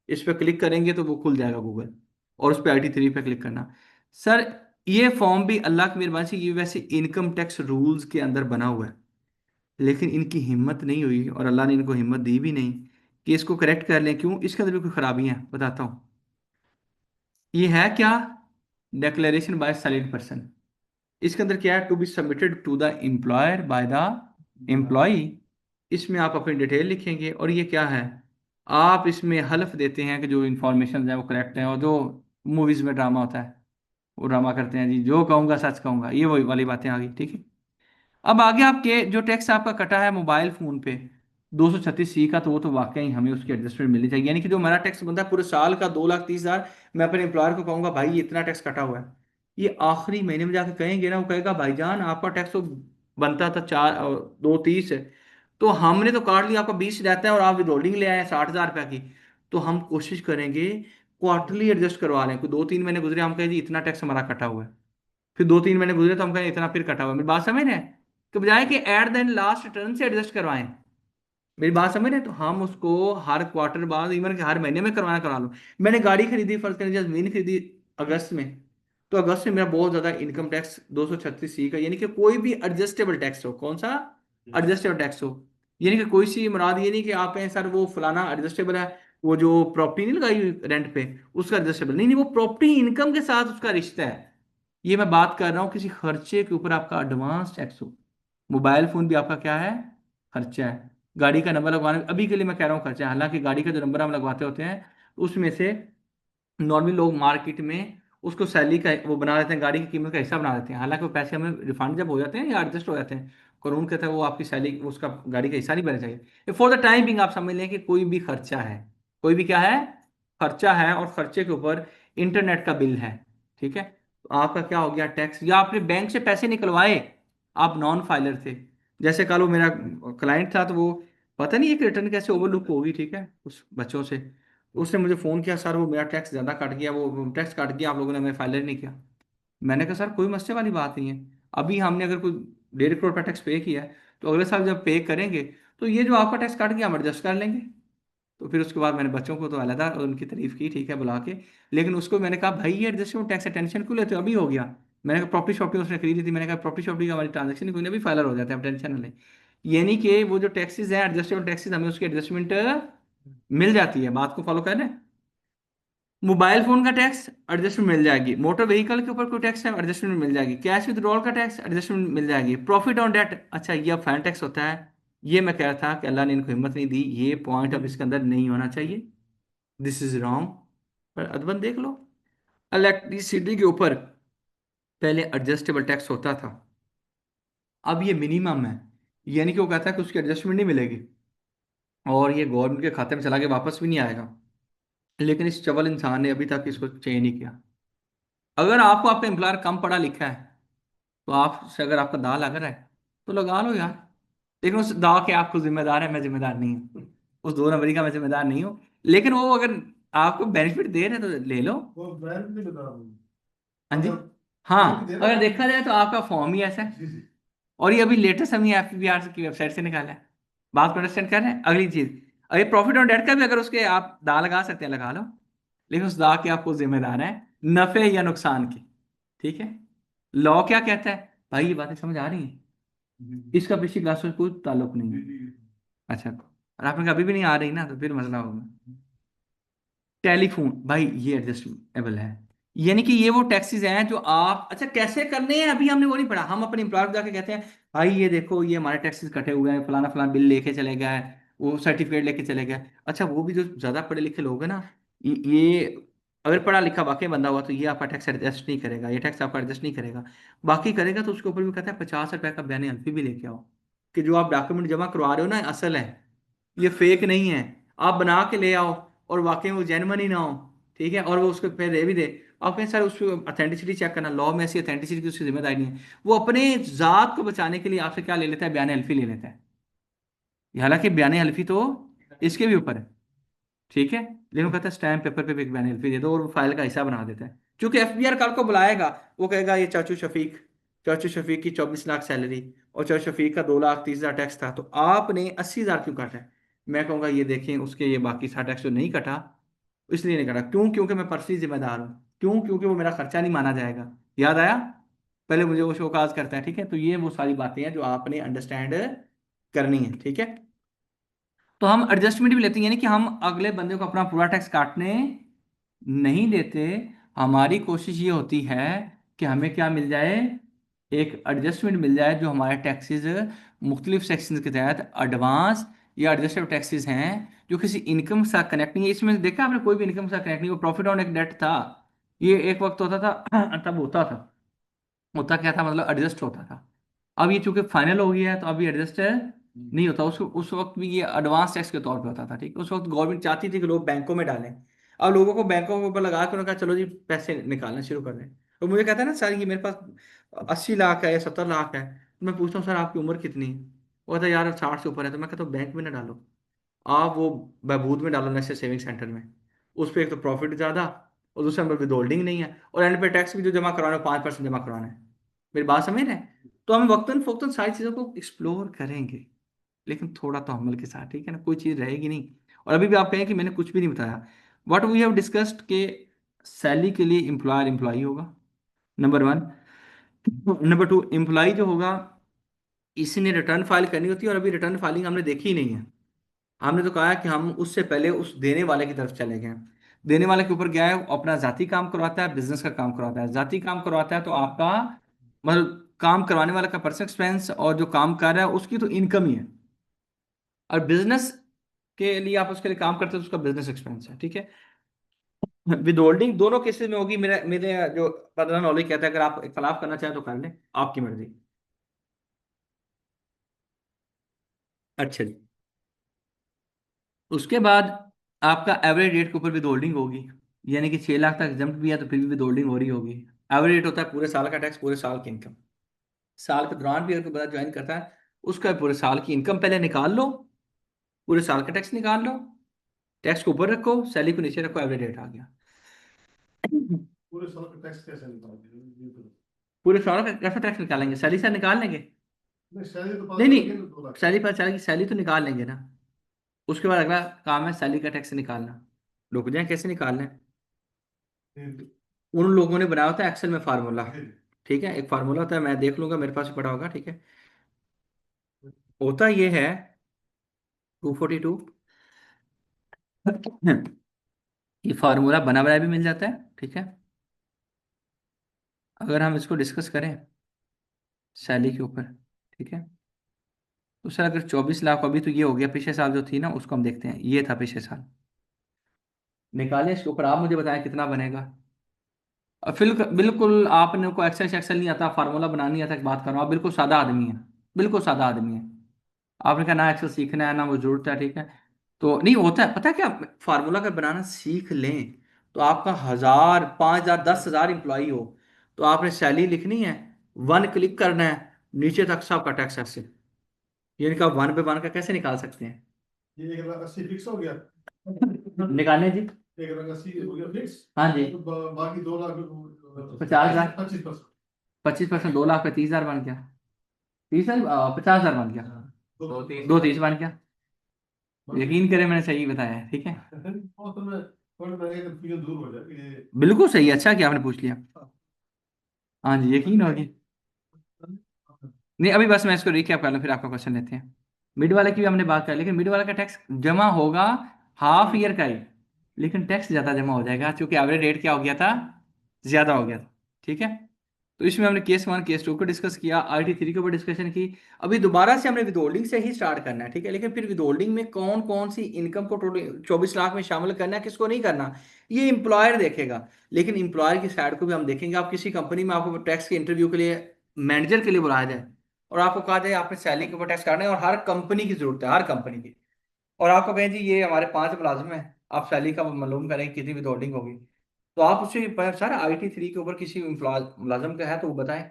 इस पे क्लिक करेंगे तो वो खुल जाएगा गूगल, और उस पे IT3 पे क्लिक करना। सर ये फॉर्म भी अल्लाह की मेहरबानी से ये वैसे इनकम टैक्स रूल्स के अंदर बना हुआ है, लेकिन इनकी हिम्मत नहीं हुई और अल्लाह ने इनको हिम्मत दी भी नहीं कि इसको करेक्ट कर लें। क्यों, इसके अंदर भी कोई खराबियां हैं, बताता हूँ। ये है क्या, डिक्लेरेशन बाय सैलरीड पर्सन। इसके अंदर क्या है, to be submitted to the employer by the employee. इसमें आप अपनी डिटेल लिखेंगे, और ये क्या है, आप इसमें हल्फ देते हैं कि जो इंफॉर्मेशन है वो करेक्ट है, और जो मूवीज में ड्रामा होता है वो ड्रामा करते हैं जी, जो कहूँगा सच कहूँगा, ये वही वाली बातें आ गई। ठीक है, अब आगे आपके जो टैक्स आपका कटा है मोबाइल फोन पे 236C का, तो वो तो वाकई हमें उसकी एडजस्टमेंट मिलनी चाहिए। यानी कि जो हमारा टैक्स बनता है पूरे साल का 2,30,000, मैं अपने एम्प्लॉयर को कहूंगा भाई ये इतना टैक्स कटा हुआ है, ये आखिरी महीने में जाके कहेंगे ना, वो कहेगा भाईजान आपका टैक्स तो बनता था 2,30 है, तो हमने तो काट लिया, आपका 20 रहता है और आप विदहोल्डिंग ले आए 60,000 रुपये की। तो हम कोशिश करेंगे क्वार्टरली एडजस्ट करवा लें, कोई 2-3 महीने गुजरे हम कहें जी इतना टैक्स हमारा कटा हुआ है, फिर 2-3 महीने गुजरे तो हम कहें इतना फिर कटा हुआ है। मेरी बात समझ रहे हैं, तो बजाय कि at the end last turn से एडजस्ट करवाएं, मेरी बात समझ रहे हैं, तो हम उसको हर क्वार्टर बाद, इवन कि हर महीने में करवाना करा लो। मैंने गाड़ी खरीदी, फर्ज करें जमीन खरीदी अगस्त में, तो अगस्त में मेरा बहुत ज्यादा इनकम टैक्स 236C का, यानी कि कोई भी एडजस्टेबल टैक्स हो, कौन सा एडजस्टेबल टैक्स हो, यानी कि कोई सी मुराद ये नहीं कि आप हैं सर वो फलाना एडजस्टेबल है, वो जो प्रॉपर्टी नहीं लगाई हुई रेंट पे उसका एडजस्टेबल नहीं, नहीं वो प्रॉपर्टी इनकम के साथ उसका रिश्ता है। ये मैं बात कर रहा हूँ किसी खर्चे के ऊपर आपका एडवांस टैक्स हो। मोबाइल फोन भी आपका क्या है, खर्चा है। गाड़ी का नंबर लगवाने, अभी के लिए मैं कह रहा हूँ खर्चा है, हालांकि गाड़ी का जो नंबर हम लगवाते होते हैं उसमें से नॉर्मली लोग मार्केट में उसको सैलरी का वो बना देते हैं, गाड़ी की कीमत का हिस्सा बना देते हैं, हालांकि वो पैसे हमें रिफंड जब हो जाते हैं या एडजस्ट हो जाते हैं, कानून कहता है वो आपकी सैलरी उसका गाड़ी का हिस्सा नहीं बनना चाहिए। फॉर द टाइम बिंग आप समझ लें कि कोई भी खर्चा है, कोई भी क्या है, खर्चा है, और खर्चे के ऊपर इंटरनेट का बिल है। ठीक है, तो आपका क्या हो गया टैक्स, या आपने बैंक से पैसे निकलवाए, आप नॉन फाइलर थे, जैसे कल वो मेरा क्लाइंट था, तो वो पता नहीं एक रिटर्न कैसे ओवरलुक होगी, ठीक है, उस बच्चों से, उसने मुझे फ़ोन किया, सर वो मेरा टैक्स ज़्यादा कट गया, वो टैक्स काट दिया आप लोगों ने, मैं फाइल नहीं किया। मैंने कहा सर कोई मसले वाली बात नहीं है, अभी हमने अगर कोई 1.5 करोड़ का टैक्स पे किया है, तो अगले साल जब पे करेंगे तो ये जो आपका टैक्स काट गया हम एडजस्ट कर लेंगे। तो फिर उसके बाद मैंने बच्चों को तो अलग उनकी तारीफ की, ठीक है, बुला के, लेकिन उसको मैंने कहा भाई ये एडजस्टमेंट टैक्स टेंशन क्यों लेते हो, अभी हो गया। मैंने कहा प्रॉपर्टी शॉपिंग उसने खरीदी थी, मैंने कहा प्रॉपर्टी शॉपिंग की हमारी ट्रांजेक्शन कोई ना भी फाइलर हो जाता है, आप टेंशन ना लें। यानी कि वो जो टैक्सेस हैं एडजस्टेबल टैक्सेस, हमें उसकी एडजस्टमेंट मिल जाती है, बात को फॉलो कर रहे हैं। मोबाइल फोन का टैक्स एडजस्टमेंट मिल जाएगी, मोटर व्हीकल के ऊपर कोई टैक्स है एडजस्टमेंट मिल जाएगी, कैश विड्रॉल का टैक्स एडजस्टमेंट मिल जाएगी, प्रॉफिट ऑन डेट, अच्छा ये अब फाइन टैक्स होता है। ये मैं कह रहा था कि अल्लाह ने इनको हिम्मत नहीं दी, ये पॉइंट अब इसके अंदर नहीं होना चाहिए, दिस इज रॉन्ग। पर अदबन देख लो, इलेक्ट्रिसिटी के ऊपर पहले एडजस्टेबल टैक्स होता था, अब ये मिनिमम है, यानी कि वो कहता है कि उसकी एडजस्टमेंट नहीं मिलेगी, और ये गवर्नमेंट के खाते में चला के वापस भी नहीं आएगा, लेकिन इस चवल इंसान ने अभी तक इसको चेंज नहीं किया। अगर आपको आपका एम्प्लॉयर कम पढ़ा लिखा है, तो आपसे अगर आपका दाल अगर है तो लगा लो यार, लेकिन उस दाव के आपको जिम्मेदार है, मैं जिम्मेदार नहीं हूँ, उस 2 नंबरी का मैं जिम्मेदार नहीं हूँ, लेकिन वो अगर आपको बेनिफिट दे रहे हैं तो ले लो। वो वैल्यू भी लगा रहा हूँ। हाँ जी, अगर हाँ दे अगर रहा देखा जाए तो आपका फॉर्म ही ऐसा है, जी जी और ये अभी लेटेस्ट हमने FBR की वेबसाइट से निकाला है। बात को अंडरस्टैंड कर रहे हैं, अगली चीज, अरे प्रॉफिट ऑन डेट का भी अगर उसके आप दाव लगा सकते हैं लगा लो, लेकिन उस दाव के आपको जिम्मेदार है नफे या नुकसान की। ठीक है, लॉ क्या कहता है भाई, ये बातें समझ आ रही हैं, इसका पिछली क्लास से कोई ताल्लुक नहीं है। अच्छा, और आपने कहा अभी भी नहीं आ रही ना, तो फिर मसला होगा। टेलीफोन भाई ये एडजस्टेबल है, यानी कि ये वो टैक्सेस हैं जो आप, अच्छा कैसे करने हैं अभी हमने वो नहीं पढ़ा। हम अपने एम्प्लॉयर को जाके कहते हैं भाई ये देखो ये हमारे टैक्सेस कटे हुए हैं, फलाना फलाना बिल लेके चले गए, वो सर्टिफिकेट लेके चले गए। अच्छा वो भी जो ज्यादा पढ़े लिखे लोग हैं ना, ये अगर पढ़ा लिखा वाकई बंदा हुआ तो ये आपका टैक्स एडजस्ट नहीं करेगा, ये टैक्स आपका एडजस्ट नहीं करेगा। बाकी करेगा तो उसके ऊपर भी कहता है 50 रुपए का बयान हल्फी भी लेके आओ कि जो आप डॉक्यूमेंट जमा करवा रहे हो ना असल है, ये फेक नहीं है। आप बना के ले आओ और वाकई में वो जेन्युइन ही ना हो, ठीक है, और वो उसको फिर दे भी दे, आप कहें सर उस अथेंटिसिटी चेक करना, लॉ में ऐसी अथेंटिसिटी की उसकी जिम्मेदारी नहीं है। वो अपने जात को बचाने के लिए आपसे क्या ले लेता है, बयान हल्फी ले लेता है। हालांकि बयान हल्फी तो इसके भी ऊपर है, ठीक है, लेकिन वो कहता है स्टैम्प पेपर पे भी एक बयान हल्फी दे दो, और वो फाइल का हिस्सा बना देता है। क्योंकि एफबीआर कल को बुलाएगा, वो कहेगा ये चाचू शफीक की 24 लाख सैलरी और चाचू शफीक का 2,30,000 टैक्स था, तो आपने 80,000 क्यों काटा है। मैं कहूँगा ये देखें उसके ये बाकी सारा टैक्स जो नहीं कटा, इसलिए नहीं कटा, क्यों, क्योंकि मैं पर्सनली जिम्मेदार हूँ, क्यों, क्योंकि वो मेरा खर्चा नहीं माना जाएगा। याद आया, पहले मुझे वो शोकाज करता है, ठीक है। तो ये वो सारी बातें हैं जो आपने अंडरस्टैंड करनी है, ठीक है। तो हम एडजस्टमेंट भी लेते हैं, यानी कि हम अगले बंदे को अपना पूरा टैक्स काटने नहीं देते। हमारी कोशिश ये होती है कि हमें क्या मिल जाए, एक एडजस्टमेंट मिल जाए जो हमारे टैक्सेस मुख्तलिफ सेक्शन के तहत एडवांस या एडजस्टेबल टैक्सेस हैं जो किसी इनकम के साथ कनेक्ट नहीं है। इसमें देखा आपने, कोई भी इनकम के साथ कनेक्ट नहीं, वो प्रॉफिट ऑन एक डेट था। ये एक वक्त होता था तब होता था, होता क्या था मतलब एडजस्ट होता था। अब ये चूंकि फाइनल हो गया है तो अभी एडजस्ट नहीं होता। उस वक्त भी ये एडवांस टैक्स के तौर पे होता था, ठीक है। उस वक्त गवर्नमेंट चाहती थी कि लोग बैंकों में डालें। अब लोगों को बैंकों के ऊपर लगा कर उन्होंने कहा चलो जी पैसे निकालना शुरू कर दें। तो मुझे कहता है ना सर ये मेरे पास 80 लाख है या 70 लाख है, तो मैं पूछता हूँ सर आपकी उम्र कितनी है, वो कहता है यार 60 से ऊपर है। तो मैं कहता हूँ बैंक में ना डालो, आप वो बहबूद में डालो, जैसे सेविंग सेंटर में। उस पर एक तो प्रॉफिट ज़्यादा, और दूसरे नंबर विद होल्डिंग नहीं है, और एंड पे टैक्स भी जो जमा करवाना है 5% जमा करवाना है। मेरी बात समझ रहे हैं। तो हम वक्तन फोक्तन सारी चीज़ों को एक्सप्लोर करेंगे, लेकिन थोड़ा तो अमल के साथ, ठीक है ना, कोई चीज़ रहेगी नहीं। और अभी भी आप कहें कि मैंने कुछ भी नहीं बताया। व्हाट वी हैव डिस्कस्ड के सैलरी के लिए एम्प्लॉयर एम्प्लॉई होगा, number one. Number two, employee जो होगा इसी ने रिटर्न फाइल करनी होती है, और अभी रिटर्न फाइलिंग हमने देखी ही नहीं है। हमने तो कहा है कि हम उससे पहले उस देने वाले की तरफ चले गए। देने वाले के ऊपर गया है, वो अपना जाती काम करवाता है, बिजनेस का काम करवाता है। जाती काम करवाता है तो आपका मतलब काम करवाने वाले का पर्सनल एक्सपेंस, और जो काम कर रहा है उसकी तो इनकम ही है। और बिजनेस के लिए आप उसके लिए काम करते हो तो उसका बिजनेस एक्सपेंस है, ठीक है। विद होल्डिंग दोनों केसेस में होगी। मेरा मेरे जो पता नॉलेज कहता है अगर आप इख्तलाफ करना चाहें तो कर लें, आपकी मर्जी। अच्छा जी, उसके बाद आपका एवरेज रेट के ऊपर विद होल्डिंग होगी, यानी कि 6 लाख तक एग्जम्प्ट भी है तो फिर भी विद होल्डिंग हो रही होगी। एवरेज रेट होता है पूरे साल का टैक्स, पूरे साल की इनकम। साल के दौरान भी अगर कोई बंदा ज्वाइन करता है उसका पूरे साल की इनकम पहले निकाल लो, पूरे साल का टैक्स निकाल लो, टैक्स को ऊपर रखो, सैलरी को नीचे रखो, एवरेज रेट आ गया। पूरे साल का टैक्स कैसे निकालते हैं ये तो। पूरे साल का कैसा टैक्स निकालेंगे, सैलरी से निकाल लेंगे। नहीं सैलरी तो नहीं पास नहीं, करेंगे ना 2 लाख। सैलरी पर चलेगी, सैलरी तो निकाल लेंगे ना। उसके बाद अगला काम है सैलरी का टैक्स निकालना। रुक जाए, कैसे निकालना है। फिर- उन लोगों ने बनाया होता है एक्सेल में फार्मूला, फिर- ठीक है, एक फार्मूला होता है, मैं देख लूंगा मेरे पास भी पड़ा होगा, ठीक है। होता ये है 242, ये फार्मूला बना बनाया भी मिल जाता है, ठीक है। अगर हम इसको डिस्कस करें सैलरी के ऊपर, ठीक है, तो सर अगर 24 लाख, अभी तो ये हो गया, पिछले साल जो थी ना उसको हम देखते हैं, ये था पिछले साल, निकालें इसके ऊपर, आप मुझे बताएं कितना बनेगा। और फिर बिल्कुल आपने को एक्सेल एक्सेल नहीं आता, फार्मूला बनाना नहीं आता, एक बात करो, आप बिल्कुल सादा आदमी है, बिल्कुल सादा आदमी है। आपने कहा ना एक्सेल सीखना है ना वो जरूरत है, ठीक है। तो नहीं होता है, पता है क्या, फार्मूला अगर बनाना सीख लें तो आपका 1,000 5,000 10,000 एम्प्लॉई हो तो आपने सैलरी लिखनी है, वन क्लिक करना है, नीचे तक सबका टैक्स ऐसे, यानी कि आप वन पे वन का कैसे निकाल सकते हैं। ये 1,80,000 फिक्स हो गया। निकालने जी। 1,80,000 हो गया फिक्स। हाँ जी, तो बाकी 2 लाख 50,000, 25%। 25%, 2 लाख पे 30,000 बन गया, 30,000 50,000 बन गया, दो तीस बन गया। यकीन करें मैंने सही बताया है, ठीक है। और तो मैं थोड़ा मेरे कंफ्यूजन दूर हो जाए ये। बिल्कुल सही है, अच्छा किया आपने पूछ लिया। हाँ जी, यकीन होगी। नहीं अभी बस मैं इसको रिकैप कर लूँ फिर आपका क्वेश्चन लेते हैं। मिड वाले की भी हमने बात कर, लेकिन मिड वाला का टैक्स जमा होगा हाफ ईयर का ही, लेकिन टैक्स ज़्यादा जमा हो जाएगा क्योंकि एवरेज रेट क्या हो गया था ज्यादा हो गया था। ठीक है, तो इसमें हमने केस 1 केस 2 को डिस्कस किया, IT 3 के ऊपर डिस्कशन की। अभी दोबारा से हमने विदहोल्डिंग से ही स्टार्ट करना है। ठीक है, लेकिन फिर विदहोल्डिंग में कौन कौन सी इनकम को टोटल 24 लाख में शामिल करना है, किसको नहीं करना, ये एम्प्लॉयर देखेगा। लेकिन एम्प्लॉयर की साइड को भी हम देखेंगे। आप किसी कंपनी में आपको टैक्स के इंटरव्यू के लिए मैनेजर के लिए बुलाया जाए और आपको कहा जाए आपने सैलरी के ऊपर टैक्स काटना है, और हर कंपनी की जरूरत है, हर कंपनी की, और आपको कहें जी ये हमारे 5 मुलाजिम हैं, आप सैलरी का मालूम करें कितनी विदहोल्डिंग होगी, तो आप उससे सर IT 3 के ऊपर किसी मुलाजम का है तो वो बताएं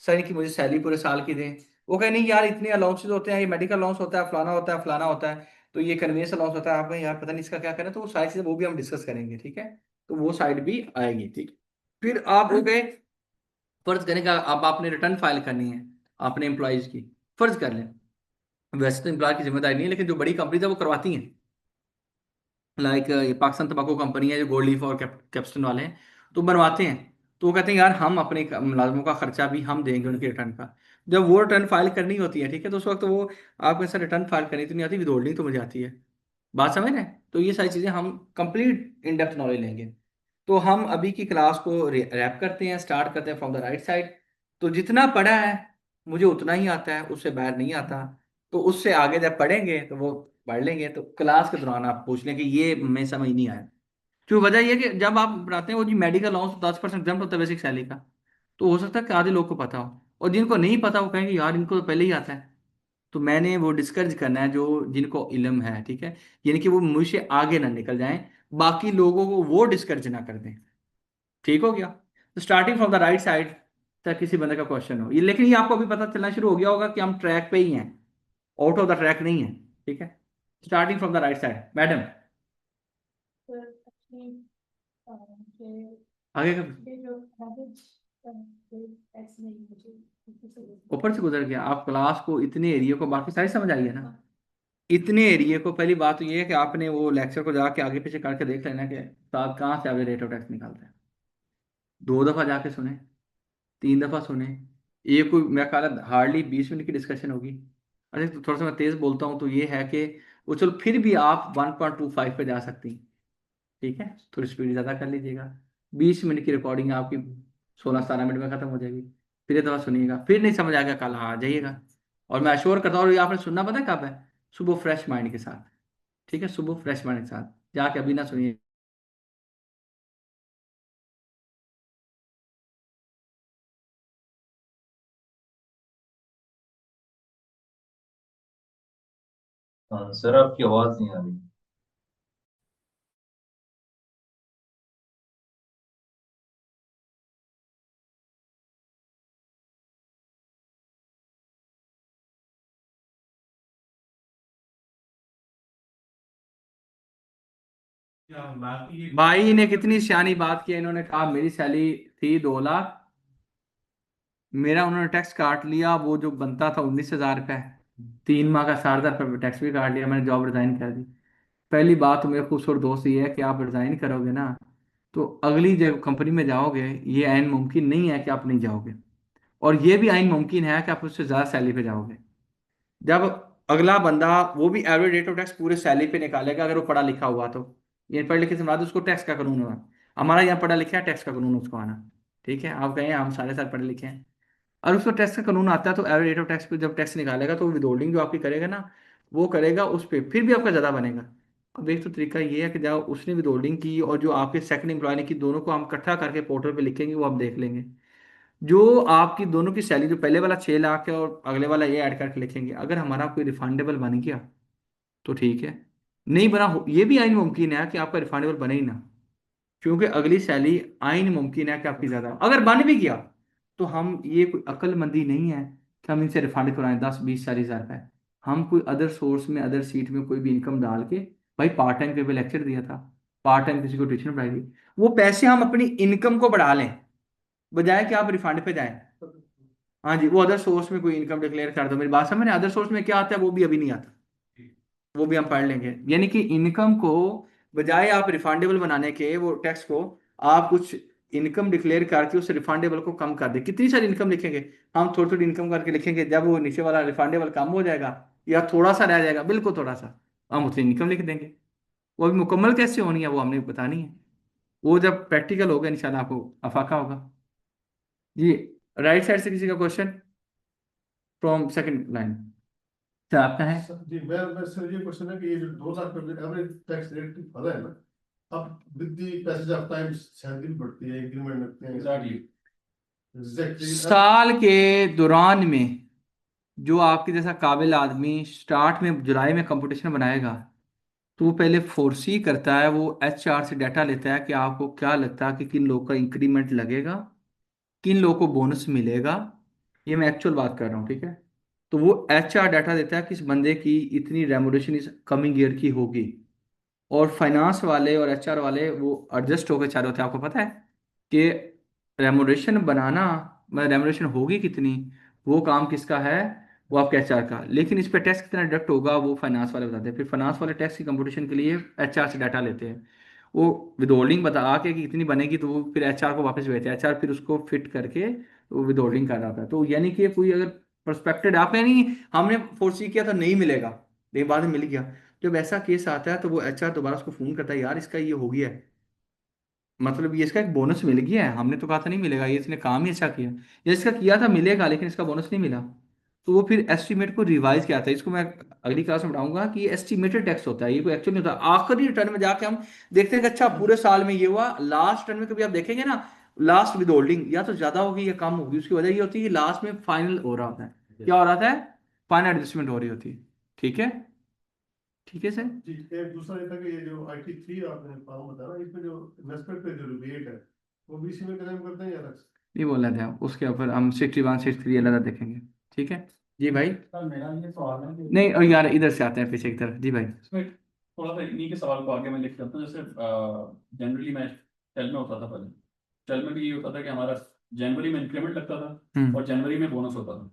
सर कि मुझे सैलरी पूरे साल की दें। वो कहे नहीं यार इतने अलाउंसेस होते हैं, ये मेडिकल अलाउंस होता है, फलाना होता है, फलाना होता है, तो ये कन्वेंस अलाउंस होता है, आप कहें यार पता नहीं इसका क्या करना है, तो वो सारी चीजें वो भी हम डिस्कस करेंगे। ठीक है, तो वो साइड भी आएगी। ठीक, फिर आप हो गए, फर्ज करें कि अब आपने रिटर्न फाइल करनी है अपने एम्प्लॉयज की, फर्ज कर लें, वैसे तो एम्प्लॉय की जिम्मेदारी नहीं है, लेकिन जो बड़ी कंपनी है वो करवाती हैं, लाइक ये पाकिस्तान तंबाकू कंपनी है जो गोल्ड लीफ और कैप्स्टन वाले हैं, तो बनवाते हैं। तो वो कहते हैं यार हम अपने मुलाजमों का खर्चा भी हम देंगे उनके रिटर्न का। जब वो रिटर्न फाइल करनी होती है, ठीक है, तो उस वक्त वो आपको ऐसा रिटर्न फाइल करनी तो नहीं आती, विदहोल्डिंग तो मुझे आती है। बात समझ रहे हैं? तो ये सारी चीज़ें हम कंप्लीट इन डेप्थ नॉलेज लेंगे। तो हम अभी की क्लास को रैप करते हैं, स्टार्ट करते हैं फ्रॉम द राइट साइड। तो जितना पढ़ा है मुझे उतना ही आता है, उससे बाहर नहीं आता। तो उससे आगे जब पढ़ेंगे तो वो पढ़ लेंगे, तो क्लास के दौरान आप पूछ लें कि ये मैं समझ नहीं आया। क्यों, वजह ये है कि जब आप पढ़ाते हैं वो जी मेडिकल अलाउंस 10% एग्जाम होता है बेसिक सैलरी का, तो हो सकता है कि आधे लोग को पता हो, और जिनको नहीं पता वो कहेंगे यार इनको तो पहले ही आता है। तो मैंने वो डिस्करेज करना है जो जिनको इल्म है। ठीक है, यानी कि वो मुझसे आगे ना निकल जाएं, बाकी लोगों को वो डिस्करेज ना कर दें। ठीक हो गया? तो starting from the right side तक किसी बंदे का क्वेश्चन हो ये, लेकिन ये आपको अभी पता चलना शुरू हो गया होगा कि हम ट्रैक पे ही हैं, आउट ऑफ द ट्रैक नहीं है। ठीक है, starting from the right side, madam आगे का ऊपर से गुजर गया। आप क्लास को इतने एरिया को बाकी सारी समझ आई है ना? इतने एरिया को, पहली बात तो ये है कि आपने वो लेक्चर को जाके आगे पीछे करके देख लेना कि साहब कहाँ से आगे रेट ऑफ टैक्स निकालते हैं। 2 दफा जाके सुने, 3 दफा सुने, एक कोई मेरा ख्याल है हार्डली 20 मिनट की डिस्कशन होगी। अरे तो थोड़ा सा मैं तेज बोलता हूँ तो ये है कि वो चलो फिर भी आप 1.25 पे जा सकती हैं। ठीक है, थोड़ी स्पीड ज़्यादा कर लीजिएगा। 20 मिनट की रिकॉर्डिंग आपकी 16-17 मिनट में ख़त्म हो जाएगी। फिर ये दफ़ा सुनिएगा, फिर नहीं समझ आएगा कल हाँ आ जाइएगा। और मैं अश्योर करता हूँ, और ये आपने सुनना पता है कब है? सुबह फ्रेश माइंड के साथ। ठीक है, सुबह फ्रेश माइंड के साथ जाके अभी ना सुनिए। हाँ सर, आपकी आवाज नहीं आ रही। भाई ने कितनी सियानी बात की, इन्होंने कहा मेरी सैलरी थी 2 लाख, मेरा उन्होंने टैक्स काट लिया, वो जो बनता था 19,000 रुपये, 3 माह का 60,000 रुपये टैक्स भी काट लिया, मैंने जॉब रिजाइन कर दी। पहली बात तो मेरे खूबसूरत दोस्त ये है कि आप रिजाइन करोगे ना, तो अगली जब कंपनी में जाओगे ये आइन मुमकिन नहीं है कि आप नहीं जाओगे, और ये भी आइन मुमकिन है कि आप उससे ज़्यादा सैलरी पे जाओगे। जब अगला बंदा वो भी एवरेज रेट ऑफ टैक्स पूरे सैलरी पे निकालेगा अगर वो पढ़ा लिखा हुआ, तो ये पढ़े लिखे से मुराद उसको टैक्स का कानून हुआ। हमारा यहाँ पढ़ा लिखा है, टैक्स का कानून उसको आना। ठीक है, आप कहें हम सारे साल पढ़े लिखे हैं, और उसको टैक्स का कानून आता है, तो एवरेज रेट ऑफ टैक्स पे जब टैक्स निकालेगा तो विदहोल्डिंग जो आपकी करेगा ना, वो करेगा उस पर, फिर भी आपका ज़्यादा बनेगा। अब एक तो तरीका ये है कि जब उसने विदहोल्डिंग की और जो आपके सेकंड एम्प्लॉय ने की, दोनों को हम इकट्ठा करके पोर्टल पे लिखेंगे, वो आप देख लेंगे। जो आपकी दोनों की सैलरी, जो पहले वाला 6 लाख है और अगले वाला ये ऐड करके लिखेंगे, अगर हमारा कोई रिफंडेबल बन गया तो ठीक है, नहीं बना ये भी आइन मुमकिन है कि आपका रिफंडेबल बने ही ना, क्योंकि अगली सैलरी आइन मुमकिन है कि आपकी ज़्यादा अगर बन भी गया, तो हम ये कोई अक्लमंदी नहीं है कि हम इनसे रिफंड कराएं 10-20-40 हज़ार रुपए। हम कोई अदर सोर्स में, अदर सीट में कोई भी इनकम डाल के, भाई पार्ट टाइम पे लेक्चर दिया था, पार्ट टाइम किसी को ट्यूशन पढ़ाई थी, वो पैसे हम अपनी इनकम को बढ़ा लें, बजाय कि आप रिफंड पे जाएं। हाँ जी, वो अदर सोर्स में कोई इनकम डिक्लेयर कर दो। मेरी बात समझ में, अदर सोर्स में क्या आता है वो भी अभी नहीं आता, वो भी हम पढ़ लेंगे। यानी कि इनकम को बजाय आप रिफंडेबल बनाने के वो टैक्स को, आप कुछ इनकम डिक्लेयर करके उस रिफंडेबल को कम कर दे। कितनी सारी इनकम लिखेंगे हम, थोड़ी थोड़ी इनकम करके लिखेंगे, जब वो नीचे वाला रिफंडेबल कम हो जाएगा या थोड़ा सा रह जाएगा, बिल्कुल थोड़ा सा, हम उतनी इनकम लिख देंगे। वो अभी मुकम्मल कैसे होनी है वो हमने बतानी है। वो जब प्रैक्टिकल होगा इंशाल्लाह आपको अफाका होगा। जी, राइट साइड से किसी का क्वेश्चन फ्रॉम सेकंड लाइन तो आपका है। जी मैं सर ये क्वेश्चन है कि ये जो 2 लाख पर एवरेज टैक्स रेट वाला है ना, अब with the passage of time salary भी बढ़ती है, इंक्रीमेंट लगते हैं। एग्जैक्टली। एग्जैक्टली। साल के दौरान में जो आपके जैसा काबिल आदमी स्टार्ट में जुलाई में कंपटीशन बनाएगा, तो वो पहले फोरसी करता है, वो एचआर से डाटा लेता है कि आपको क्या लगता है कि किन लोगों का इंक्रीमेंट लगेगा, किन लोगों को बोनस मिलेगा। ये मैं एक्चुअल बात कर रहा हूँ, ठीक है। तो वो एचआर डाटा देता है कि इस बंदे की इतनी रेमुनेशन इस कमिंग ईयर की होगी, और फाइनेंस वाले और एचआर वाले वो एडजस्ट होकर चाह रहे होते हैं। आपको पता है कि रेमुनेशन बनाना, मतलब रेमुनेशन होगी कितनी, वो काम किसका है, वो आपके एचआर का। लेकिन इस पे टैक्स कितना डिडक्ट होगा वो फाइनेंस वाले बताते हैं। फिर फाइनेंस वाले टैक्स की कंपटीशन के लिए एचआर से डाटा लेते हैं, वो विदहोल्डिंग बता के कि कितनी बनेगी, तो वो फिर एचआर को वापस भेजते हैं, एचआर फिर उसको फिट करके वो विदहोल्डिंग कर रहा था। तो यानी कि कोई अगर परस्पेक्टेड आप यानी हमने फोर्सी किया तो नहीं मिलेगा, लेकिन बाद में मिल गया। जब ऐसा केस आता है तो वो एचआर दोबारा उसको फोन करता है, यार इसका ये हो गया है, मतलब ये इसका एक बोनस मिल गया है, हमने तो कहा था नहीं मिलेगा, ये इसने काम ही अच्छा किया, या इसका किया था मिलेगा लेकिन इसका बोनस नहीं मिला। तो वो फिर एस्टिमेट को रिवाइज किया था। इसको मैं अगली क्लास में पढ़ाऊंगा कि ये एस्टिमेटेड टैक्स होता है, ये कोई एक्चुअल नहीं होता। आखिरी रिटर्न में जाके हम देखते हैं कि अच्छा पूरे साल में ये हुआ, लास्ट रिटर्न में कभी आप देखेंगे ना, लास्ट विद होल्डिंग या तो ज्यादा होगी या कम होगी। उसकी वजह ये होती है कि लास्ट में फाइनल हो रहा होता है, क्या हो रहा है, फाइनल एडजस्टमेंट हो रही होती है। ठीक है, ठीक है सर। जी एक दूसरा ये था कि ये जो IT3 आपने फॉर्म बताया ना, इसमें जो इन्वेस्टमेंट पे जो रिबेट है वो भी इसी में क्लेम करते हैं या अलग से? नहीं बोल रहे थे आप, उसके ऊपर हम 61 63 अलग देखेंगे। ठीक है जी भाई। सर मेरा ये सवाल है कि नहीं और यार इधर से आते हैं पीछे की तरफ। जी भाई। इसमें थोड़ा सा इन्हीं के सवाल को आगे मैं लिख लेता हूँ। जैसे जनरली मैं टेल में होता था पहले, टेल में भी ये होता था कि हमारा जनवरी में इंक्रीमेंट लगता था और जनवरी में बोनस होता था।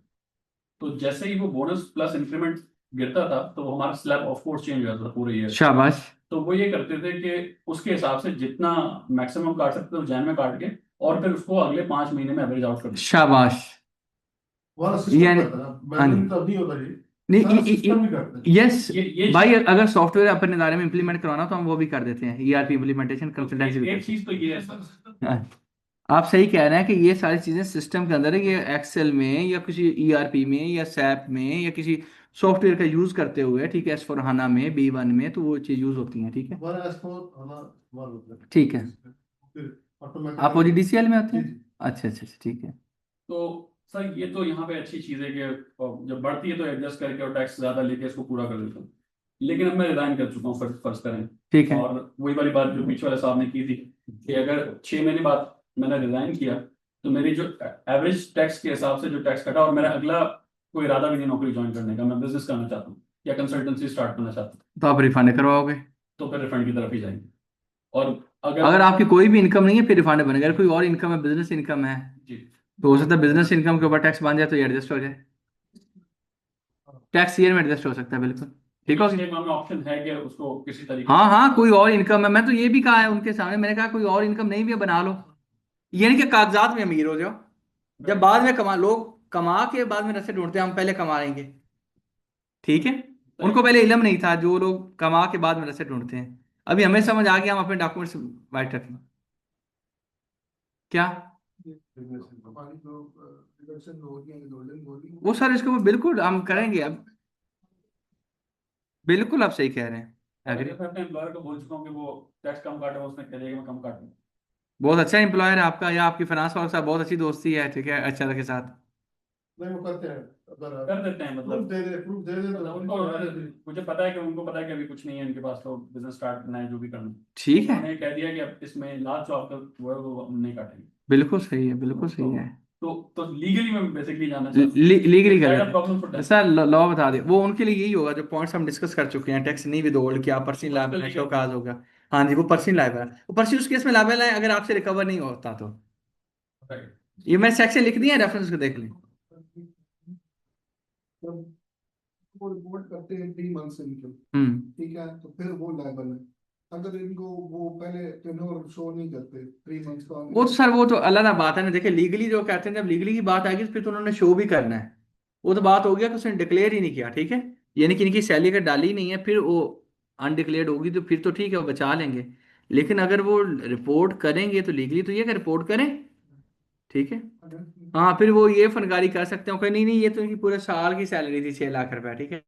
तो जैसे ही वो बोनस प्लस इंक्रीमेंट गिरता था तो वो हमारा स्लैब ऑफ कोर्स चेंज हो जाता था पूरे ईयर। शाबाश। तो वो ये करते थे कि उसके हिसाब से जितना मैक्सिमम काट सकते थे जैन में काट के, और फिर उसको अगले 5 महीने में एवरेज आउट कर देते। शाबाश। वाला सिस्टम यानी करता है ना, हाँ मैनुअली जी, तो अब नहीं होता जी, नहीं सारा सिस्टम भी करते हैं। यस ये भाई, अगर सॉफ्टवेयर अपने इदारे में इंप्लीमेंट करवाना तो हम वो भी कर देते हैं, ईआरपी इंप्लीमेंटेशन कंसल्टेंसी भी एक करते चीज तो ये है सर। हैं। हाँ, आप सही कह रहे हैं कि ये सारी चीजें सिस्टम के अंदर है, ये एक्सेल में या किसी ईआरपी में या सैप में या किसी सॉफ्टवेयर का यूज करते हुए, ठीक है, S/4HANA में B1 में तो वो चीज यूज होती है। ठीक है, हमारा S4 हमारा हमारा होता है। ठीक है। फिर आप ऑटोमेटिकली OGDCL में होते जी हैं? जी अच्छा अच्छा अच्छा, ठीक है। तो सर ये तो यहाँ पे अच्छी चीज है कि जब बढ़ती है तो एडजस्ट करके और टैक्स ज्यादा लेके इसको पूरा कर देते हैं। लेकिन अब मैं रिजाइन कर चुका हूँ, फर्ज फर्ज करें, ठीक है। और वही वाली बात जो पीछे वाले साहब ने की थी कि अगर 6 महीने बाद मैंने रिजाइन किया तो मेरी जो एवरेज टैक्स के हिसाब से जो टैक्स कटा, और मेरा अगला कोई इरादा भी नहीं नौकरी ज्वाइन करने का, मैं बिजनेस करना चाहता हूँ या कंसल्टेंसी स्टार्ट करना चाहता हूँ, तो आप रिफंड करवाओगे? तो फिर रिफंड की तरफ ही जाएंगे। और अगर अगर आपकी कोई भी इनकम नहीं है फिर रिफंड बनेगा। अगर कोई और इनकम है, बिजनेस इनकम है, जी तो हो सकता है बिजनेस इनकम के ऊपर टैक्स बन जाए तो ये एडजस्ट हो जाए, टैक्स ईयर में एडजस्ट हो सकता है, बिल्कुल ठीक हो गया। स्टेट में ऑप्शन है कि उसको किसी तरीके हाँ से हाँ, कोई और इनकम है, मैं तो ये भी कहा है उनके सामने, मैंने कहा कोई और इनकम नहीं भी है बना लो, ये नहीं कि कागजात में अमीर हो जाओ। जब बाद में कमा, लोग कमा के बाद में रास्ते ढूंढते हैं, हम पहले कमा लेंगे, ठीक है। उनको पहले इल्म नहीं था, जो लोग कमा के बाद में रास्ते ढूंढते हैं। अभी हमें समझ आ गया, हम अपने डॉक्यूमेंट्स वाइट रखें। क्या हमारी जो रिडक्शन हो रही है, गोल्डन हो रही है, वो सर, इसको बिल्कुल हम करेंगे अब, बिल्कुल आप सही कह रहे हैं, एग्री। मैं अपने एम्प्लॉयर को बोल चुका हूँ कि वो टैक्स कम काटे, वो उसने कह दिया कि मैं कम काटूँ। बहुत अच्छा एम्प्लॉयर है आपका, या आपकी फाइनेंस वालों के साथ बहुत अच्छी दोस्ती है, ठीक है, अच्छा के साथ। नहीं वो करते हैं, अगर कर देते हैं, प्रूफ मतलब प्रूफ दे दे तो उनको मुझे पता है कि उनको पता है कि अभी कुछ नहीं है इनके पास, तो बिजनेस स्टार्ट करना है जो भी करना है। ठीक है, उन्होंने कह दिया कि अब इसमें लास्ट जो आपका वो है वो हम नहीं काटेंगे। बिल्कुल सही है, बिल्कुल सही है। तो लीगली मैं बेसिकली जानना चाहता हूँ लीगली कर क्या प्रॉब्लम फॉर देते टैक्स। सर, लॉ बता दे, वो उनके लिए यही होगा जो पॉइंट्स हम डिस्कस कर चुके हैं, टैक्स नहीं विदहोल्ड किया, पर्सनल लायबिलिटी है, शो काज होगा। हाँ जी, वो पर्सनल लायबिलिटी है, वो पर्सनल उस केस में लायबिल है अगर आपसे रिकवर नहीं होता तो। ये मैं सेक्शन लिख दिया, रेफरेंस को देख लें। जब वो रिपोर्ट करते हैं 3 मंथ इनकम, हम्म। ठीक है, तो फिर वो लायबल है। अगर इनको वो पहले टेनोर शो नहीं करते 3 मंथ का, वो तो सर, वो तो अलग बात है ना, देखिए लीगली जो कहते हैं, जब लीगली की बात आएगी तो फिर तो उन्होंने शो भी करना है। वो तो बात हो गया कि उसने डिक्लेयर ही नहीं किया, ठीक है, यानी कि इनकी सैलरी अगर डाली ही नहीं है, फिर वो अनडिक्लेयर्ड होगी तो फिर तो ठीक है, वो बचा लेंगे। लेकिन अगर वो रिपोर्ट करेंगे तो लीगली तो ये कि रिपोर्ट करें, ठीक है। हाँ, फिर वो ये फनकारी कर सकते हो कि नहीं नहीं, ये तो इनकी पूरे साल की सैलरी थी 6 लाख रुपए, ठीक है।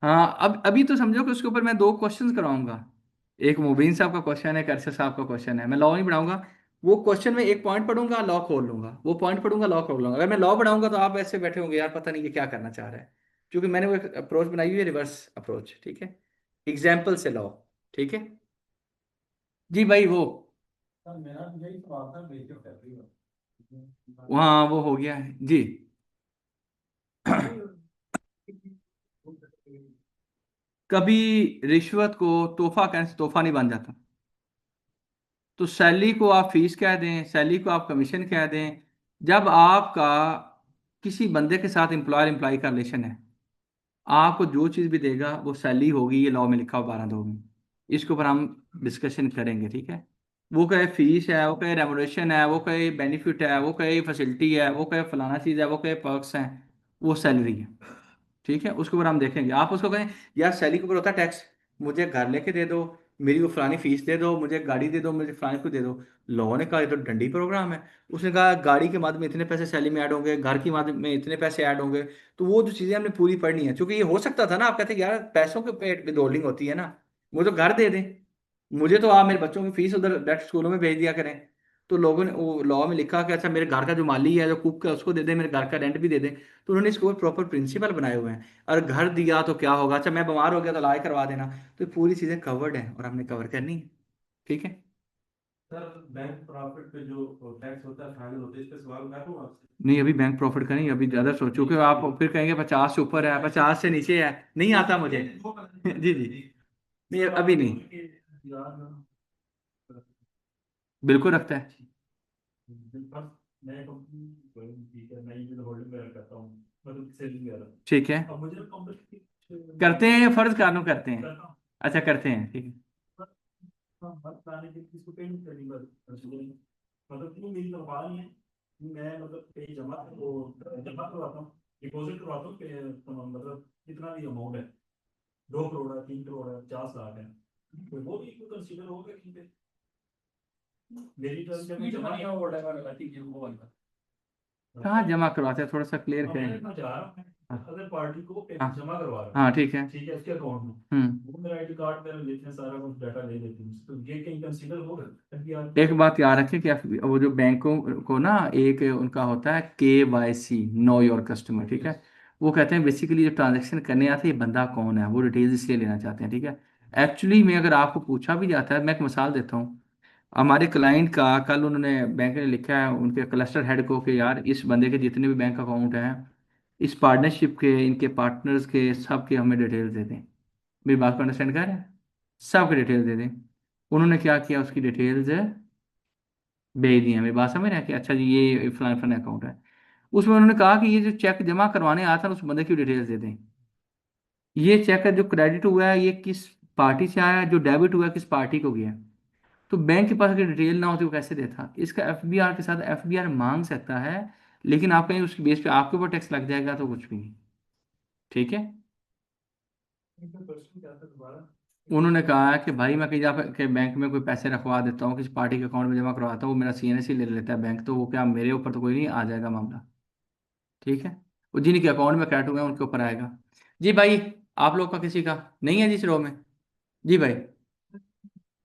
हाँ, अब अभी तो समझो कि उसके ऊपर मैं 2 क्वेश्चंस कराऊंगा। एक मुबीन साहब का क्वेश्चन है, करशा साहब का क्वेश्चन है। मैं लॉ नहीं पढ़ाऊंगा। वो क्वेश्चन में एक पॉइंट पढ़ूंगा, लॉ खोल लूंगा, वो पॉइंट पढ़ूंगा, लॉ खोल लूंगा। अगर मैं लॉ पढ़ाऊंगा तो आप ऐसे बैठे होंगे, यार पता नहीं ये क्या करना चाह रहा है, क्योंकि मैंने वो एक अप्रोच बनाई हुई है, रिवर्स अप्रोच, ठीक है। एग्जाम्पल से लॉ, ठीक है। जी भाई, वो सर मेरा भी यही सवाल था, बेसिक फैक्ट्री का। वहाँ वो हो गया है जी। कभी रिश्वत को तोहफा कहने से तोहफा नहीं बन जाता। तो सैलरी को आप फीस कह दें, सैलरी को आप कमीशन कह दें। जब आपका किसी बंदे के साथ एम्प्लॉयर एम्प्लॉय का रिलेशन है, आपको जो चीज़ भी देगा वो सैलरी होगी, ये लॉ में लिखा हुआ 12(2) में। इसके ऊपर हम डिस्कशन करेंगे, ठीक है। वो कहे फीस है, वो कहे रेमुनेशन है, वो कहे बेनिफिट है, वो कहे फैसिलिटी है, वो कहे फलाना चीज़ है, वो कहे पर्क्स हैं, वो सैलरी है, ठीक है। उसके ऊपर हम देखेंगे। आप उसको कहें यार सैलरी के ऊपर होता है टैक्स, मुझे घर लेके दे दो, मेरी वो फलानी फीस दे दो, मुझे गाड़ी दे दो, मुझे फलानी को दे दो। लोगों ने कहा ये तो डंडी प्रोग्राम है। उसने कहा गाड़ी के बाद में इतने पैसे सैलरी में ऐड होंगे, घर की बाद में इतने पैसे ऐड होंगे। तो वो जो चीज़ें हमने पूरी पढ़नी है, क्योंकि ये हो सकता था ना आप कहते यार पैसों के पेट विद होल्डिंग होती है ना, मुझे तो घर दे दें, मुझे तो आप मेरे बच्चों की फीस उधर डायरेक्ट स्कूलों में भेज दिया करें। तो लोगों ने वो लॉ में लिखा कि अच्छा मेरे घर का जो माली है, जो कुक है, उसको दे दे, मेरे घर का रेंट भी दे दे। तो उन्होंने इसको प्रॉपर प्रिंसिपल बनाए हुए हैं। और घर दिया तो क्या होगा, अच्छा मैं बीमार हो गया तो इलाज करवा देना। तो ये पूरी चीजें कवर्ड हैं और हमने कवर करनी है, ठीक है। सर बैंक प्रॉफिट पे जो टैक्स होता है फाइनल होता है, इस पे सवाल मैं करूँ आपसे? नहीं, अभी बैंक प्रॉफिट का नहीं, अभी ज्यादा सोचो कि आप फिर कहेंगे 50 से ऊपर है, 50 से नीचे है, नहीं आता मुझे। जी जी, नहीं अभी नहीं, बिल्कुल रखता है। मैं कंपनी ठीक है, मैं ये होल्डिंग वगैरह करता हूँ, मतलब सेलिंग वगैरह। ठीक है, अब मुझे कंपनी करते हैं या फर्ज कानून करते हैं। करता हूँ, अच्छा करते हैं, ठीक है। हर पुराने दिन किसको पेमेंट करनी पड़ती, मतलब कि मेरी तनख्वाह नहीं है, मैं मतलब कहीं जमा करवाता हूँ, डिपॉजिट करवाता हूँ मतलब कितना भी अमाउंट है, 2 करोड़ है, 3 करोड़ है, 50 लाख है, तो वो भी कंसीडर होगा कि मेरी टर्म जब स्वीट जमा मनी और व्हाटएवर, आई थिंक वो वाला। कहाँ जमा करवाते हैं, थोड़ा सा क्लियर अब करें। मैं जा रहा हूँ, हाँ अदर पार्टी को पेमेंट हाँ जमा करवा रहा हूँ, हाँ, ठीक है। ठीक है, इसके अकाउंट में, हम्म। वो मेरा आईडी कार्ड मेरा लेते हैं, सारा कुछ डाटा ले लेते हैं, तो ये कहीं कंसीडर होगा ताकि आप एक बात याद रखें कि वो जो बैंकों को ना एक उनका होता है KYC, नो योर कस्टमर, ठीक है। वो कहते हैं बेसिकली जो ट्रांजैक्शन करने आते हैं ये बंदा कौन है, वो डिटेल्स इसलिए लेना चाहते हैं, ठीक है। एक्चुअली में अगर आपको पूछा भी जाता है, मैं एक मिसाल देता हूँ। हमारे क्लाइंट का कल उन्होंने बैंक ने लिखा है उनके क्लस्टर हेड को कि यार इस बंदे के जितने भी बैंक अकाउंट हैं, इस पार्टनरशिप के, इनके पार्टनर्स के, सब के हमें डिटेल्स दे दें। मेरी बात को अंडरस्टैंड कर रहे हैं, सब के डिटेल्स दे दें। उन्होंने क्या किया, उसकी डिटेल्स भेज दिया। मेरी बात समझ रहे हैं कि अच्छा जी ये फलाना फलाना अकाउंट है। उसमें उन्होंने कहा कि ये जो चेक जमा करवाने आता है उस बंदे की डिटेल्स दे दें। ये चेक है जो क्रेडिट हुआ है ये किस पार्टी से आया है, जो डेबिट हुआ है किस पार्टी को गया है। तो बैंक के पास अगर डिटेल ना होती वो कैसे देता। इसका FBR के साथ FBR मांग सकता है, लेकिन आप कहीं उसकी बेस पे आपके ऊपर टैक्स लग जाएगा तो कुछ भी नहीं, ठीक है। क्वेश्चन क्या था दोबारा? उन्होंने कहा है कि भाई मैं कहीं जा के बैंक में कोई पैसे रखवा देता हूँ, किसी पार्टी के अकाउंट में जमा करवाता हूँ, वो मेरा CNSE ले लेता है बैंक, तो वो क्या मेरे ऊपर तो कोई नहीं आ जाएगा मामला, ठीक है। वो जिनके अकाउंट में क्रेडिट हुए हैं उनके ऊपर आएगा। जी भाई, आप लोग का किसी का नहीं है जिस रो में। जी भाई।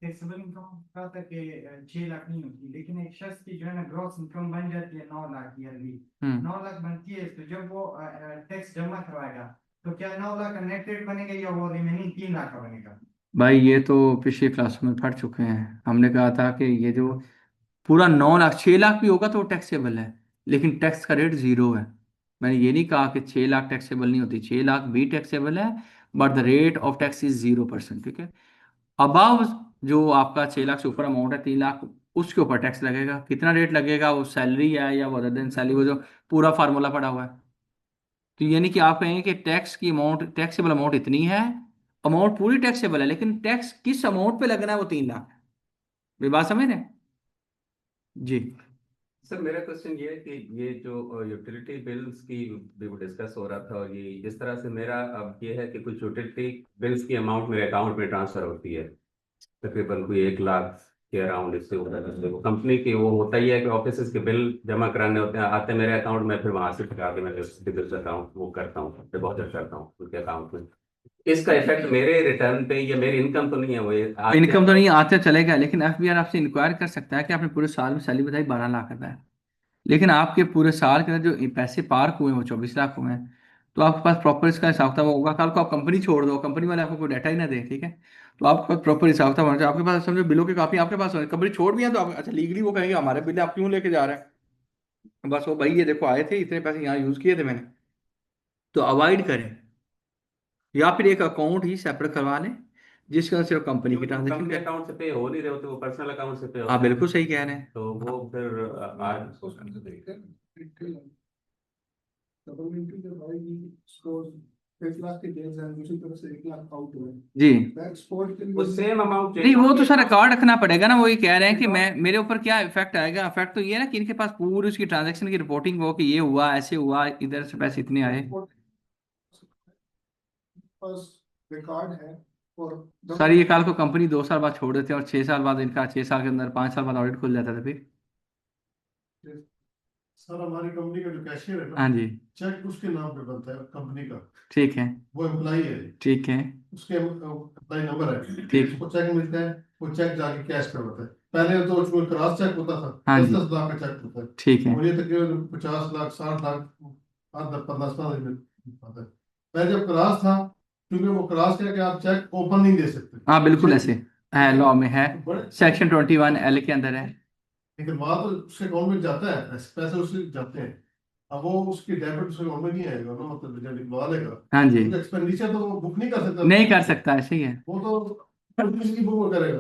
टैक्सेबल इनकम कहा था कि 6 लाख नहीं होती, लेकिन एक शख्स की जो है ना ग्रॉस इनकम बन जाती है 9 लाख ईयरली। हम्म। 9 लाख बनती है, तो जब वो टैक्स जमा करवाएगा तो क्या 9 लाख का नेट रेट बनेगा या वो रिमेनिंग 3 लाख का बनेगा? भाई ये तो पिछली क्लास में पढ़ चुके हैं, हमने कहा था कि ये जो पूरा 9 लाख, 6 लाख भी होगा तो वो टैक्सेबल है, लेकिन टैक्स का रेट 0 है। मैंने ये नहीं कहा कि 6 लाख टैक्सेबल नहीं होती, 6 लाख भी टैक्सेबल है, but the rate of tax is 0%, ठीक है। अबाव जो आपका 6 लाख से ऊपर अमाउंट है, 3 लाख, उसके ऊपर टैक्स लगेगा। कितना रेट लगेगा, वो सैलरी है या वो अदर देन सैलरी, वो जो पूरा फार्मूला पड़ा हुआ है। तो यानी कि आप कहेंगे कि टैक्स की अमाउंट, टैक्सेबल अमाउंट इतनी है, अमाउंट पूरी टैक्सेबल है, लेकिन टैक्स किस अमाउंट पे लगना है वो 3 लाख है। मेरी बात समझ रहे हैं जी? सर मेरा क्वेश्चन ये है कि ये जो यूटिलिटी बिल्स की भी डिस्कस हो रहा था, और ये जिस तरह से मेरा अब ये है कि कुछ यूटिलिटी बिल्स की अमाउंट मेरे अकाउंट में ट्रांसफर होती है, तकरीबन कोई 1 लाख के अराउंड, इससे ऊपर वो कंपनी की वो होता ही है कि ऑफिस के बिल जमा कराने होते हैं, आते हैं मेरे अकाउंट में, फिर वहां से उठा के मैं बिल्स अकाउंट वो करता हूँ, डिपॉजिट करता हूँ उनके अकाउंट में। इसका इफेक्ट मेरे रिटर्न पे, ये मेरी इनकम तो नहीं है, वो ये इनकम तो नहीं आते चलेगा, लेकिन एफबीआर आपसे इंक्वायर कर सकता है कि आपने पूरे साल में सैलरी बताई 12 लाख रुपए है, लेकिन आपके पूरे साल के अंदर जो पैसे पार्क हुए हैं वो 24 लाख हुए हैं, तो आपके पास प्रॉपर इसका हिसाब किताब होगा। कल को आप कंपनी छोड़ दो, कंपनी वाले आपको कोई डाटा ही ना दे, ठीक है, तो आपके पास प्रॉपर हिसाब किताब होना चाहिए। आपके पास समझो बिलों की कापी आपके पास होनी, कंपनी छोड़ भी है तो आप अच्छा लीगली वो कहेंगे हमारे बिल आप क्यों लेके जा रहे हैं, बस वो भाई ये देखो आए थे इतने पैसे यहाँ यूज किए थे मैंने, तो अवॉइड करें, या फिर एक अकाउंट ही सेपरेट करवा लें जिसके अंदर सिर्फ कंपनी की ट्रांजेक्शन कंपनी करें। अकाउंट से पे हो नहीं रहे होते, वो पर्सनल अकाउंट से पे हाँ होते हैं, बिल्कुल सही कह रहे हैं। तो वो फिर आज गवर्नमेंट के भाई स्कोर 1 लाख के केस हैं, दूसरी तरफ से 1 लाख आउट हुए, जी एक्सपोर्ट के वो लिए सेम अमाउंट नहीं, वो तो सर रिकॉर्ड रखना पड़ेगा ना, वो ये कह रहे हैं कि मैं मेरे ऊपर क्या इफेक्ट आएगा, इफेक्ट तो ये है ना कि इनके पास पूरी उसकी ट्रांजैक्शन की रिपोर्टिंग हो कि ये हुआ ऐसे हुआ इधर से पैसे इतने आए। पास रिकॉर्ड है। और सर ये कल को कंपनी 2 साल बाद छोड़ देते हैं और 6 साल बाद इनका 6 साल के अंदर 5 साल बाद ऑडिट खुल जाता था फिर। सर हमारी कंपनी का जो कैशियर है ना, हाँ जी चेक उसके नाम पे बनता है कंपनी का, ठीक है वो एम्प्लॉई है, ठीक है उसके एम्प्लॉई नंबर है, ठीक उसको चेक मिलता है, वो चेक जाके कैश पे होता है। पहले तो उसको क्रॉस चेक होता था, हाँ 10-10 लाख का चेक होता है, ठीक है मुझे तकरीबन 50 लाख 60 लाख 15 दिन आता है। पहले जब क्रॉस था, क्योंकि वो क्रॉस करके आप चेक ओपन नहीं दे सकते, हाँ बिल्कुल ऐसे है, लॉ में है, तो बड़े सेक्शन 21L के अंदर है। लेकिन वहां तो उसके अकाउंट में जाता है, पैसे उससे जाते हैं, अब वो उसकी डेबिट उसके अकाउंट में नहीं आएगा ना, मतलब जब निकलवा लेगा हाँ जी तो एक्सपेंडिचर तो वो बुक नहीं कर सकता, नहीं कर सकता, ऐसे ही है, वो तो कंपनी बुक करेगा।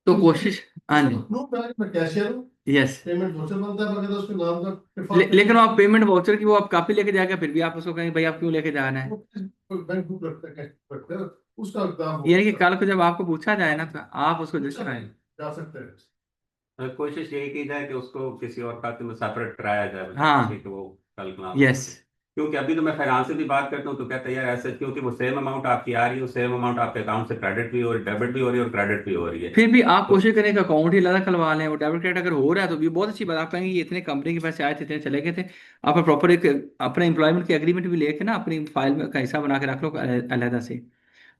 तो कोशिश। हाँ जी प्रूव करेगा मैं कैशियर हूँ, यस, पेमेंट वोचर बनता है, बकायदा उसके नाम का default लेकिन वो आप पेमेंट वाउचर की वो आप कॉपी लेके जाएगा, फिर भी आप उसको कहेंगे भाई आप क्यों लेके जा रहे हैं, वो बैंक बुक रखता है, कैश बुक रखता है, उसका दाम यानी कि कल को जब आपको पूछा जाए ना तो आप उसको जस्ट कराएं। जा सकते हैं। कोशिश यही की जाए कि उसको किसी और खाते में सेपरेट कराया जाए, हाँ ताकि कि वो कल ना हो यस सके। क्योंकि अभी तो मैं फाइनेंस से भी बात करता हूँ तो कहते हैं यार ऐसे, क्योंकि वो सेम अमाउंट आपकी आ रही है, सेम अमाउंट आपके अकाउंट से क्रेडिट भी हो रही है, डेबिट भी हो रही है और क्रेडिट भी हो रही है। फिर भी आप तो कोशिश करें कि अकाउंट ही अलग खुलवा लें, वो डेबिट क्रेडिट अगर हो रहा है तो भी बहुत अच्छी बात, आप कहेंगे ये इतने कंपनी के पैसे आए थे इतने चले गए थे, आप प्रॉपर एक अपने एम्प्लॉयमेंट की एग्रीमेंट भी लेके ना अपनी फाइल में का हिस्सा बना के रख लो अलहदा से,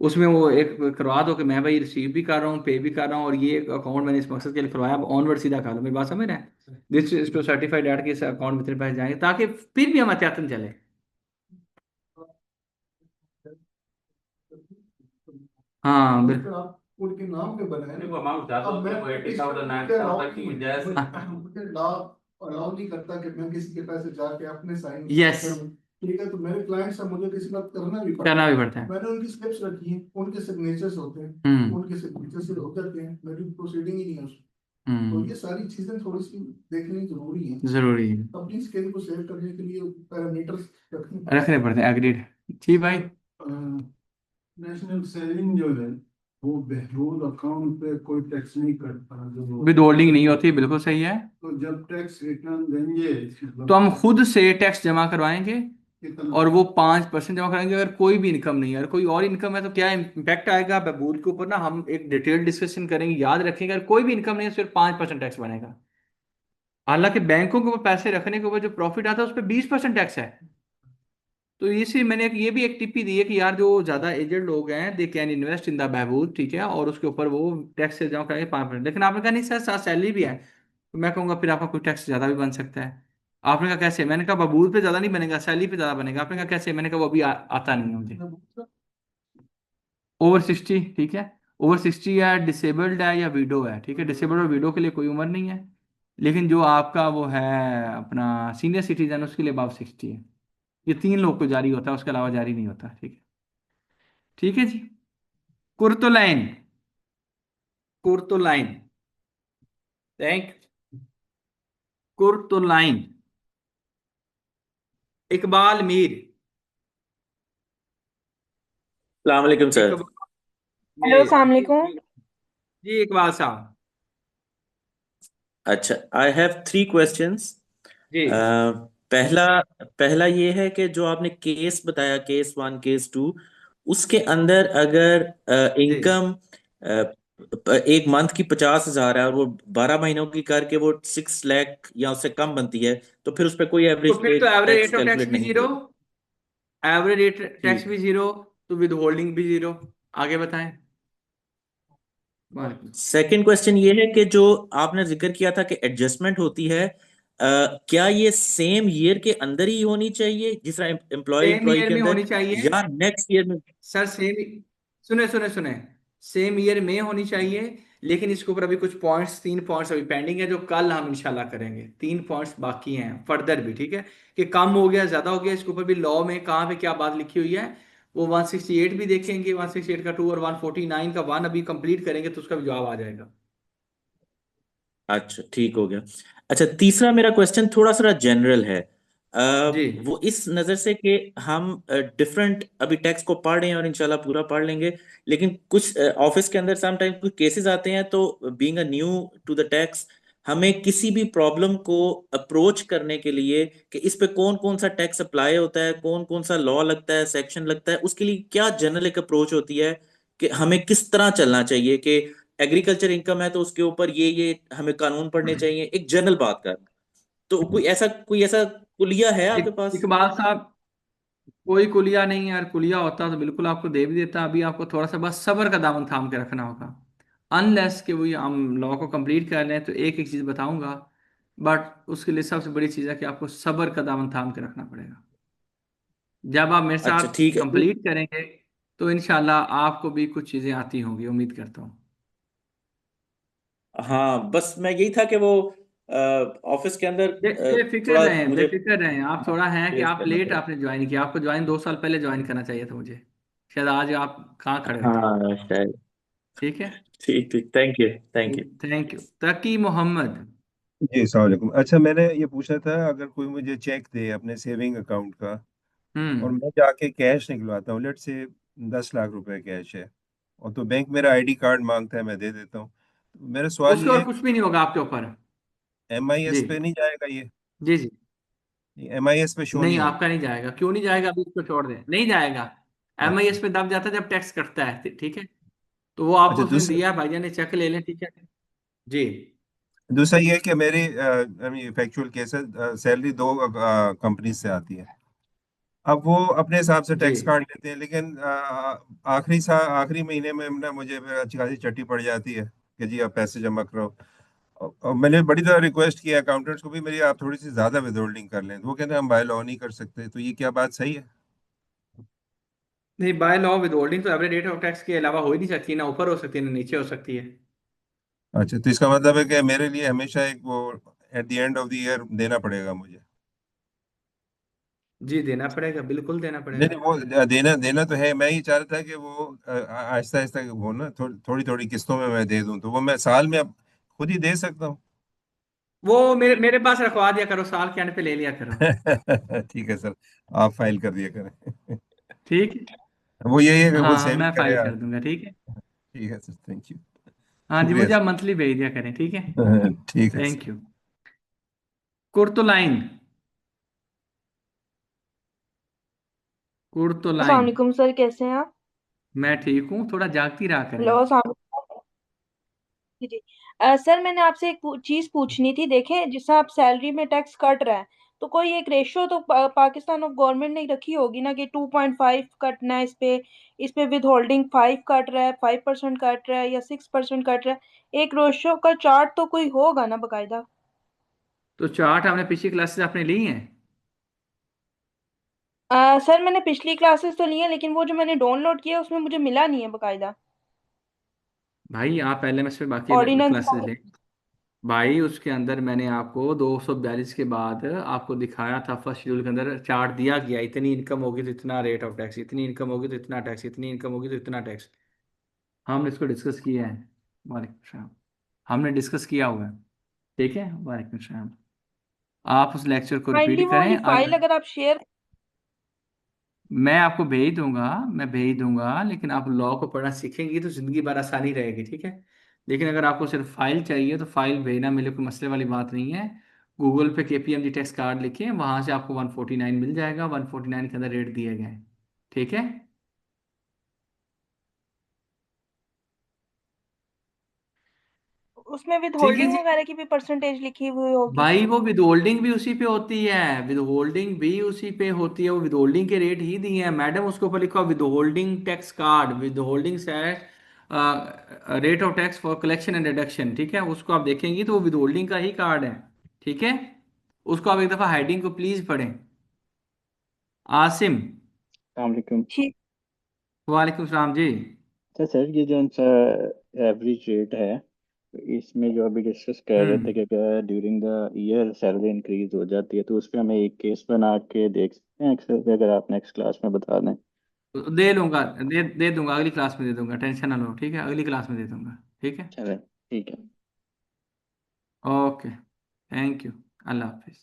उसमें वो एक करवा दो कि मैं भाई रिसीव भी कर रहा हूँ पे भी कर रहा हूँ और ये अकाउंट मैंने इस मकसद के लिए खुलवाया, अब ऑनवर्ड सीधा कर लो, मेरी बात समझ रहे हैं, this is to certified that के इस अकाउंट में इतने पैसे जाएंगे, ताकि फिर भी हम एहतियातन चले। हाँ बिल्कुल। आप उनके नाम पे बनाए नहीं, ना, वो अमाउंट ज्यादा अब होती है, मैं वो 80,000 अलाउ 90,000 की गुंजाइश अलाउ नहीं करता कि मैं किसी के पैसे जाके अपने साइन यस करूं, ठीक है, तो मेरे क्लाइंट से मुझे किसी का करना भी पड़ता करना है, भी पड़ता है। मैंने उनकी स्लिप्स रखी हैं, उनके सिग्नेचर्स होते हैं, हम्म उनके सिग्नेचर से हो जाते हैं, मेरी प्रोसीडिंग ही नहीं है उसमें। तो ये हम्म सारी चीजें थोड़ी सी देखनी जरूरी है, जरूरी है, अपनी स्किल को सेव करने के लिए पैरामीटर्स रखने रखने पड़ते हैं, एग्रीड जी भाई। नेशनल सेविंग जो है वो बहरूल अकाउंट पे कोई टैक्स नहीं करता, जो विद होल्डिंग नहीं होती, बिल्कुल सही है, तो जब टैक्स रिटर्न देंगे तो हम खुद से टैक्स जमा करवाएंगे कितना और वो 5% जमा कराएंगे, अगर कोई भी इनकम नहीं है, अगर कोई और इनकम है तो क्या इम्पैक्ट आएगा बहबूद के ऊपर ना, हम एक डिटेल डिस्कशन करेंगे, याद रखेंगे अगर कोई भी इनकम नहीं है सिर्फ 5% टैक्स बनेगा, हालांकि बैंकों के ऊपर पैसे रखने के ऊपर जो प्रॉफिट आता है उस पर 20% टैक्स है। तो इसी मैंने ये भी एक टिप ही दी है कि यार जो ज्यादा एजेड लोग हैं they can invest in the Behbood, ठीक है, और उसके ऊपर वो टैक्स से जमा करेंगे 5%, लेकिन आपने कहा नहीं सर साथ सैलरी भी है, तो मैं कहूंगा फिर आपका कोई टैक्स ज्यादा भी बन सकता है। आपने कहा कैसे, मैंने कहा बबूल पे ज्यादा नहीं बनेगा सैलरी पे ज्यादा बनेगा, आपने कहा कैसे, मैंने कहा वो अभी आता नहीं है मुझे। ओवर 60, ठीक है, ओवर 60 या डिसेबल्ड है या विडो है, ठीक है, डिसेबल्ड और विडो के लिए कोई उम्र नहीं है, लेकिन जो आपका वो है अपना सीनियर सिटीजन उसके लिए अबाव 60 है, ये 3 लोग को जारी होता है, उसके अलावा जारी नहीं होता, ठीक है, ठीक है जी। कुर्तुलाइन, कुर्तुलाइन, थैंक, कुर्तुलाइन, इकबाल मीर, अस्सलाम वालेकुम सर। हेलो अस्सलाम वालेकुम। जी इकबाल साहब। अच्छा, आई हैव 3 क्वेश्चंस। जी पहला पहला ये है कि जो आपने केस बताया, केस 1 केस 2, उसके अंदर अगर जी इनकम एक मंथ की 50,000 है और वो 12 महीनों की करके वो 6 लाख या उससे कम बनती है, तो फिर उस पर कोई तो एवरेज फिर तो average tax rate of tax calculate भी नहीं जीरो, होगा। एवरेज रेट टैक्स ठीक। भी जीरो, तो विद होल्डिंग भी जीरो। आगे बताएं। वालेकुम। सेकंड क्वेश्चन ये है कि जो आपने जिक्र किया था कि एडजस्टमेंट होती है, क्या ये सेम ईयर के अंदर ही होनी चाहिए जिस तरह एम्प्लॉय सेम एम्प्लॉय ईयर के में अंदर, होनी चाहिए या नेक्स्ट ईयर में? Sir, same. सुने सुने सुने, सेम ईयर में होनी चाहिए, लेकिन इसके ऊपर अभी कुछ पॉइंट्स, 3 पॉइंट्स अभी पेंडिंग है जो कल हम इंशाल्लाह करेंगे। 3 पॉइंट्स बाकी हैं फर्दर भी, ठीक है, कि कम हो गया ज्यादा हो गया, इसके ऊपर भी लॉ में कहाँ पे क्या बात लिखी हुई है वो 168 भी देखेंगे, 168 का 2 और 149 का 1 अभी कंप्लीट करेंगे तो उसका भी जवाब आ जाएगा। अच्छा, ठीक हो गया। अच्छा, तीसरा मेरा क्वेश्चन थोड़ा सा जनरल है। जी वो इस नज़र से कि हम डिफरेंट अभी टैक्स को पढ़ रहे हैं और इंशाल्लाह पूरा पढ़ लेंगे, लेकिन कुछ ऑफिस के अंदर सम टाइम कुछ केसेस आते हैं, तो being a new to the tax, हमें किसी भी प्रॉब्लम को अप्रोच करने के लिए कि इस पे कौन कौन सा टैक्स अप्लाई होता है, कौन कौन सा लॉ लगता है, सेक्शन लगता है, उसके लिए क्या जनरल एक अप्रोच होती है कि हमें किस तरह चलना चाहिए कि एग्रीकल्चर इनकम है तो उसके ऊपर ये हमें कानून पढ़ने चाहिए, एक जनरल बात कर। तो कोई ऐसा कुलिया है आपके पास? इकबाल साहब, कोई कुलिया नहीं यार, कुलिया होता तो बिल्कुल आपको दे भी देता। अभी आपको थोड़ा सा बस सब्र का दामन थाम के रखना होगा, अनलेस कि वही हम लॉ को कंप्लीट कर लें तो एक एक चीज़ बताऊंगा। बट उसके लिए सबसे बड़ी चीज़ है कि आपको सब्र का दामन थाम के रखना पड़ेगा। जब आप मेरे अच्छा, साथ ठीक है। कंप्लीट करेंगे तो इंशाल्लाह आपको भी कुछ चीज़ें आती होंगी, उम्मीद करता हूँ। हाँ, बस मैं यही था कि वो ऑफिस के अंदर बेफिक्र थोड़ा रहें, मुझे बेफिक्र रहें। आप थोड़ा हैं कि फेस आप करना लेट पड़ेगा। आपने ज्वाइन किया, आपको ज्वाइन 2 साल पहले ज्वाइन करना चाहिए था मुझे, शायद आज आप कहाँ खड़े होते। हाँ, शायद। ठीक है। ठीक ठीक, thank you, thank you. Thank you. Taqi Mohammad. जी अस्सलाम वालेकुम। अच्छा, मैंने ये पूछना था, अगर कोई मुझे चेक दे अपने सेविंग अकाउंट का और हम्म। मैं जाके कैश निकलवाता हूँ, लेट से 10 लाख रुपए कैश है, और तो बैंक मेरा आईडी कार्ड मांगता है, मैं दे देता हूँ। तो मेरा सवाल उसके ये और है, कुछ भी नहीं होगा आपके ऊपर। MIS जी पे नहीं जाएगा ये? जी जी। MIS पे शो नहीं, नहीं होगा? आपका नहीं जाएगा। क्यों नहीं जाएगा, अभी इसको छोड़ दें, नहीं जाएगा। अच्छा। MIS पे दब जाता है जब टैक्स कटता है, ठीक है। तो वो आपको अच्छा, उसने दिया, भाईजान ने चेक ले लें, ठीक है। जी दूसरा ये है कि मेरी फैक्चुअल केस है, सैलरी 2 कंपनी से आती है। अब वो अपने हिसाब से जी। टैक्स काट लेते हैं, लेकिन आखिरी महीने में ना मुझे अच्छी खासी चट्टी पड़ जाती है कि जी आप पैसे जमा करो। और मैंने बड़ी तरह रिक्वेस्ट किया अकाउंटेंट्स को भी, मेरी आप थोड़ी सी ज्यादा विदहोल्डिंग कर लें, तो वो कहते हैं हम बाय लॉ नहीं कर सकते। तो ये क्या बात सही है? नहीं, बाय लॉ विद होल्डिंग तो एवरेज रेट ऑफ टैक्स के अलावा हो ही नहीं सकती, ना ऊपर हो सकती है ना नीचे हो सकती है। अच्छा, तो इसका मतलब है कि मेरे लिए हमेशा एक वो at the end of the year देना पड़ेगा मुझे? जी देना पड़ेगा, बिल्कुल देना नहीं पड़ेगा। नहीं, वो देना देना तो है। मैं ये चाह रहा था कि वो आहिस्ता आहिस्ता वो ना थोड़ी थोड़ी किस्तों में मैं दे दूं, तो वो मैं साल में अब खुद ही दे सकता हूँ। वो मेरे मेरे पास रखवा दिया करो, साल के एंड पे ले लिया करो। ठीक है सर, आप फाइल कर दिया करें। ठीक है। वो यही है कि हाँ वो हाँ, सेविंग मैं करे फाइल कर यार। दूंगा, ठीक है। ठीक है सर, थैंक यू। हाँ जी, शुक्रिया मुझे आप सर। मंथली भेज दिया करें, ठीक है। ठीक है थैंक सर। यू। कुर्तुलाइन, अस्सलाम कुर्तुलाइन। वालेकुम सर, कैसे हैं आप? मैं ठीक हूँ, थोड़ा जागती रहा करें हेलो आप। अस्सलाम वालेकुम। जी जी। सर मैंने आपसे एक चीज पूछनी थी। देखें, जिससे आप सैलरी में टैक्स कट रहा है, तो कोई एक रेशियो तो पाकिस्तान ऑफ गवर्नमेंट ने रखी होगी ना कि 2.5 कटना है इस पे विद होल्डिंग 5 कट रहा है, 5% कट रहा है या 6% कट रहा है। एक रेशियो का चार्ट तो कोई होगा ना बकायदा? तो चार्ट हमने पिछली क्लासेस अपने ली हैं। सर मैंने पिछली क्लासेस तो ली है, लेकिन वो जो मैंने डाउनलोड किया उसमें मुझे मिला नहीं है बकायदा। भाई आप LMS पे बाकी ऑर्डिनेंस। क्लासेस लें। भाई उसके अंदर मैंने आपको 242 के बाद आपको दिखाया था, फर्स्ट शेड्यूल के अंदर चार्ट दिया गया, इतनी इनकम होगी तो इतना रेट ऑफ टैक्स, इतनी इनकम होगी तो इतना टैक्स, इतनी इनकम होगी तो इतना टैक्स। हमने इसको डिस्कस किया है। वालेकुम सलाम। हमने डिस्कस किया हुआ है, ठीक है। वालेकुम सलाम। आप उस लेक्चर को काइंडली रिपीट वो वाली करें फाइल अगर। अगर आप शेयर मैं आपको भेज दूंगा, मैं भेज दूंगा, लेकिन आप लॉ को पढ़ना सीखेंगी तो जिंदगी भर आसानी रहेगी, ठीक है। लेकिन अगर आपको सिर्फ फाइल चाहिए तो फाइल भेजना मेरे कोई मसले वाली बात नहीं है। गूगल पे KPMG टैक्स कार्ड लिखिए, वहां से आपको 149 मिल जाएगा, 149 के अंदर रेट दिए गए हैं, ठीक है। उसमें विद ठीक है होल्डिंग जी। वगैरह की भी परसेंटेज लिखी हुई होगी? भाई वो विद होल्डिंग भी उसी पे होती है, विद होल्डिंग भी उसी पे होती है, वो विद होल्डिंग के रेट ही दिए हैं मैडम, उसके ऊपर लिखा with holding tax card, with holding set rate of tax for collection and deduction, ठीक है। उसको आप देखेंगी तो वो विद होल्डिंग का ही कार्ड है, ठीक है। उसको आप एक दफा हेडिंग को प्लीज पढ़ें। आसिम। अलैक्म। ठीक। वालेकुम सलाम जी। अच्छा सर, ये जो सा एवरेज रेट है, तो इसमें जो अभी डिस्कस कर रहे थे हम्म। कि अगर during the year salary increase हो जाती है तो उस पर हमें एक केस बना के देख सकते हैं अक्सर, अगर आप नेक्स्ट क्लास में बता दें। तो दे लूंगा, दे दूंगा, अगली क्लास में दे दूंगा, टेंशन ना लो, ठीक है, अगली क्लास में दे दूंगा, ठीक है। चलें, ठीक है। Okay, thank you, Allah Hafiz.